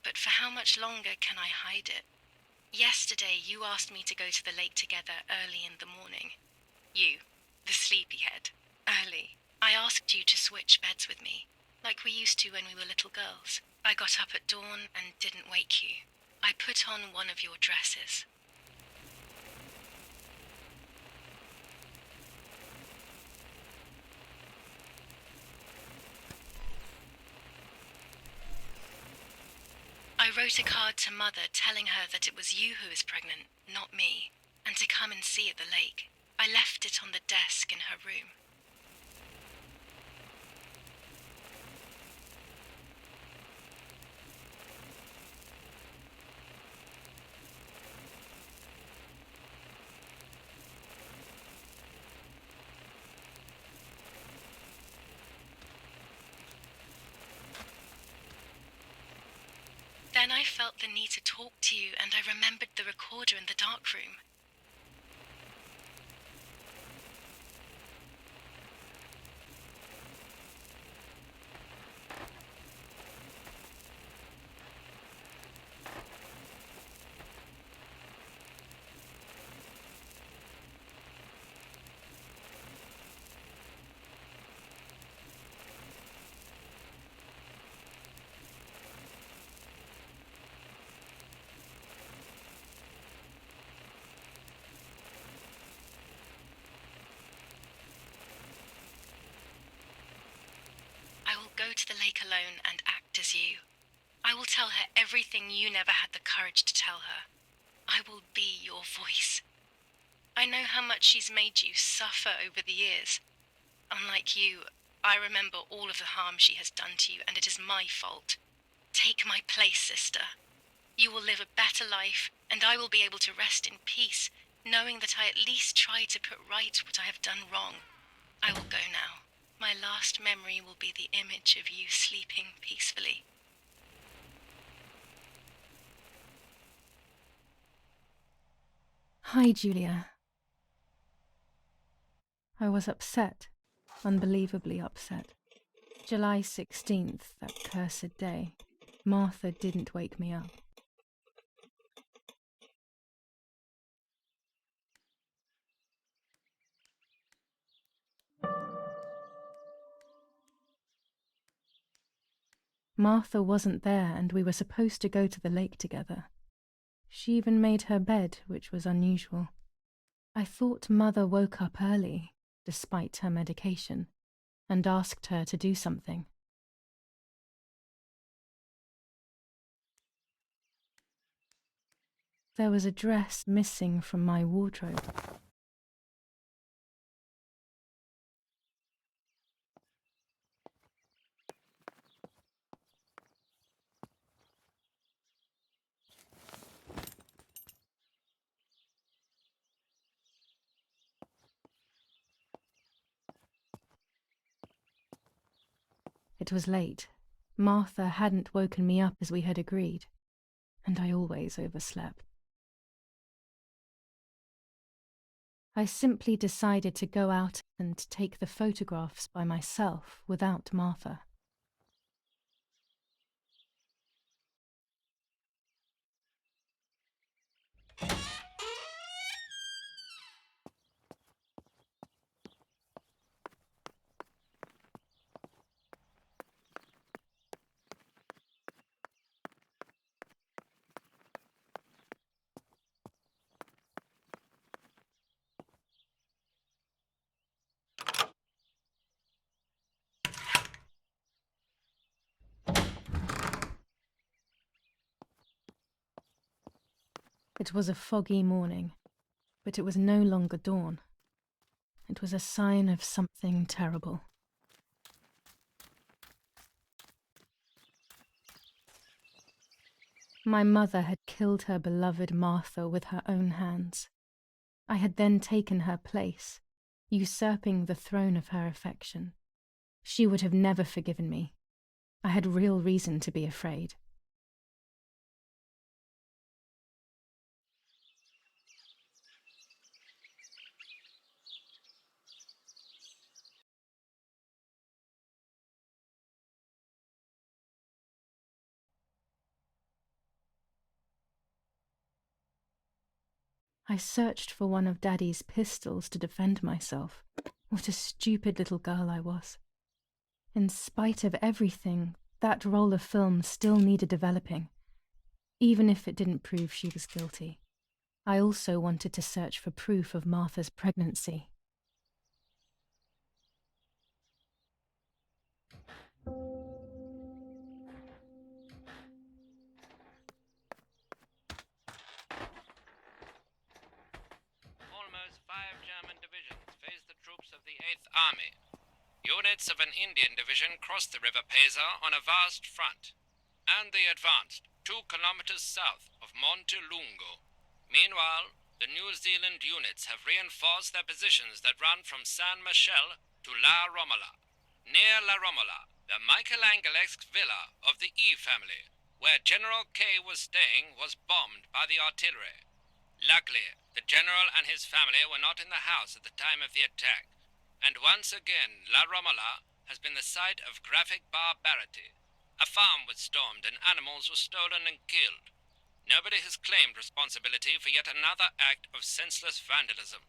But for how much longer can I hide it? Yesterday, you asked me to go to the lake together early in the morning. You, the sleepyhead. Early. I asked you to switch beds with me, like we used to when we were little girls. I got up at dawn and didn't wake you. I put on one of your dresses. I wrote a card to Mother telling her that it was you who was pregnant, not me, and to come and see at the lake. I left it on the desk in her room. Then I felt the need to talk to you, and I remembered the recorder in the dark room. I will go to the lake alone and act as you. I will tell her everything you never had the courage to tell her. I will be your voice. I know how much she's made you suffer over the years. Unlike you, I remember all of the harm she has done to you, and it is my fault. Take my place, sister. You will live a better life, and I will be able to rest in peace, knowing that I at least tried to put right what I have done wrong. I will go now. My last memory will be the image of you sleeping peacefully. Hi, Julia. I was upset, unbelievably upset. July 16th, that cursed day. Martha didn't wake me up. Martha wasn't there, and we were supposed to go to the lake together. She even made her bed, which was unusual. I thought Mother woke up early, despite her medication, and asked her to do something. There was a dress missing from my wardrobe. It was late. Martha hadn't woken me up as we had agreed, and I always overslept. I simply decided to go out and take the photographs by myself without Martha. It was a foggy morning, but it was no longer dawn. It was a sign of something terrible. My mother had killed her beloved Martha with her own hands. I had then taken her place, usurping the throne of her affection. She would have never forgiven me. I had real reason to be afraid. I searched for one of Daddy's pistols to defend myself. What a stupid little girl I was. In spite of everything, that roll of film still needed developing, even if it didn't prove she was guilty. I also wanted to search for proof of Martha's pregnancy. Almost 5 German divisions faced the troops of the 8th Army. Units of an Indian division crossed the River Pesa on a vast front, and they advanced 2 kilometers south of Monte Lungo. Meanwhile, the New Zealand units have reinforced their positions that run from San Michel to La Romola. Near La Romola, the Michelangelesque villa of the E family, where General K was staying, was bombed by the artillery. Luckily, the general and his family were not in the house at the time of the attack, and once again La Romola has been the site of graphic barbarity. A farm was stormed and animals were stolen and killed. Nobody has claimed responsibility for yet another act of senseless vandalism.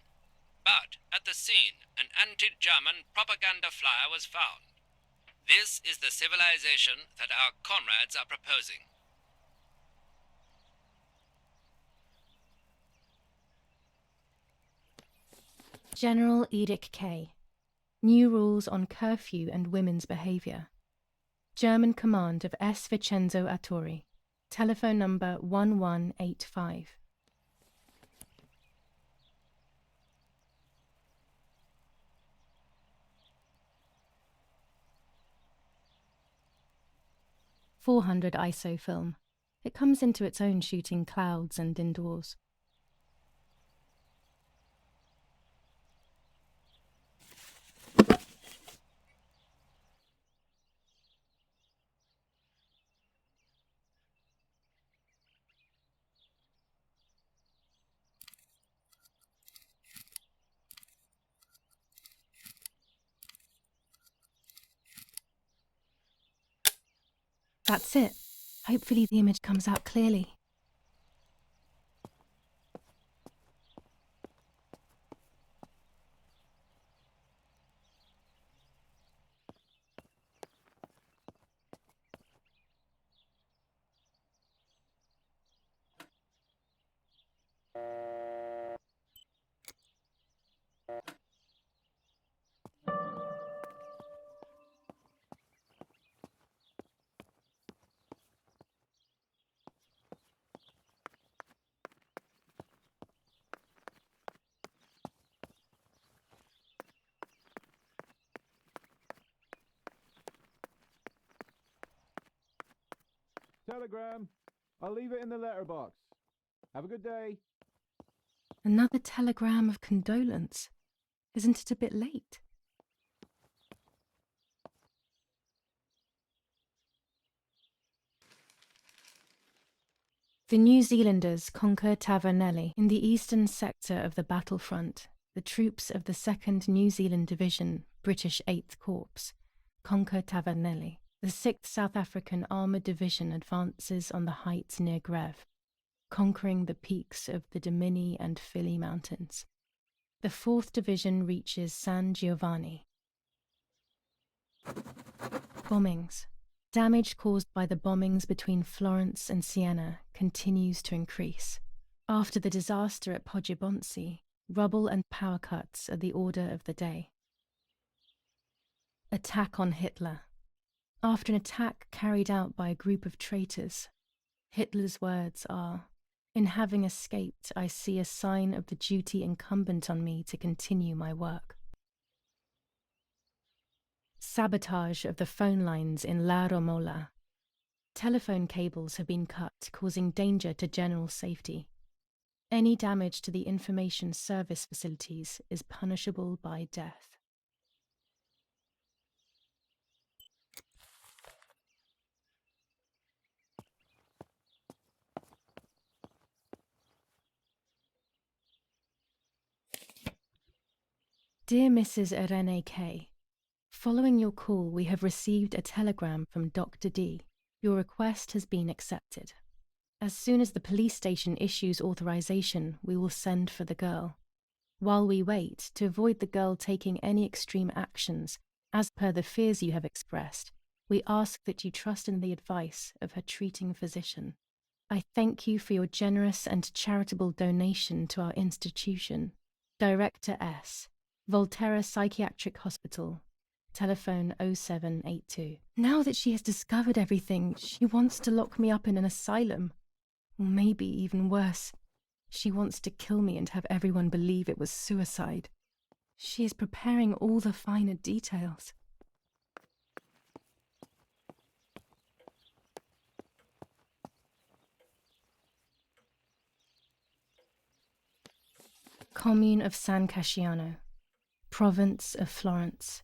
But at the scene, an anti-German propaganda flyer was found. This is the civilization that our comrades are proposing. General Edict K. New rules on curfew and women's behaviour. German command of S. Vincenzo Attori. Telephone number 1185. .400 ISO film. It comes into its own shooting clouds and indoors. That's it. Hopefully the image comes out clearly. Telegram. I'll leave it in the letterbox. Have a good day. Another telegram of condolence. Isn't it a bit late? The New Zealanders conquer Tavernelli in the eastern sector of the battlefront. The troops of the 2nd New Zealand Division, British 8th Corps, conquer Tavernelli. The 6th South African Armoured Division advances on the heights near Greve, conquering the peaks of the Dimini and Philly Mountains. The 4th Division reaches San Giovanni. Bombings. Damage caused by the bombings between Florence and Siena continues to increase. After the disaster at Poggibonsi, rubble and power cuts are the order of the day. Attack on Hitler. After an attack carried out by a group of traitors, Hitler's words are, "In having escaped, I see a sign of the duty incumbent on me to continue my work." Sabotage of the phone lines in La Romola. Telephone cables have been cut, causing danger to general safety. Any damage to the information service facilities is punishable by death. Dear Mrs. Irene K., following your call, we have received a telegram from Dr. D. Your request has been accepted. As soon as the police station issues authorization, we will send for the girl. While we wait, to avoid the girl taking any extreme actions, as per the fears you have expressed, we ask that you trust in the advice of her treating physician. I thank you for your generous and charitable donation to our institution. Director S. Volterra Psychiatric Hospital. Telephone 0782. Now that she has discovered everything, she wants to lock me up in an asylum. Or maybe even worse. She wants to kill me and have everyone believe it was suicide. She is preparing all the finer details. Commune of San Casciano, Province of Florence.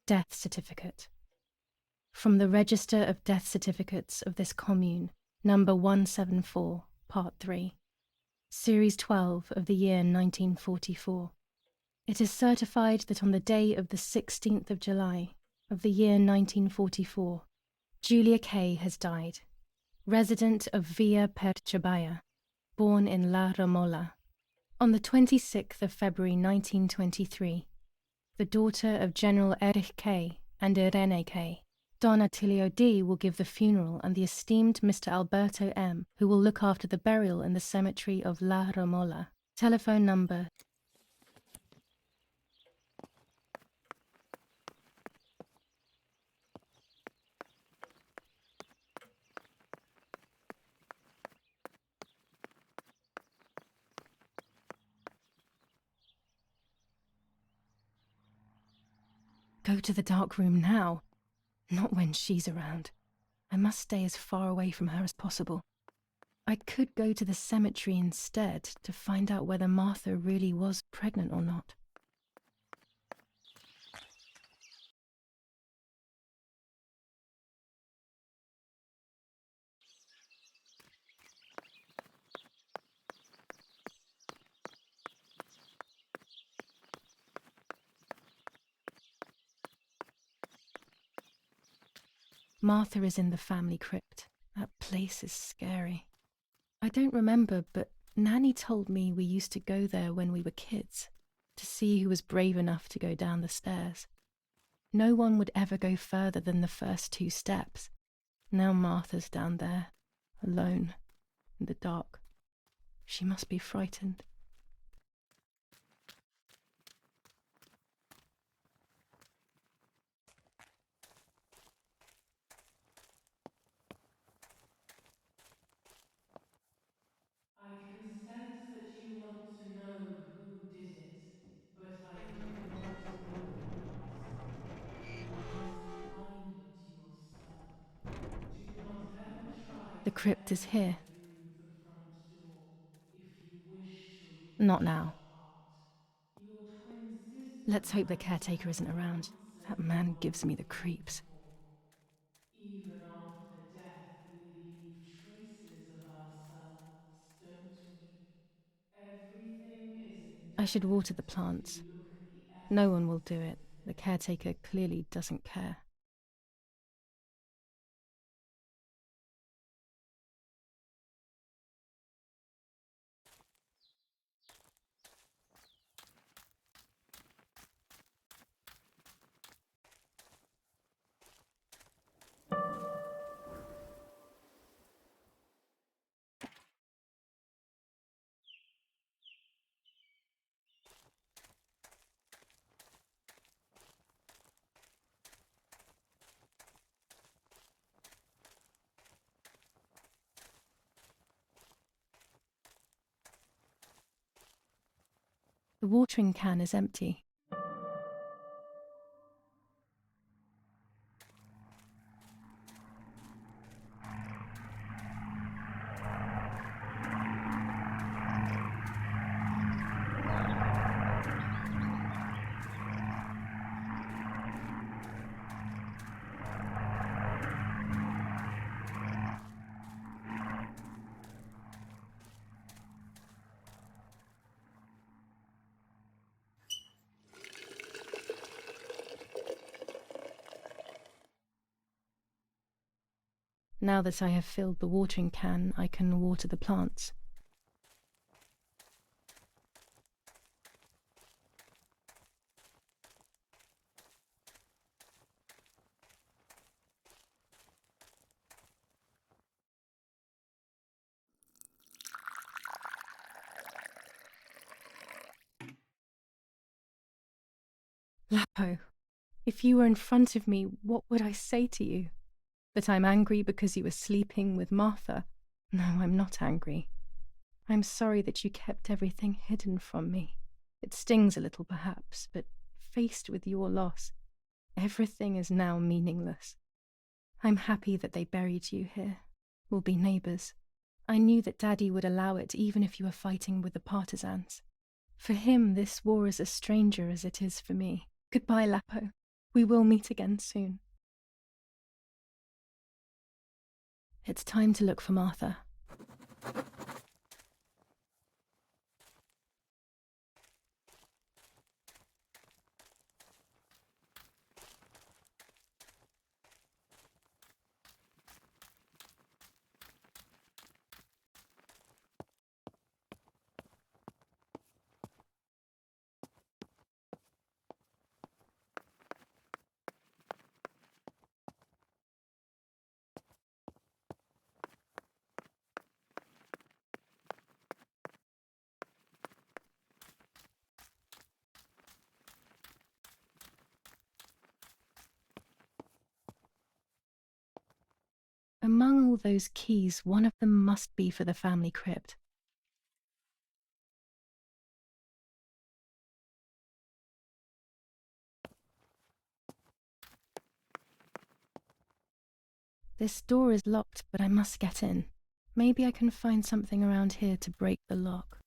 Death certificate. From the Register of Death Certificates of this commune, number 174, Part 3, Series 12 of the year 1944. It is certified that on the day of the 16th of July of the year 1944, Julia K. has died, resident of Via Perchabaya, born in La Romola. On the 26th of February 1923, the daughter of General Erich K. and Irene K. Don Attilio D. will give the funeral, and the esteemed Mr. Alberto M., who will look after the burial in the cemetery of La Romola. Telephone number. Go to the dark room now. Not when she's around. I must stay as far away from her as possible. I could go to the cemetery instead to find out whether Martha really was pregnant or not. Martha is in the family crypt. That place is scary. I don't remember, but Nanny told me we used to go there when we were kids, to see who was brave enough to go down the stairs. No one would ever go further than the first 2 steps. Now Martha's down there, alone, in the dark. She must be frightened. I can sense that you want to know who did it, but I don't want to know the answer. You must find it yourself. Do not ever try The to crypt is enter here. through the front door if you wish to reach Not now. the heart. Your twin sister Let's hope the might have caretaker isn't the around. answer That you man are gives me the looking creeps. for. Even after death, we leave traces of ourselves, don't we? Everything is I should water the indefinite if plants. you look at the No one will essence do of it. The things. caretaker clearly doesn't care. The watering can is empty. Now that I have filled the watering can, I can water the plants. Lapo, if you were in front of me, what would I say to you? That I'm angry because you were sleeping with Martha? No, I'm not angry. I'm sorry that you kept everything hidden from me. It stings a little, perhaps, but faced with your loss, everything is now meaningless. I'm happy that they buried you here. We'll be neighbours. I knew that Daddy would allow it even if you were fighting with the partisans. For him, this war is a stranger as it is for me. Goodbye, Lapo. We will meet again soon. It's time to look for Martha. Among all those keys, one of them must be for the family crypt. This door is locked, but I must get in. Maybe I can find something around here to break the lock.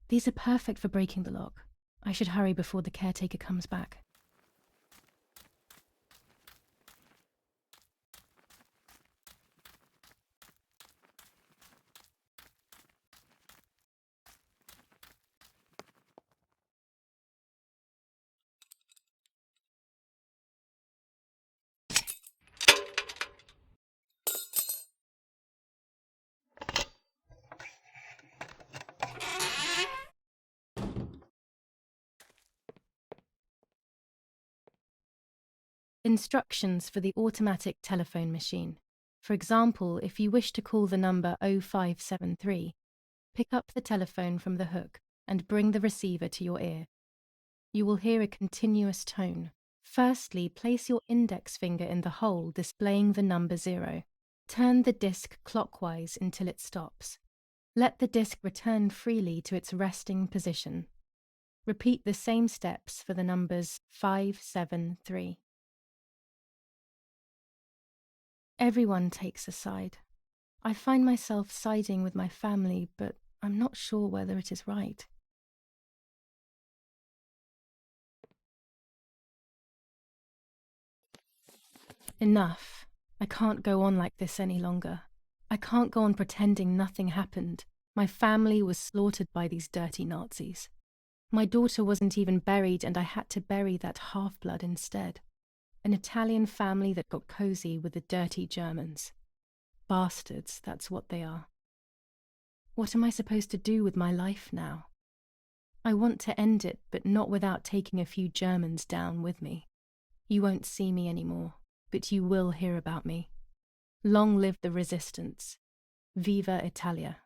These are perfect for breaking the lock. I should hurry before the caretaker comes back. Instructions for the automatic telephone machine. For example, if you wish to call the number 0573, pick up the telephone from the hook and bring the receiver to your ear. You will hear a continuous tone. Firstly, place your index finger in the hole displaying the number 0. Turn the disc clockwise until it stops. Let the disc return freely to its resting position. Repeat the same steps for the numbers 573. Everyone takes a side. I find myself siding with my family, but I'm not sure whether it is right. Enough. I can't go on like this any longer. I can't go on pretending nothing happened. My family was slaughtered by these dirty Nazis. My daughter wasn't even buried, and I had to bury that half-blood instead. An Italian family that got cozy with the dirty Germans. Bastards, that's what they are. What am I supposed to do with my life now? I want to end it, but not without taking a few Germans down with me. You won't see me anymore, but you will hear about me. Long live the resistance. Viva Italia.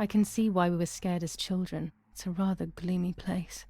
I can see why we were scared as children. It's a rather gloomy place.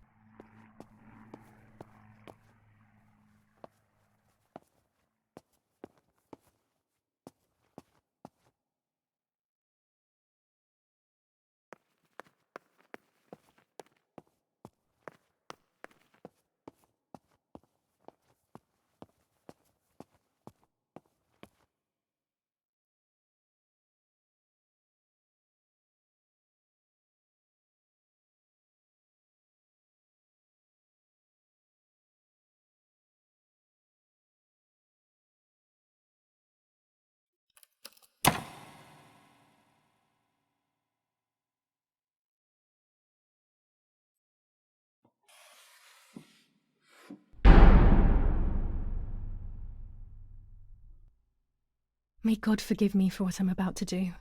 May God forgive me for what I'm about to do.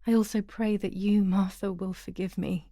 I also pray that you, Martha, will forgive me.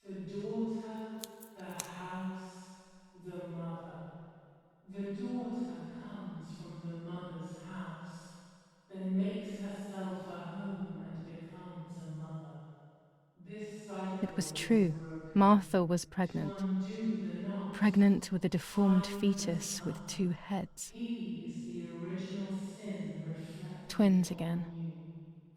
The daughter, the house, the mother. The daughter comes from the mother's house, then makes herself a home and becomes a mother. This cycle It was is true. broken. Martha was To pregnant. undo the knot, Pregnant with a deformed time fetus has with come. 2 heads. He is the original sin reflected Twins again. on you.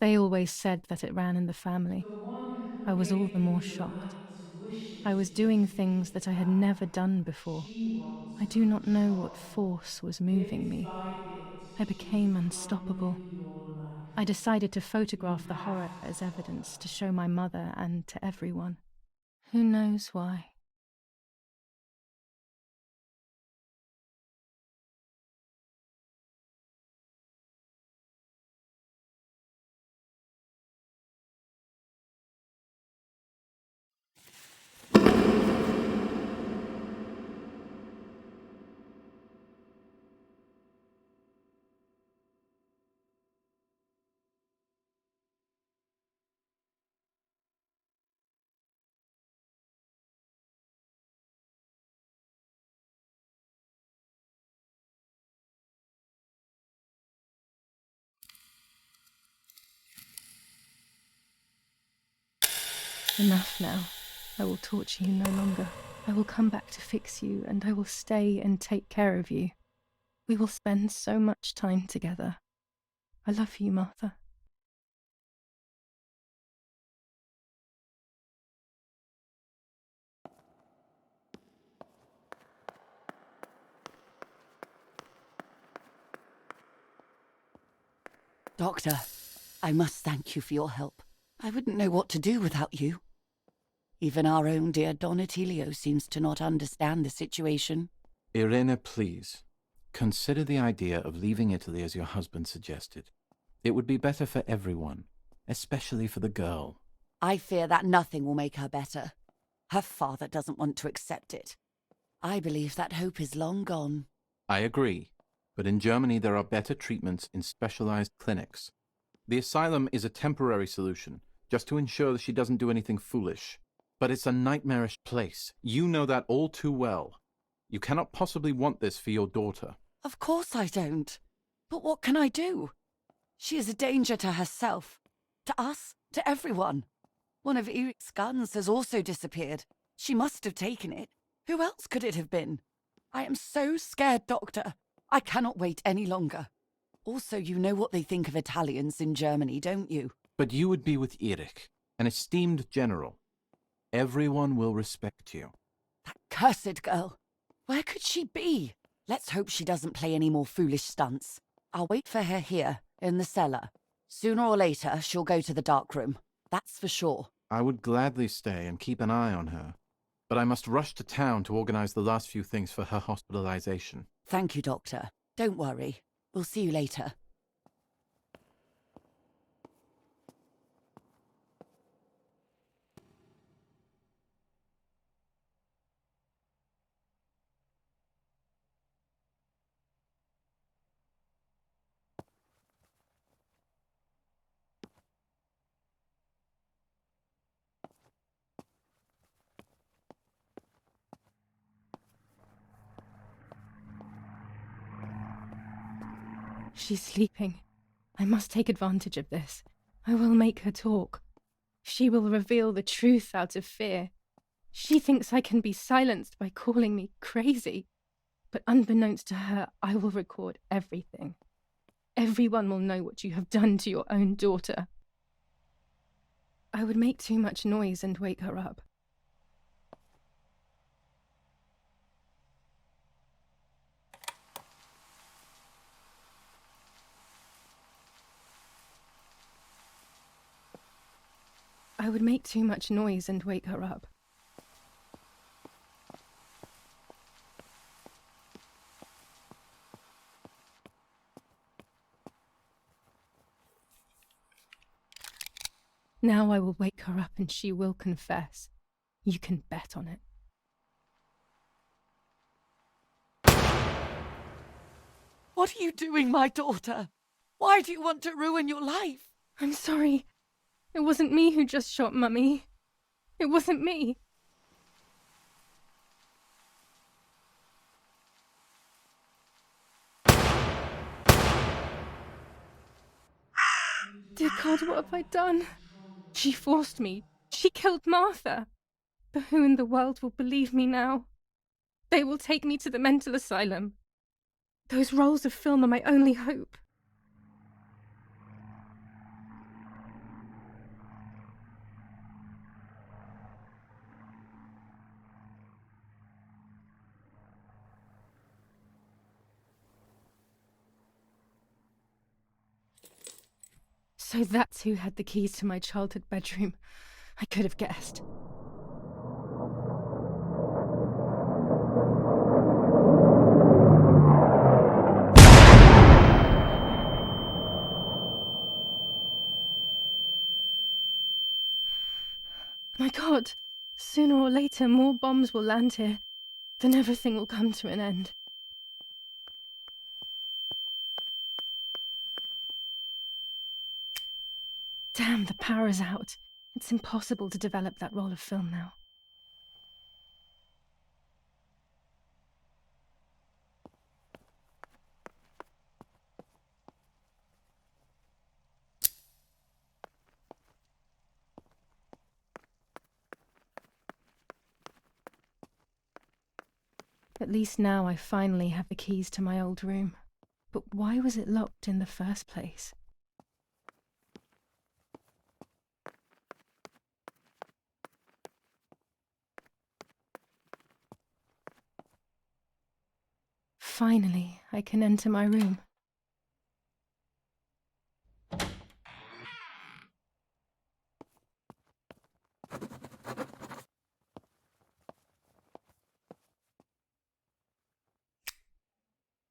They always said that it ran in the family. The one who I was all gave the more you the shocked. right wishes I was to doing take things it that I had back. never done before. She wants I do not know what control. force was moving Bit me. by bit, I she's became unstoppable. crumbling your life. I decided to photograph You the horror have to as stop evidence her. to show my mother and to everyone. Who knows why? Enough now. I will torture you no longer. I will come back to fix you, and I will stay and take care of you. We will spend so much time together. I love you, Martha. Doctor, I must thank you for your help. I wouldn't know what to do without you. Even our own dear Donatello seems to not understand the situation. Irene, please. Consider the idea of leaving Italy as your husband suggested. It would be better for everyone, especially for the girl. I fear that nothing will make her better. Her father doesn't want to accept it. I believe that hope is long gone. I agree, but in Germany there are better treatments in specialized clinics. The asylum is a temporary solution, just to ensure that she doesn't do anything foolish. But it's a nightmarish place. You know that all too well. You cannot possibly want this for your daughter. Of course I don't. But what can I do? She is a danger to herself, to us, to everyone. One of Eric's guns has also disappeared. She must have taken it. Who else could it have been? I am so scared, Doctor. I cannot wait any longer. Also, you know what they think of Italians in Germany, don't you? But you would be with Eric, an esteemed general. Everyone will respect you. That cursed girl. Where could she be? Let's hope she doesn't play any more foolish stunts. I'll wait for her here, in the cellar. Sooner or later, she'll go to the dark room. That's for sure. I would gladly stay and keep an eye on her, but I must rush to town to organize the last few things for her hospitalization. Thank you, Doctor. Don't worry. We'll see you later. She's sleeping. I must take advantage of this. I will make her talk. She will reveal the truth out of fear. She thinks I can be silenced by calling me crazy. But unbeknownst to her, I will record everything. Everyone will know what you have done to your own daughter. I would make too much noise and wake her up. I would make too much noise and wake her up. Now I will wake her up and she will confess. You can bet on it. What are you doing, my daughter? Why do you want to ruin your life? I'm sorry. It wasn't me who just shot Mummy. It wasn't me. Dear God, what have I done? She forced me. She killed Martha. But who in the world will believe me now? They will take me to the mental asylum. Those rolls of film are my only hope. So that's who had the keys to my childhood bedroom. I could have guessed. My God, sooner or later more bombs will land here. Then everything will come to an end. Damn, the power is out. It's impossible to develop that roll of film now. At least now I finally have the keys to my old room. But why was it locked in the first place? Finally, I can enter my room.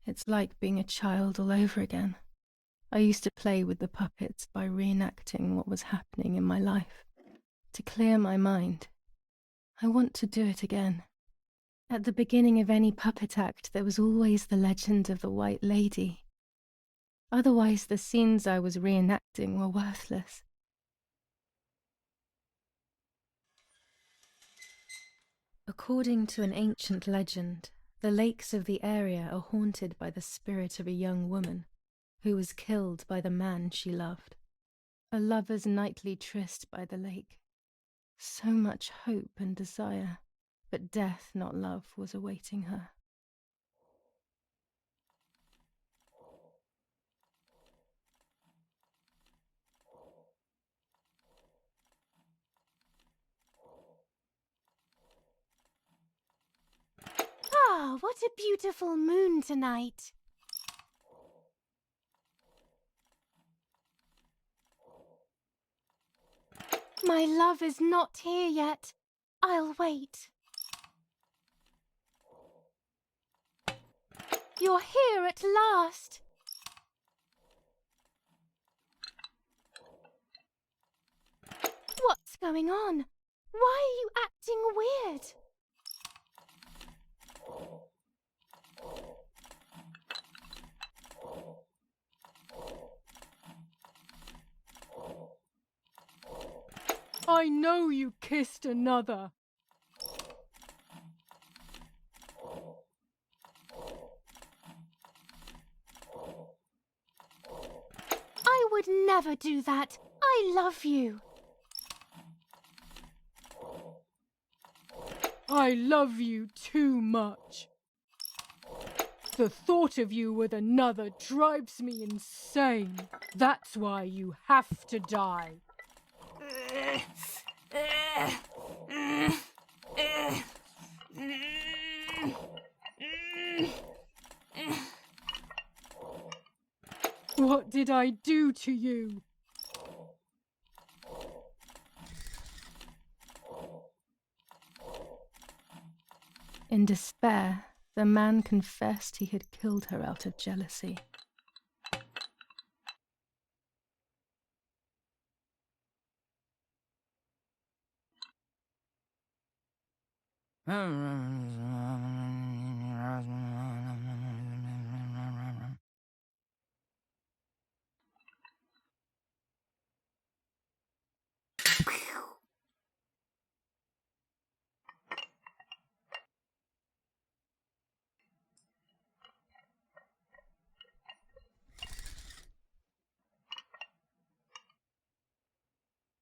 It's like being a child all over again. I used to play with the puppets by reenacting what was happening in my life. to clear my mind. I want to do it again. At the beginning of any puppet act, there was always the legend of the White Lady. Otherwise, the scenes I was reenacting were worthless. According to an ancient legend, the lakes of the area are haunted by the spirit of a young woman who was killed by the man she loved. A lover's nightly tryst by the lake. So much hope and desire, but death, not love, was awaiting her. Ah, what a beautiful moon tonight. My love is not here yet. I'll wait. You're here at last. What's going on? Why are you acting weird? I know you kissed another. I would never do that. I love you. I love you too much. The thought of you with another drives me insane. That's why you have to die. What did I do to you? In despair, the man confessed he had killed her out of jealousy.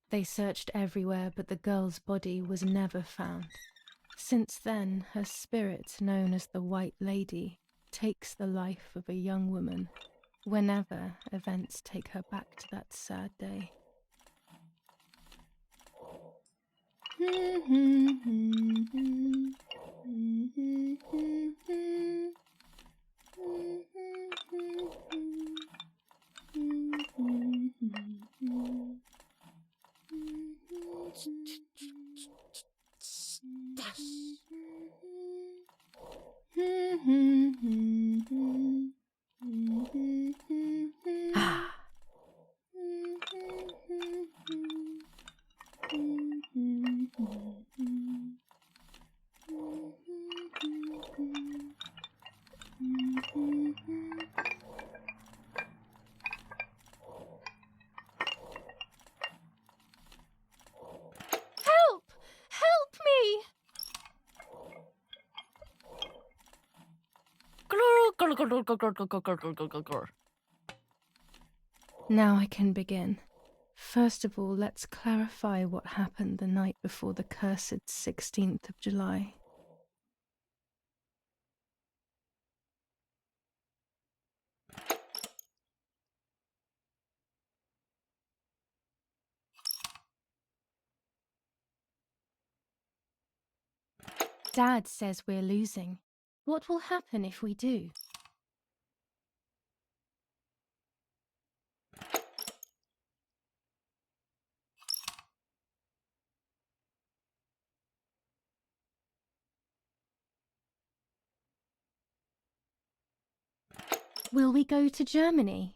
They searched everywhere, but the girl's body was never found. Since then, her spirit, known as the White Lady, takes the life of a young woman whenever events take her back to that sad day. Help! Help me! Now I can begin. First of all, let's clarify what happened the night before the cursed 16th of July. Dad says we're losing. What will happen if we do? Will we go to Germany?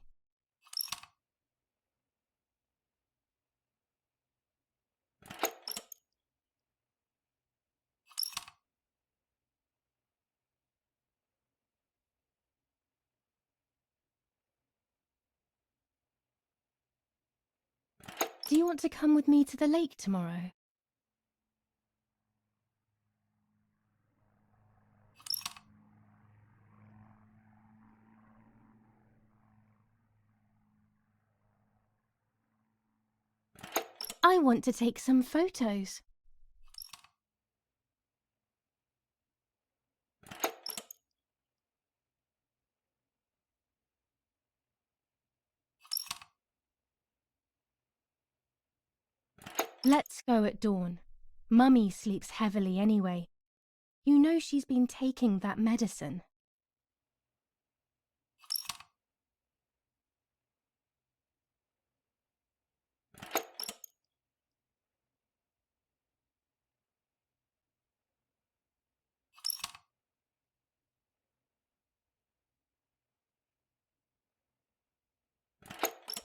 Do you want to come with me to the lake tomorrow? I want to take some photos. Let's go at dawn. Mummy sleeps heavily anyway. You know she's been taking that medicine.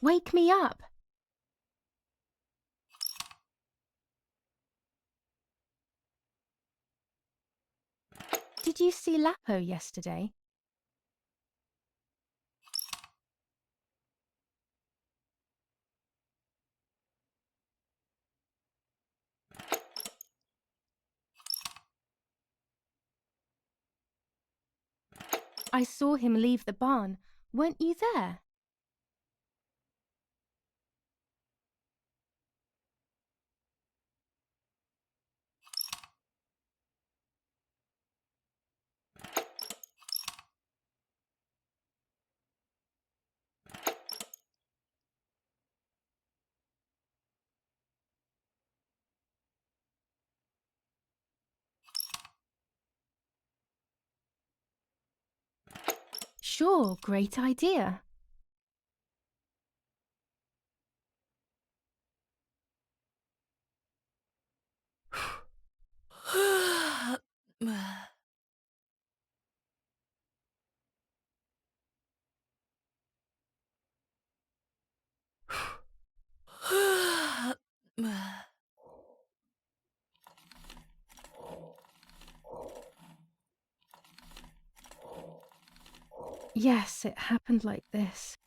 Wake me up! Did you see Lapo yesterday? I saw him leave the barn. Weren't you there? Sure, great idea. Yes, it happened like this.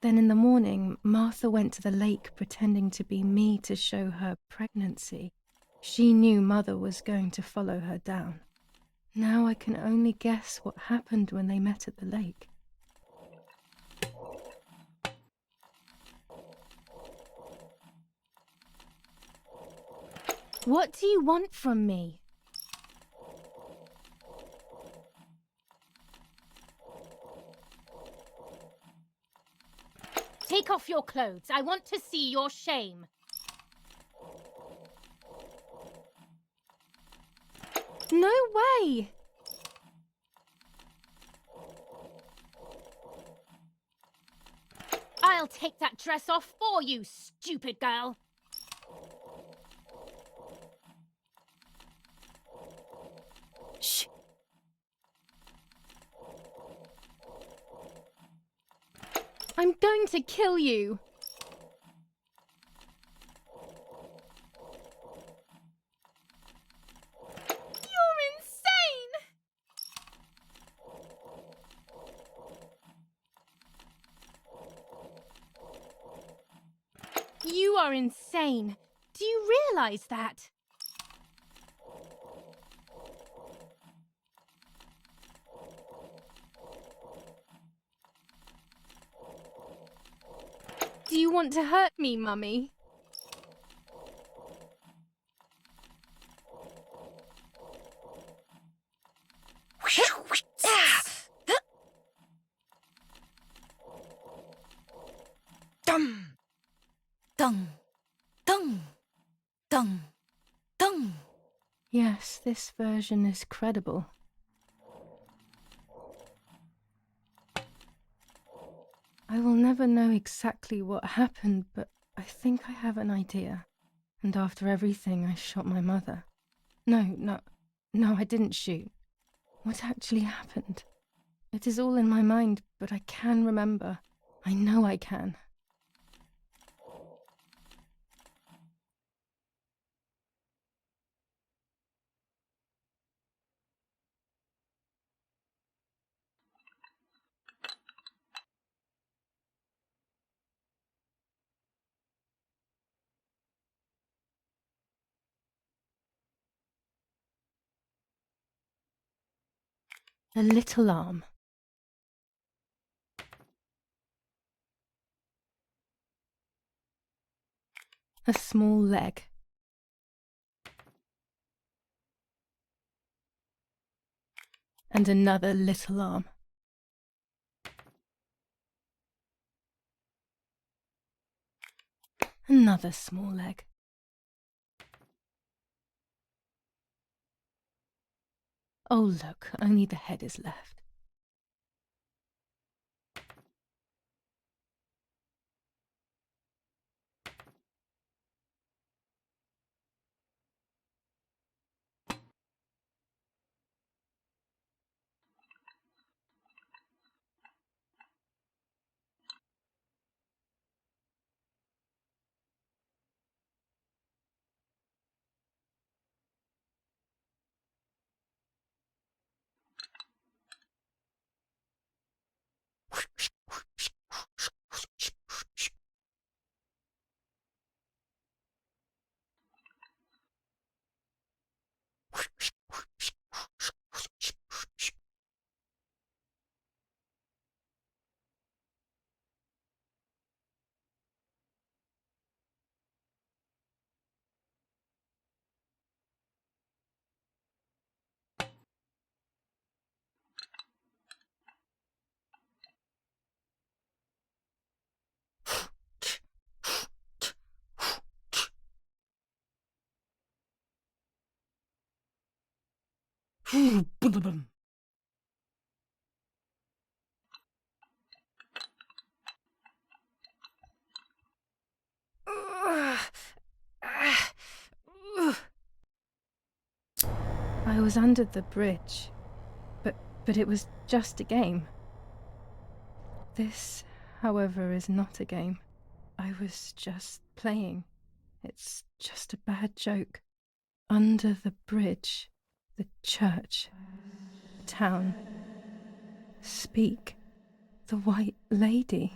Then in the morning, Martha went to the lake pretending to be me to show her pregnancy. She knew Mother was going to follow her down. Now I can only guess what happened when they met at the lake. What do you want from me? Take off your clothes. I want to see your shame. No way! I'll take that dress off for you, stupid girl. Shh. I'm going to kill you. You're insane! You are insane. Do you realize that? Do you want to hurt me, Mummy? Dum, dung, dung, dung, dung. Yes, this version is credible. I will never know exactly what happened, but I think I have an idea. And after everything, I shot my mother. No, I didn't shoot. What actually happened? It is all in my mind, but I can remember. I know I can. A little arm. A small leg. And another little arm. Another small leg. Oh look, only the head is left. I was under the bridge, but it was just a game. This, however, is not a game. I was just playing. It's just a bad joke. Under the bridge, the church, the town. Speak, the white lady.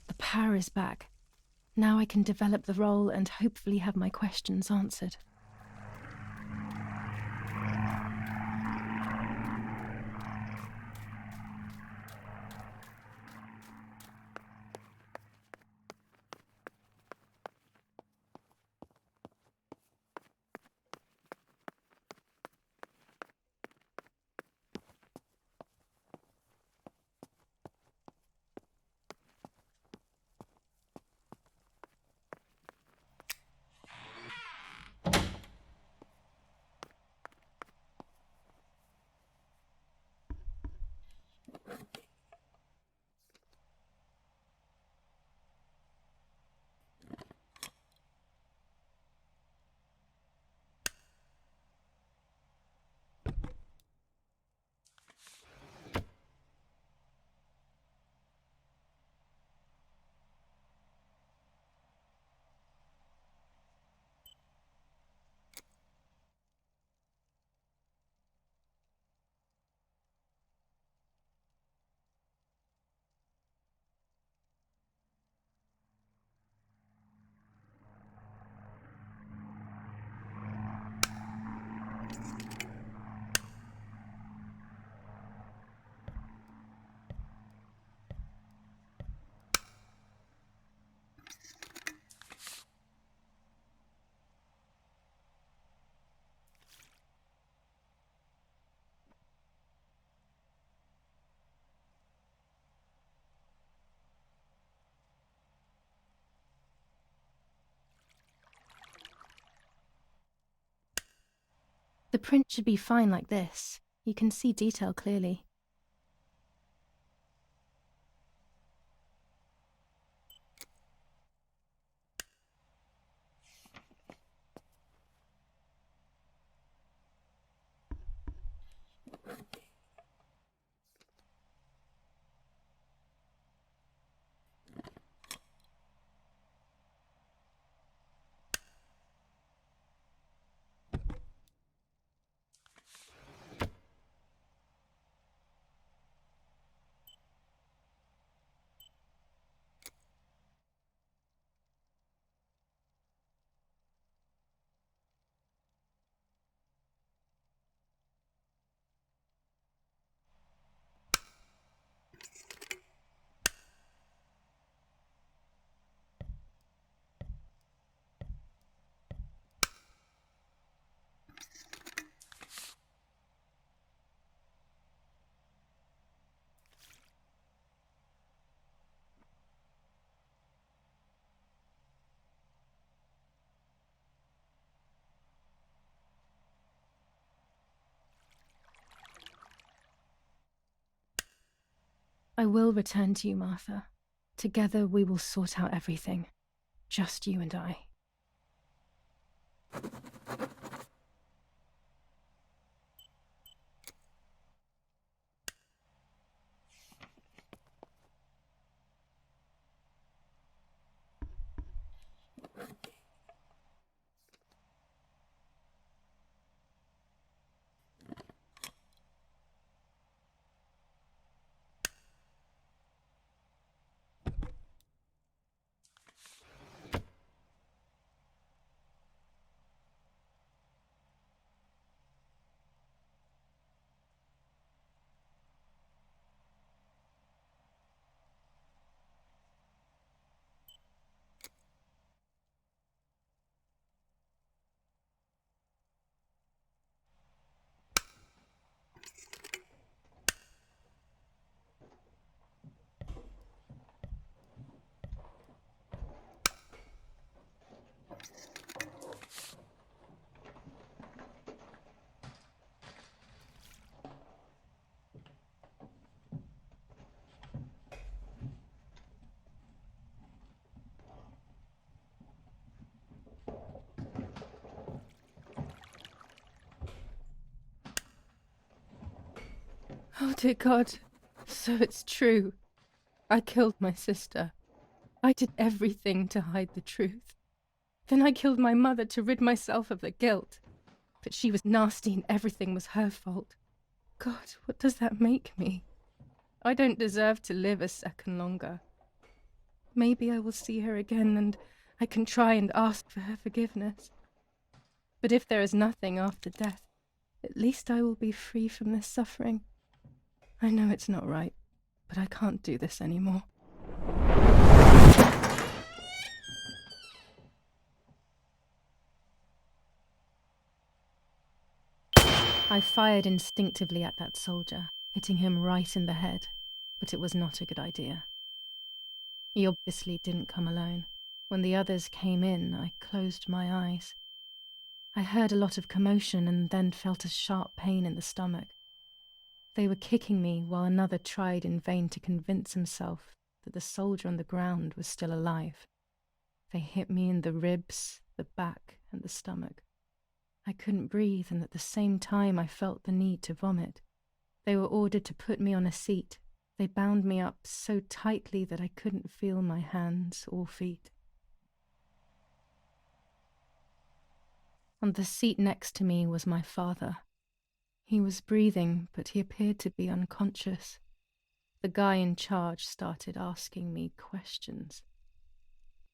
The power is back. Now I can develop the role and hopefully have my questions answered. The print should be fine like this. You can see detail clearly. I will return to you, Martha. Together we will sort out everything. Just you and I. Oh dear God, so it's true. I killed my sister. I did everything to hide the truth. Then I killed my mother to rid myself of the guilt. But she was nasty and everything was her fault. God, what does that make me? I don't deserve to live a second longer. Maybe I will see her again and I can try and ask for her forgiveness. But if there is nothing after death, at least I will be free from this suffering. I know it's not right, but I can't do this anymore. I fired instinctively at that soldier, hitting him right in the head, but it was not a good idea. He obviously didn't come alone. When the others came in, I closed my eyes. I heard a lot of commotion and then felt a sharp pain in the stomach. They were kicking me while another tried in vain to convince himself that the soldier on the ground was still alive. They hit me in the ribs, the back, and the stomach. I couldn't breathe, and at the same time I felt the need to vomit. They were ordered to put me on a seat. They bound me up so tightly that I couldn't feel my hands or feet. On the seat next to me was my father. He was breathing, but he appeared to be unconscious. The guy in charge started asking me questions.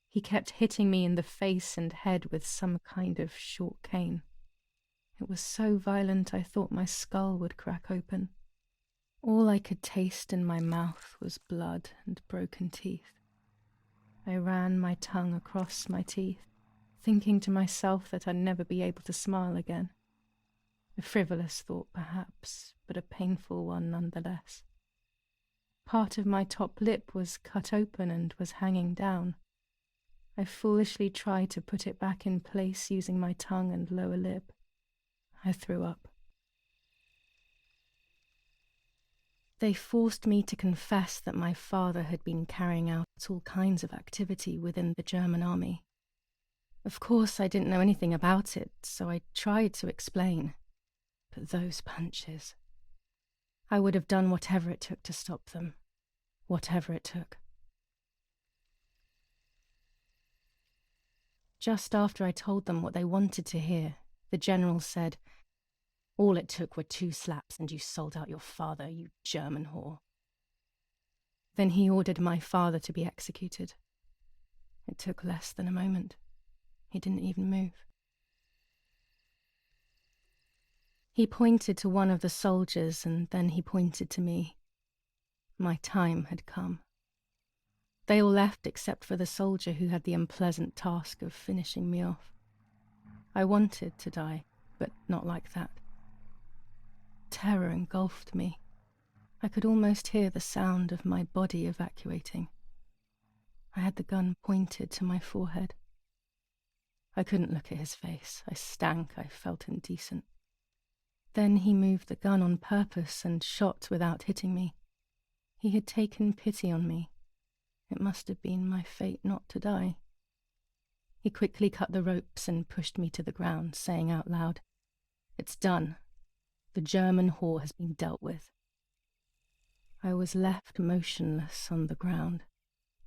He kept hitting me in the face and head with some kind of short cane. It was so violent I thought my skull would crack open. All I could taste in my mouth was blood and broken teeth. I ran my tongue across my teeth, thinking to myself that I'd never be able to smile again. A frivolous thought, perhaps, but a painful one nonetheless. Part of my top lip was cut open and was hanging down. I foolishly tried to put it back in place using my tongue and lower lip. I threw up. They forced me to confess that my father had been carrying out all kinds of activity within the German army. Of course, I didn't know anything about it, so I tried to explain. But those punches... I would have done whatever it took to stop them. Whatever it took. Just after I told them what they wanted to hear, the general said, "All it took were 2 slaps and you sold out your father, you German whore." Then he ordered my father to be executed. It took less than a moment. He didn't even move. He pointed to one of the soldiers and then he pointed to me. My time had come. They all left except for the soldier who had the unpleasant task of finishing me off. I wanted to die, but not like that. Terror engulfed me. I could almost hear the sound of my body evacuating. I had the gun pointed to my forehead. I couldn't look at his face. I stank. I felt indecent. Then he moved the gun on purpose and shot without hitting me. He had taken pity on me. It must have been my fate not to die. He quickly cut the ropes and pushed me to the ground, saying out loud, "It's done. The German whore has been dealt with." I was left motionless on the ground.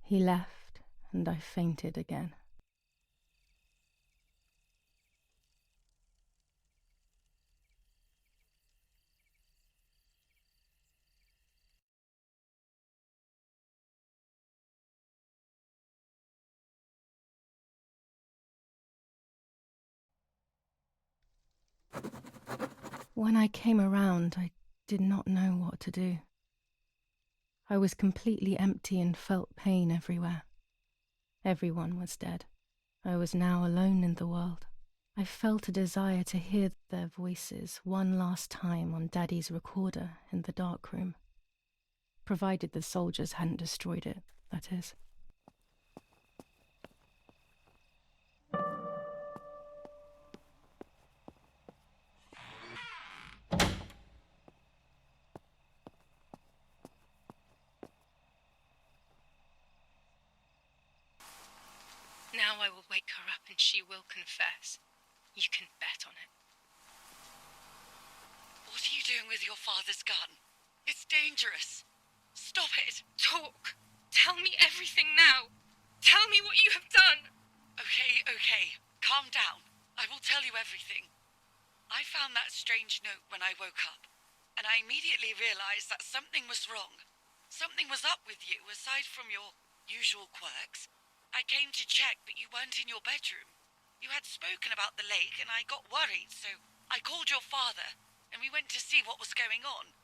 He left, and I fainted again. When I came around, I did not know what to do. I was completely empty and felt pain everywhere. Everyone was dead. I was now alone in the world. I felt a desire to hear their voices one last time on Daddy's recorder in the dark room. Provided the soldiers hadn't destroyed it, that is. Now I will wake her up and she will confess. You can bet on it. What are you doing with your father's gun? It's dangerous. Stop it. Talk. Tell me everything now. Tell me what you have done. Okay. Calm down. I will tell you everything. I found that strange note when I woke up, and I immediately realized that something was wrong. Something was up with you, aside from your usual quirks. I came to check, but you weren't in your bedroom. You had spoken about the lake, and I got worried, so I called your father, and we went to see what was going on.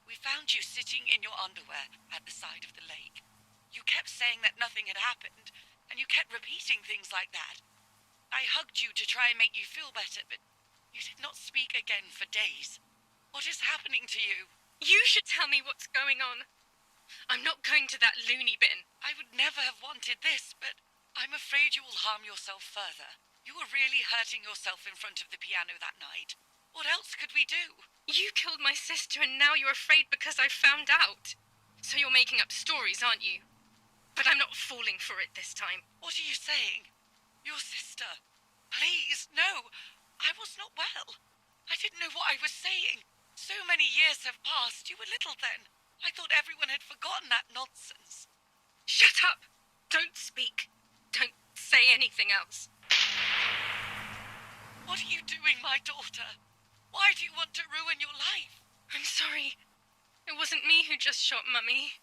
We found you sitting in your underwear at the side of the lake. You kept saying that nothing had happened, and you kept repeating things like that. I hugged you to try and make you feel better, but you did not speak again for days. What is happening to you? You should tell me what's going on. I'm not going to that loony bin. I would never have wanted this, but I'm afraid you will harm yourself further. You were really hurting yourself in front of the piano that night. What else could we do? You killed my sister and now you're afraid because I found out. So you're making up stories, aren't you? But I'm not falling for it this time. What are you saying? Your sister? Please, no. I was not well. I didn't know what I was saying. So many years have passed. You were little then. I thought everyone had forgotten that nonsense. Shut up! Don't speak. Don't say anything else. What are you doing, my daughter? Why do you want to ruin your life? I'm sorry. It wasn't me who just shot Mummy.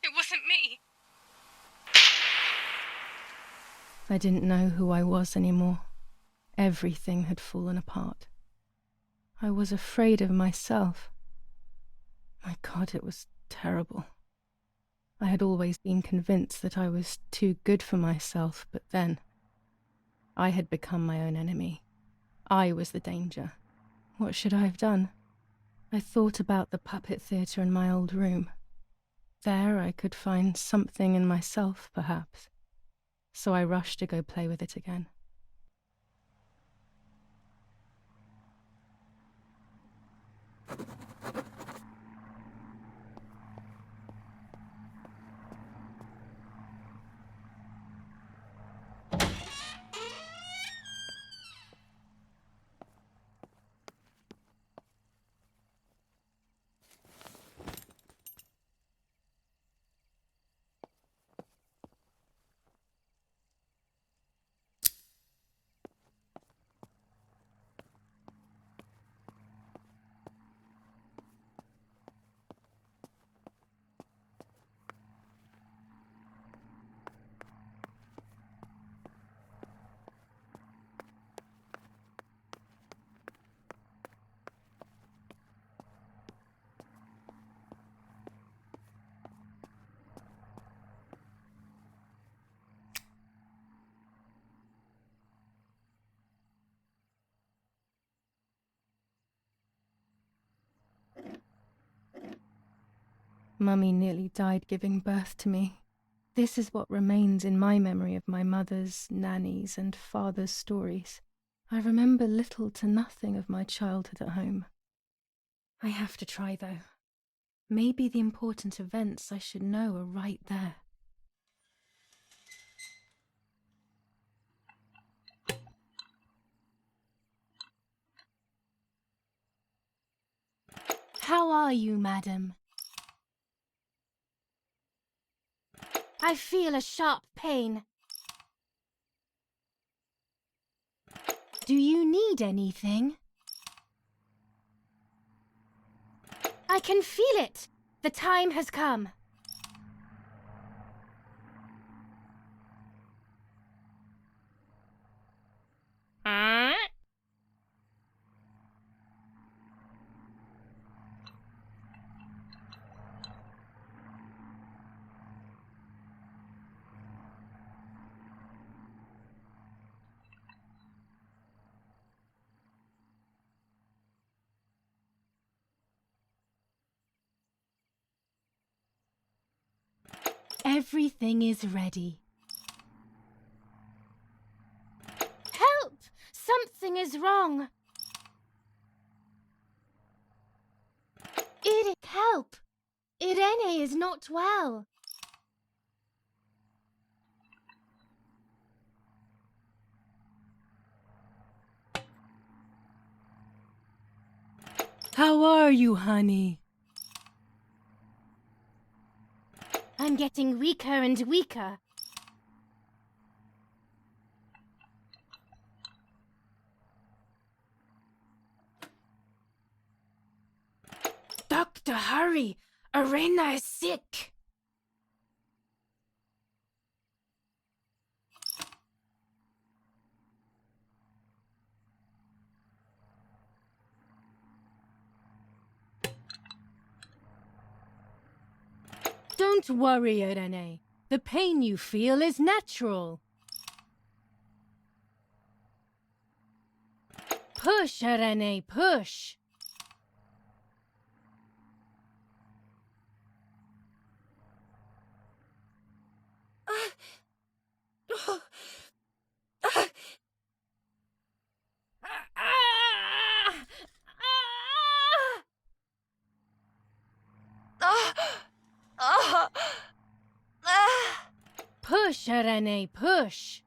It wasn't me. I didn't know who I was anymore. Everything had fallen apart. I was afraid of myself. My God, it was terrible. I had always been convinced that I was too good for myself, but then I had become my own enemy. I was the danger. What should I have done? I thought about the puppet theatre in my old room. There I could find something in myself, perhaps. So I rushed to go play with it again. Mummy nearly died giving birth to me. This is what remains in my memory of my mother's, nanny's, and father's stories. I remember little to nothing of my childhood at home. I have to try, though. Maybe the important events I should know are right there. How are you, madam? I feel a sharp pain. Do you need anything? I can feel it. The time has come. Everything is ready. Help! Something is wrong. Help! Irene is not well. How are you, honey? I'm getting weaker and weaker. Doctor, hurry! Arena is sick! Don't worry, Irene. The pain you feel is natural. Push, Irene, push! Push, Irene, push!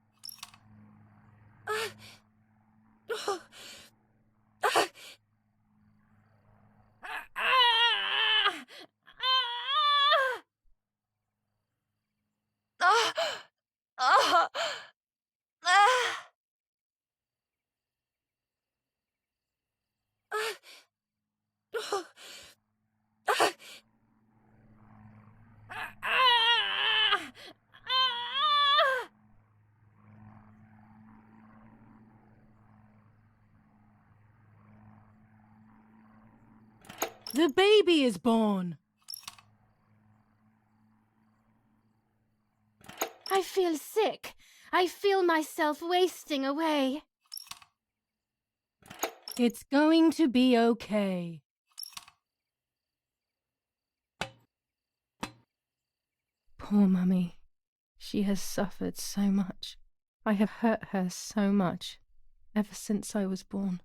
The baby is born! I feel sick. I feel myself wasting away. It's going to be okay. Poor Mummy. She has suffered so much. I have hurt her so much, ever since I was born.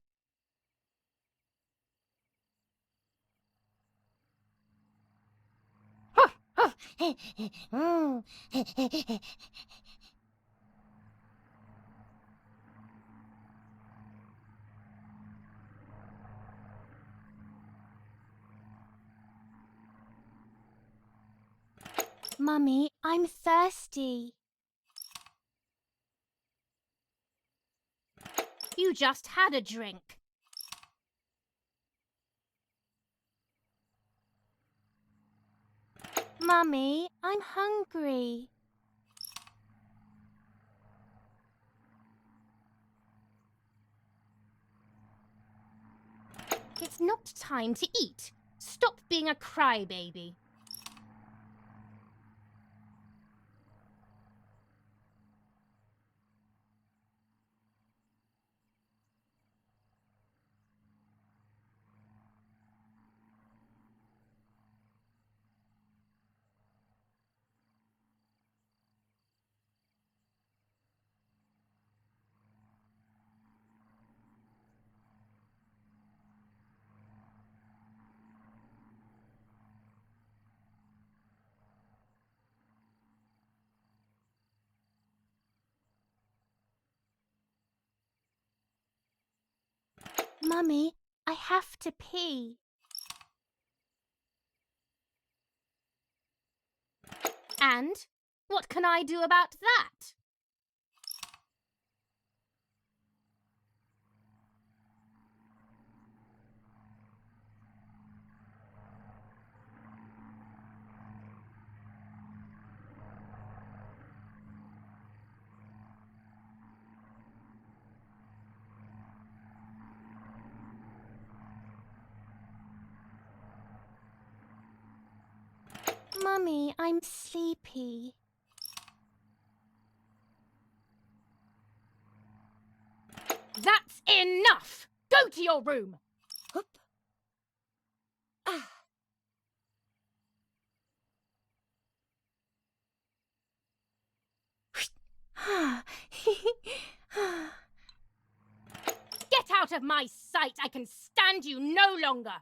Mummy, I'm thirsty. You just had a drink. Mummy, I'm hungry. It's not time to eat. Stop being a crybaby. Mummy, I have to pee. And what can I do about that? Mummy, I'm sleepy. That's enough! Go to your room! Whoop. Ah. Get out of my sight! I can stand you no longer!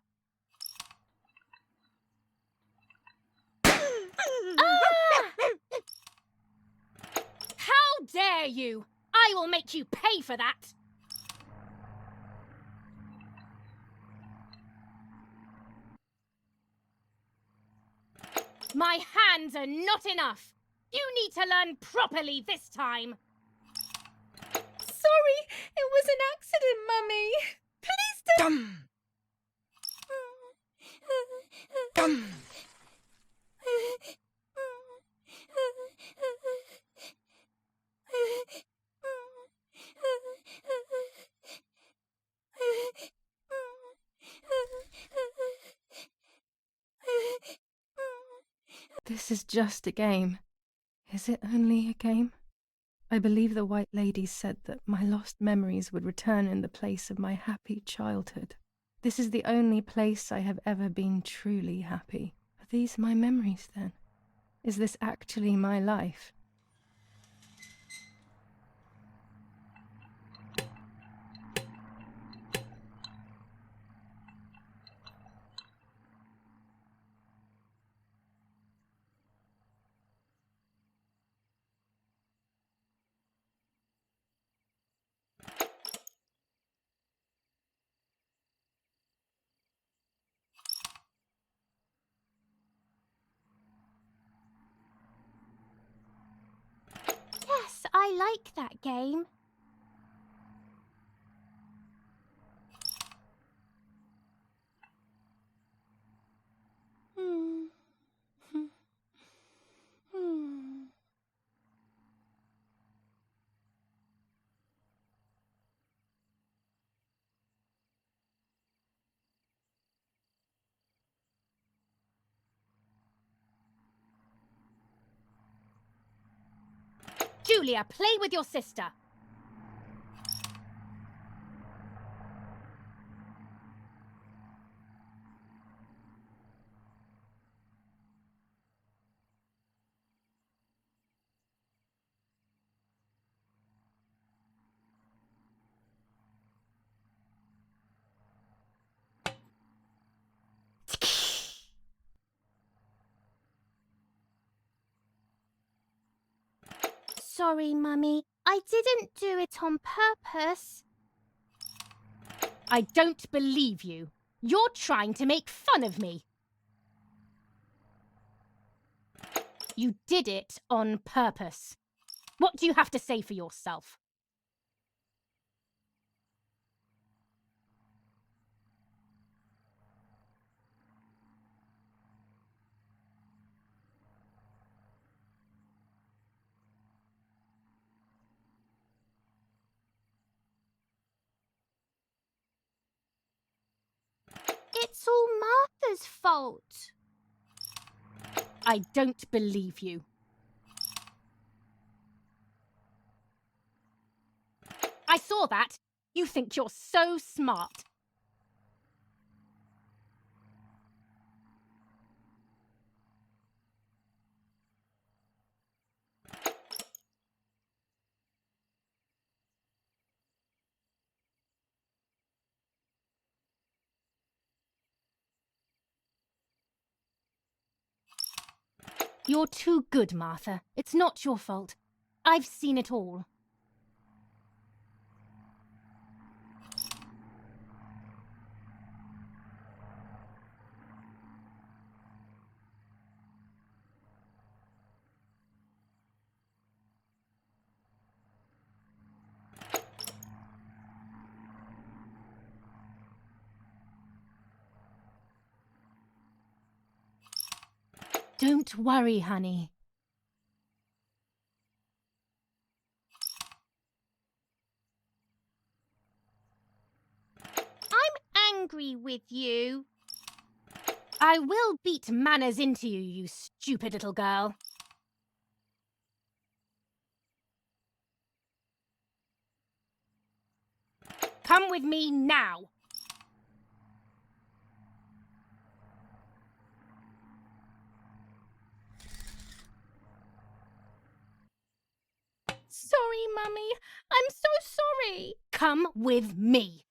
How dare you! I will make you pay for that! My hands are not enough! You need to learn properly this time! Sorry, it was an accident, Mummy. Please don't... Come! This is just a game. Is it only a game? I believe the White Lady said that my lost memories would return in the place of my happy childhood. This is the only place I have ever been truly happy. Are these my memories, then? Is this actually my life? Yes, I like that game. Julia, play with your sister. Sorry, Mummy. I didn't do it on purpose. I don't believe you. You're trying to make fun of me. You did it on purpose. What do you have to say for yourself? It's all Martha's fault. I don't believe you. I saw that. You think you're so smart. You're too good, Martha. It's not your fault. I've seen it all. Don't worry, honey. I'm angry with you. I will beat manners into you, you stupid little girl. Come with me now. Sorry, Mummy. I'm so sorry. Come with me.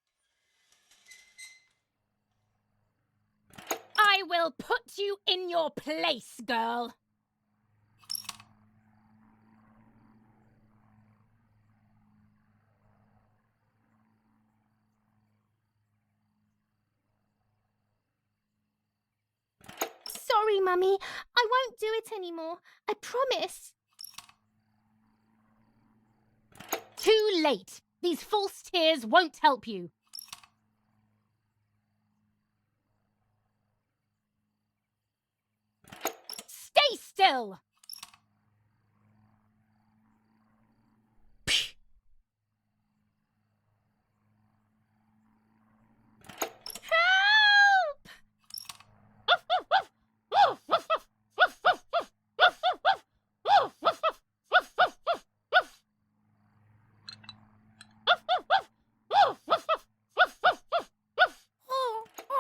I will put you in your place, girl. Sorry, Mummy. I won't do it anymore. I promise. Too late. These false tears won't help you. Stay still.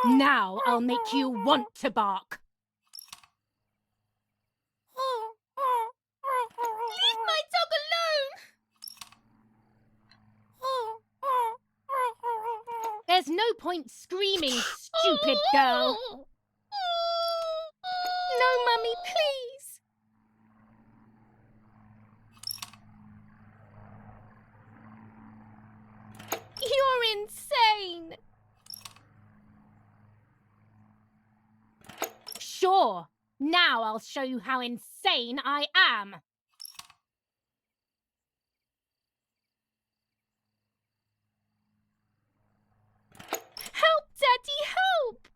Now I'll make you want to bark. Leave my dog alone! There's no point screaming, stupid girl. No, Mummy, please. You're insane. Sure. Now I'll show you how insane I am. Help, Daddy, help!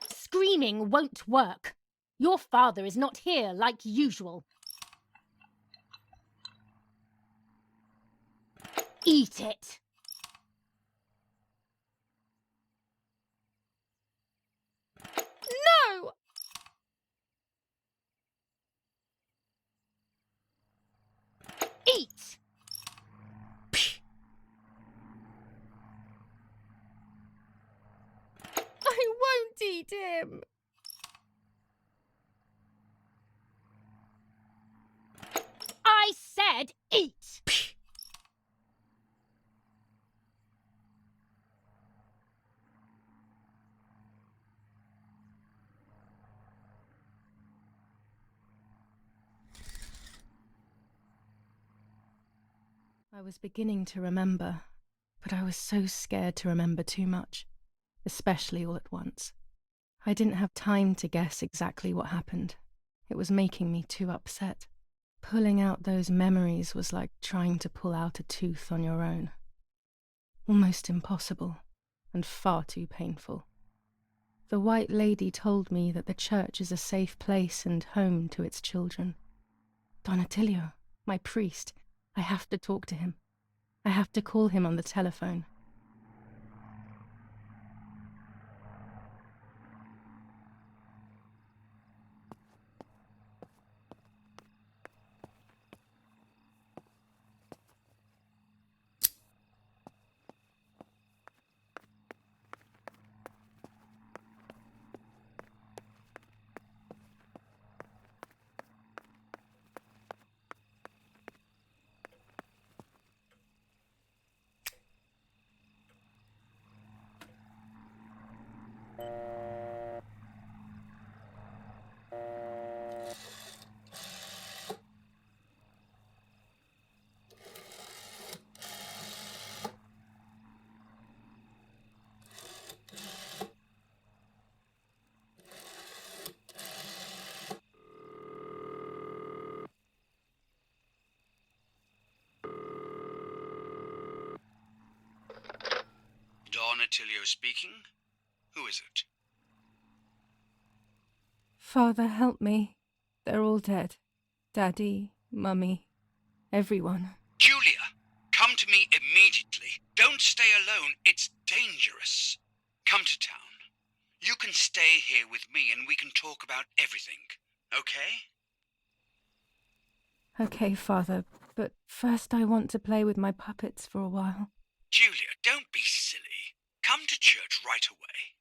Screaming won't work. Your father is not here like usual. Eat it. No! Eat! I won't eat him. I said eat! I was beginning to remember, but I was so scared to remember too much, especially all at once. I didn't have time to guess exactly what happened. It was making me too upset. Pulling out those memories was like trying to pull out a tooth on your own. Almost impossible, and far too painful. The White Lady told me that the church is a safe place and home to its children. Don Attilio, my priest, I have to talk to him. I have to call him on the telephone. Don Attilio speaking. Who is it? Father, help me. They're all dead. Daddy, Mummy, everyone. Julia, come to me immediately. Don't stay alone. It's dangerous. Come to town. You can stay here with me and we can talk about everything, okay? Okay, Father, but first I want to play with my puppets for a while. Julia, don't be silly. Come to church right away.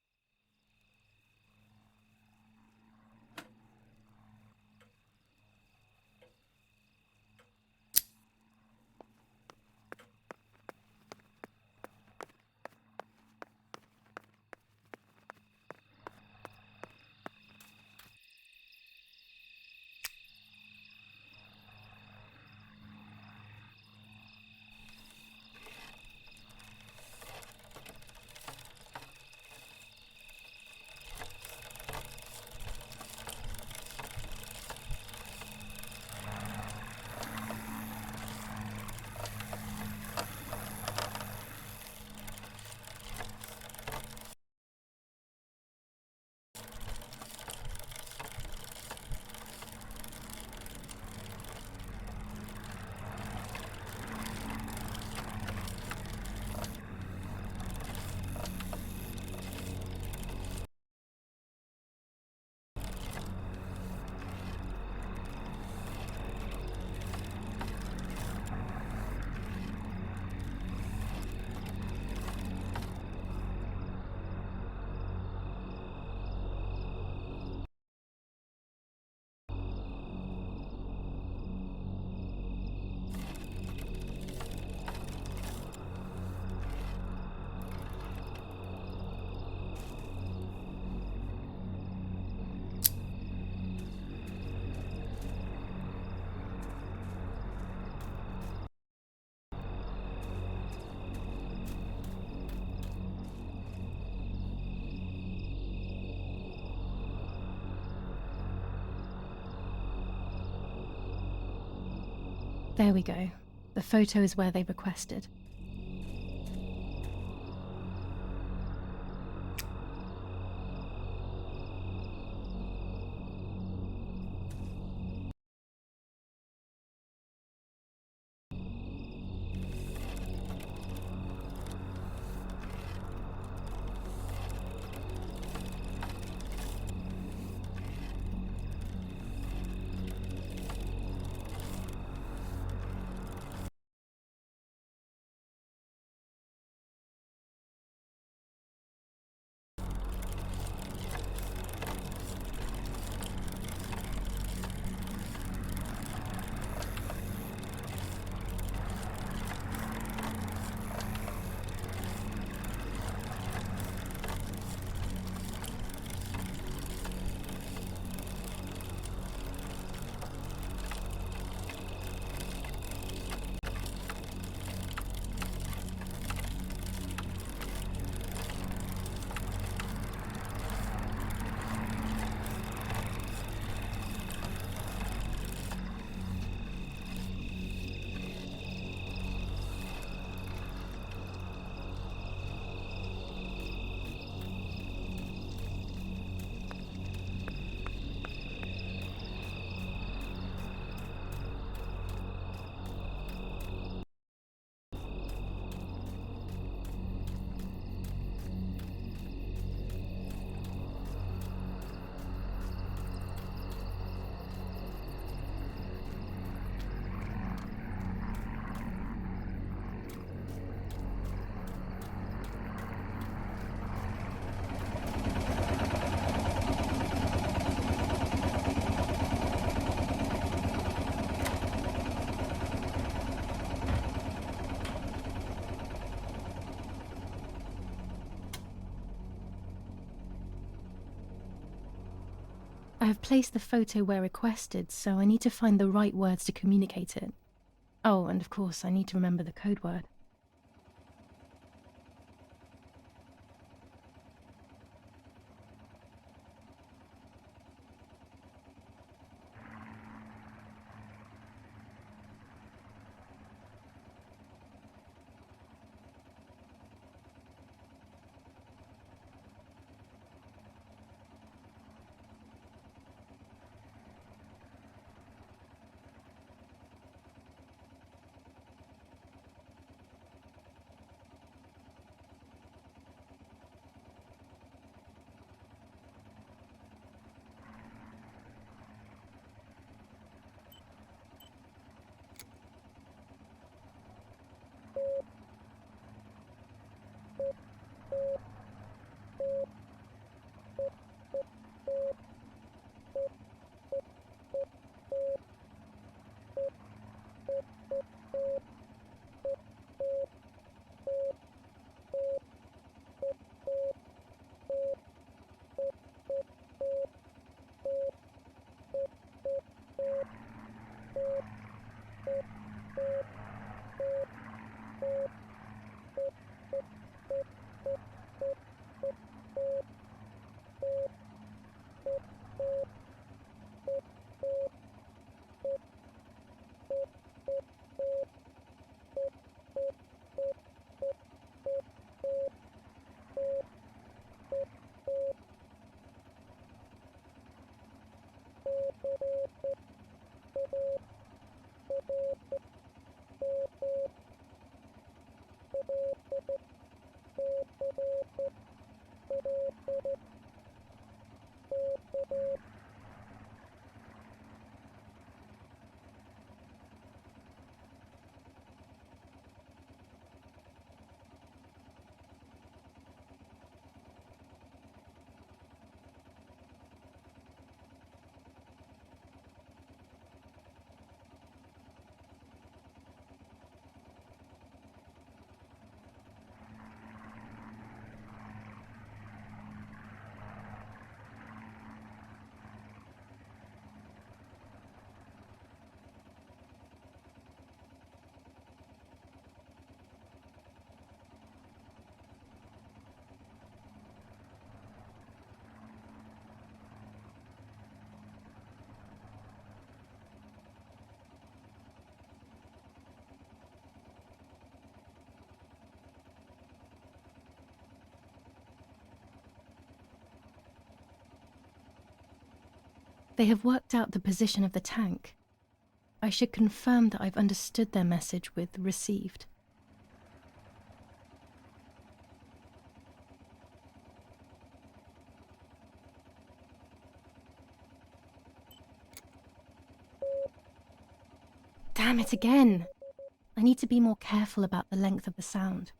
There we go. The photo is where they requested. I have placed the photo where requested, so I need to find the right words to communicate it. Oh, and of course, I need to remember the code word. They have worked out the position of the tank. I should confirm that I've understood their message with received. Damn it again! I need to be more careful about the length of the sound.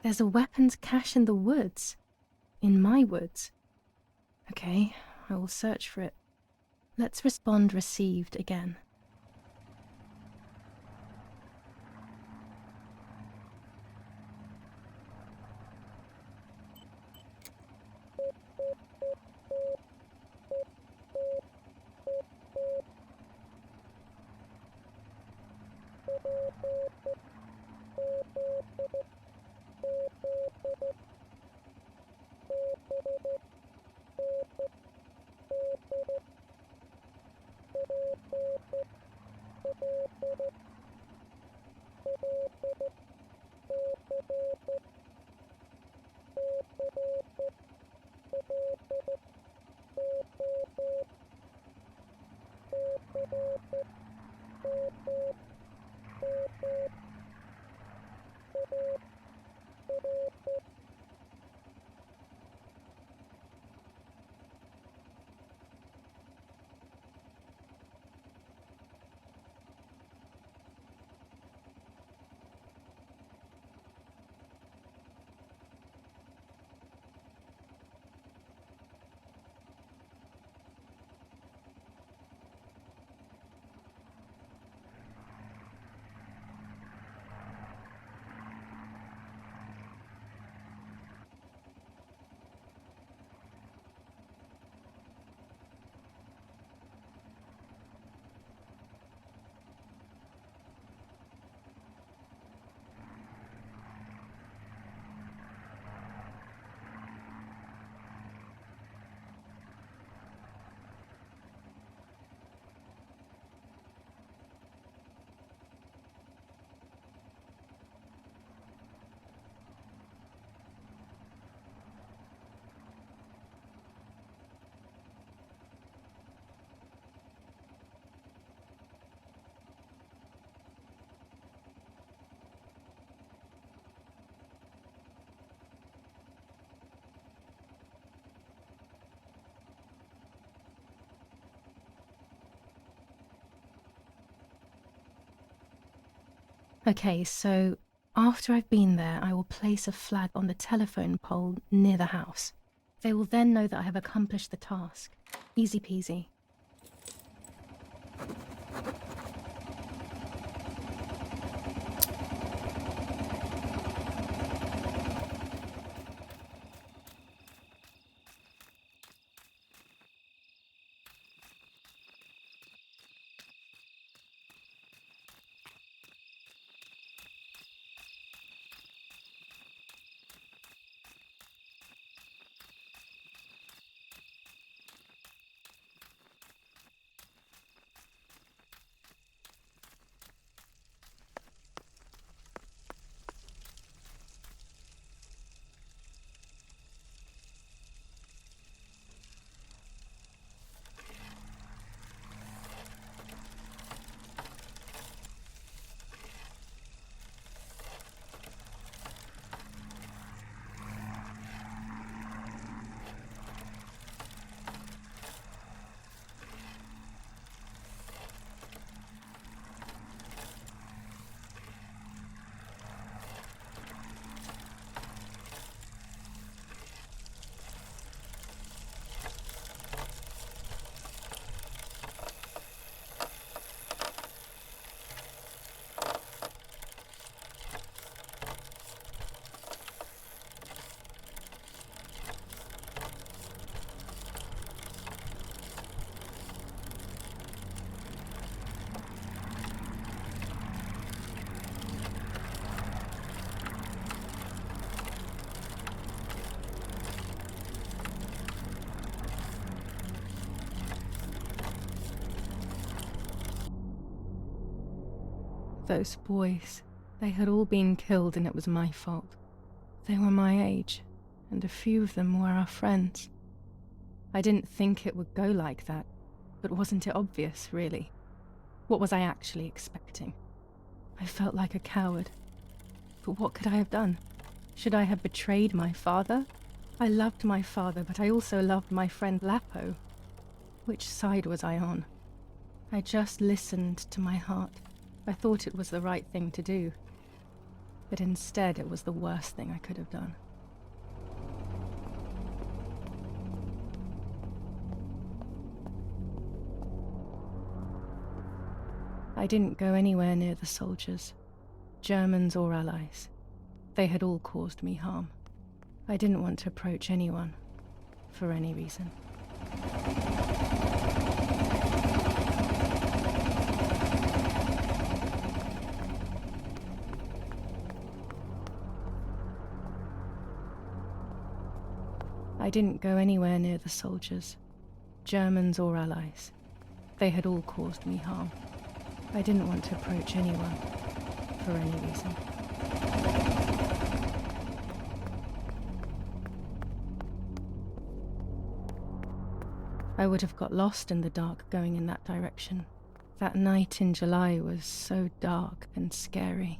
There's a weapons cache in the woods. In my woods. Okay, I will search for it. Let's respond received again. Okay, so after I've been there, I will place a flag on the telephone pole near the house. They will then know that I have accomplished the task. Easy peasy. Those boys, they had all been killed and it was my fault. They were my age, and a few of them were our friends. I didn't think it would go like that, but wasn't it obvious, really? What was I actually expecting? I felt like a coward. But what could I have done? Should I have betrayed my father? I loved my father, but I also loved my friend Lapo. Which side was I on? I just listened to my heart. I thought it was the right thing to do. But instead, it was the worst thing I could have done. I didn't go anywhere near the soldiers, Germans or allies. They had all caused me harm. I didn't want to approach anyone, for any reason. I didn't go anywhere near the soldiers, Germans or allies. They had all caused me harm. I didn't want to approach anyone, for any reason. I would have got lost in the dark going in that direction. That night in July was so dark and scary.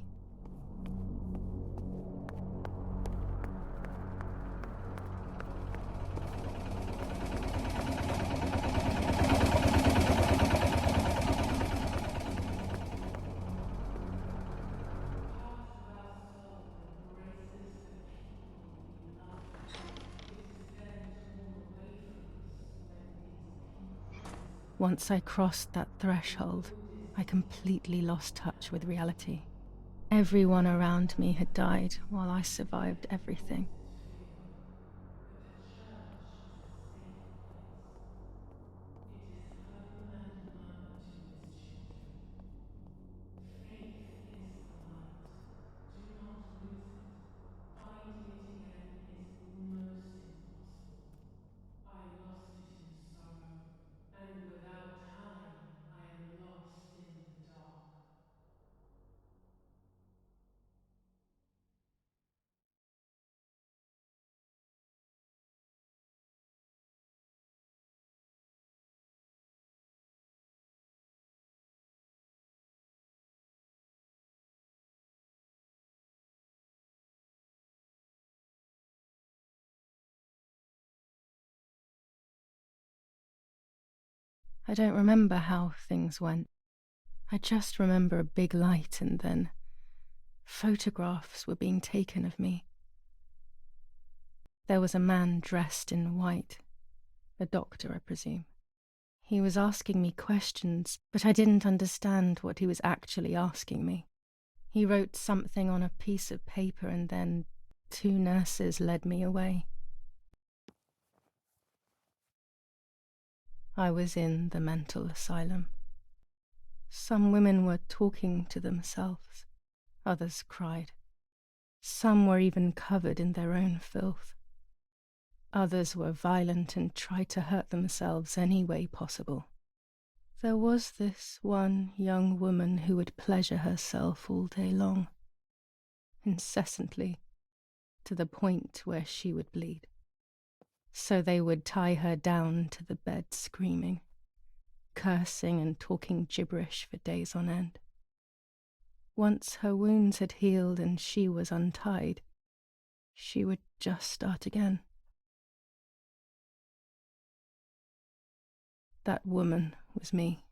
Once I crossed that threshold, I completely lost touch with reality. Everyone around me had died while I survived everything. I don't remember how things went. I just remember a big light and then photographs were being taken of me. There was a man dressed in white, a doctor, I presume. He was asking me questions, but I didn't understand what he was actually asking me. He wrote something on a piece of paper and then 2 nurses led me away. I was in the mental asylum. Some women were talking to themselves. Others cried. Some were even covered in their own filth. Others were violent and tried to hurt themselves any way possible. There was this one young woman who would pleasure herself all day long, incessantly, to the point where she would bleed. So they would tie her down to the bed screaming, cursing and talking gibberish for days on end. Once her wounds had healed and she was untied, she would just start again. That woman was me.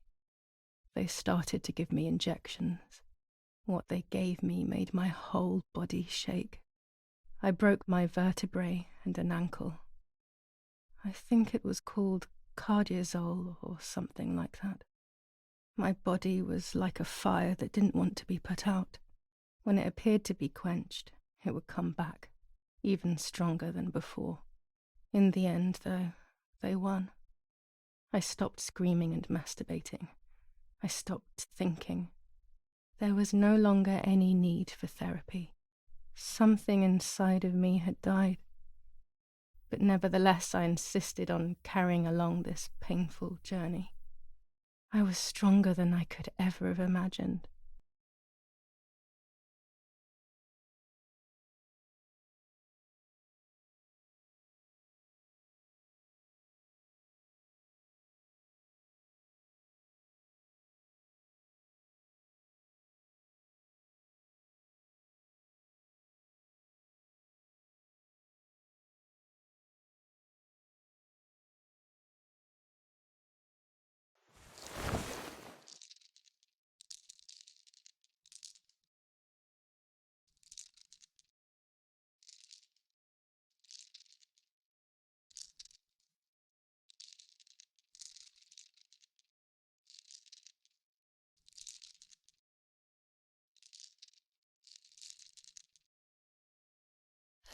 They started to give me injections. What they gave me made my whole body shake. I broke my vertebrae and an ankle. I think it was called cardiazole or something like that. My body was like a fire that didn't want to be put out. When it appeared to be quenched, it would come back, even stronger than before. In the end, though, they won. I stopped screaming and masturbating. I stopped thinking. There was no longer any need for therapy. Something inside of me had died. But nevertheless, I insisted on carrying along this painful journey. I was stronger than I could ever have imagined.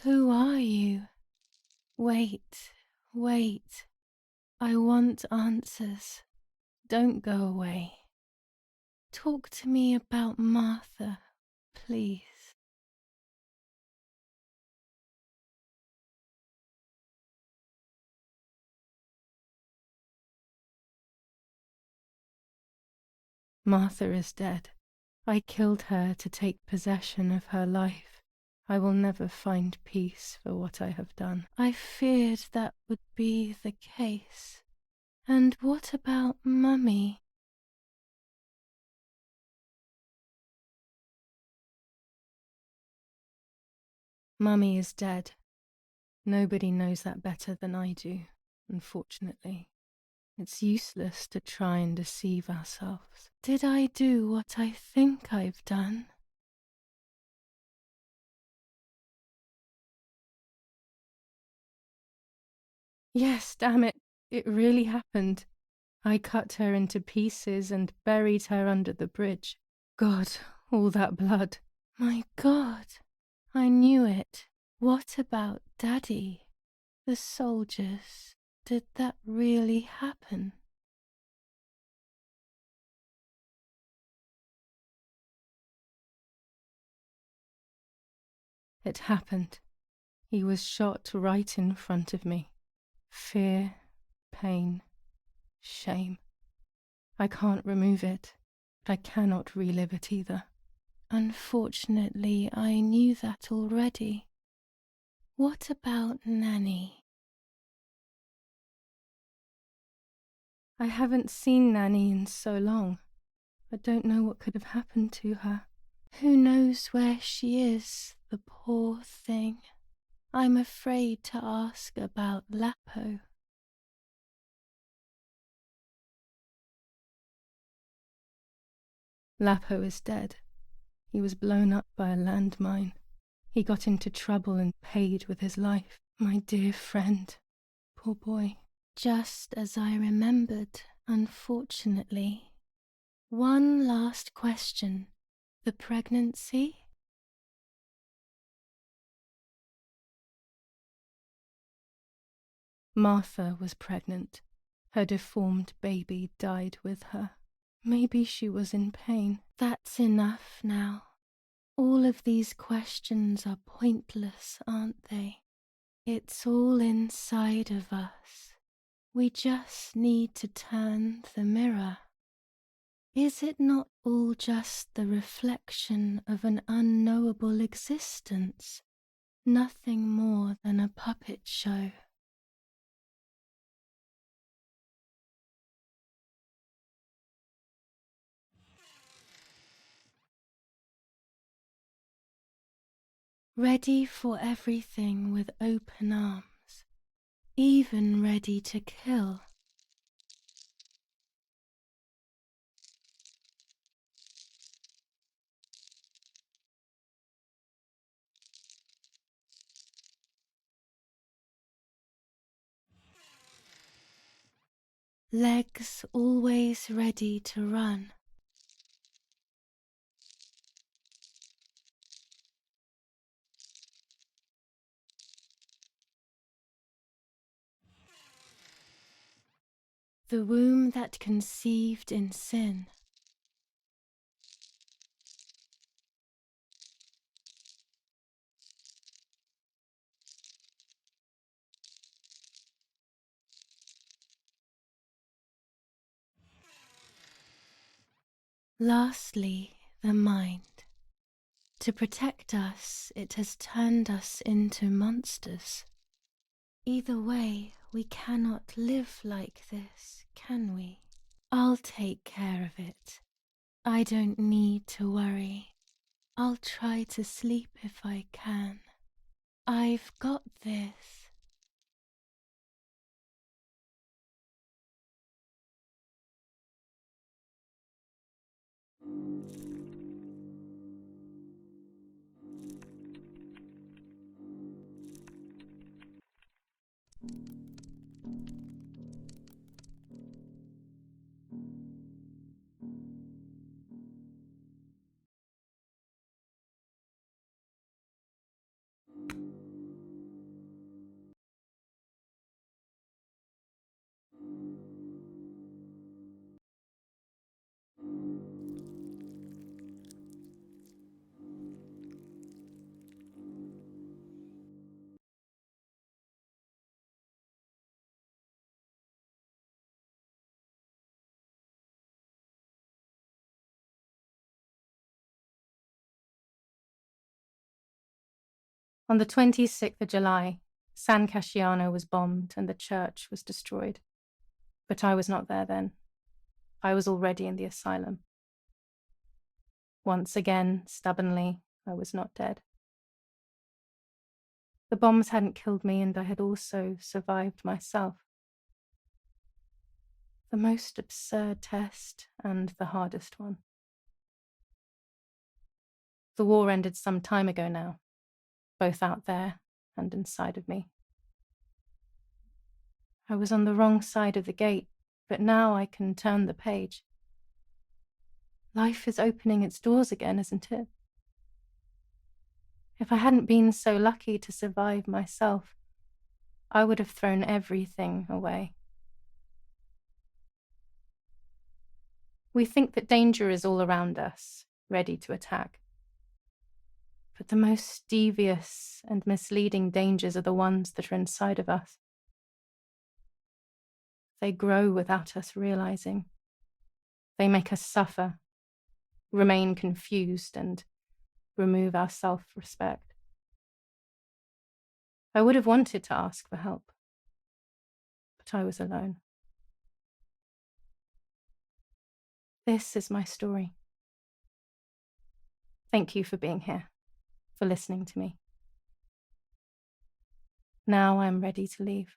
Who are you? Wait, wait. I want answers. Don't go away. Talk to me about Martha, please. Martha is dead. I killed her to take possession of her life. I will never find peace for what I have done. I feared that would be the case. And what about Mummy? Mummy is dead. Nobody knows that better than I do, unfortunately. It's useless to try and deceive ourselves. Did I do what I think I've done? Yes, damn it. It really happened. I cut her into pieces and buried her under the bridge. God, all that blood. My God, I knew it. What about Daddy? The soldiers? Did that really happen? It happened. He was shot right in front of me. Fear, pain, shame. I can't remove it, but I cannot relive it either. Unfortunately, I knew that already. What about Nanny? I haven't seen Nanny in so long. I don't know what could have happened to her. Who knows where she is, the poor thing. I'm afraid to ask about Lapo. Lapo is dead. He was blown up by a landmine. He got into trouble and paid with his life. My dear friend. Poor boy. Just as I remembered, unfortunately. One last question. The pregnancy? Martha was pregnant. Her deformed baby died with her. Maybe she was in pain. That's enough now. All of these questions are pointless, aren't they? It's all inside of us. We just need to turn the mirror. Is it not all just the reflection of an unknowable existence? Nothing more than a puppet show. Ready for everything with open arms, even ready to kill. Legs always ready to run. The womb that conceived in sin. Lastly, the mind. To protect us, it has turned us into monsters. Either way, we cannot live like this, can we? I'll take care of it. I don't need to worry. I'll try to sleep if I can. I've got this. On the 26th of July, San Casciano was bombed and the church was destroyed. But I was not there then. I was already in the asylum. Once again, stubbornly, I was not dead. The bombs hadn't killed me, and I had also survived myself. The most absurd test and the hardest one. The war ended some time ago now, both out there and inside of me. I was on the wrong side of the gate, but now I can turn the page. Life is opening its doors again, isn't it? If I hadn't been so lucky to survive myself, I would have thrown everything away. We think that danger is all around us, ready to attack. But the most devious and misleading dangers are the ones that are inside of us. They grow without us realizing. They make us suffer, remain confused, and remove our self-respect. I would have wanted to ask for help, but I was alone. This is my story. Thank you for being here, for listening to me. Now I'm ready to leave.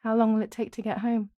How long will it take to get home?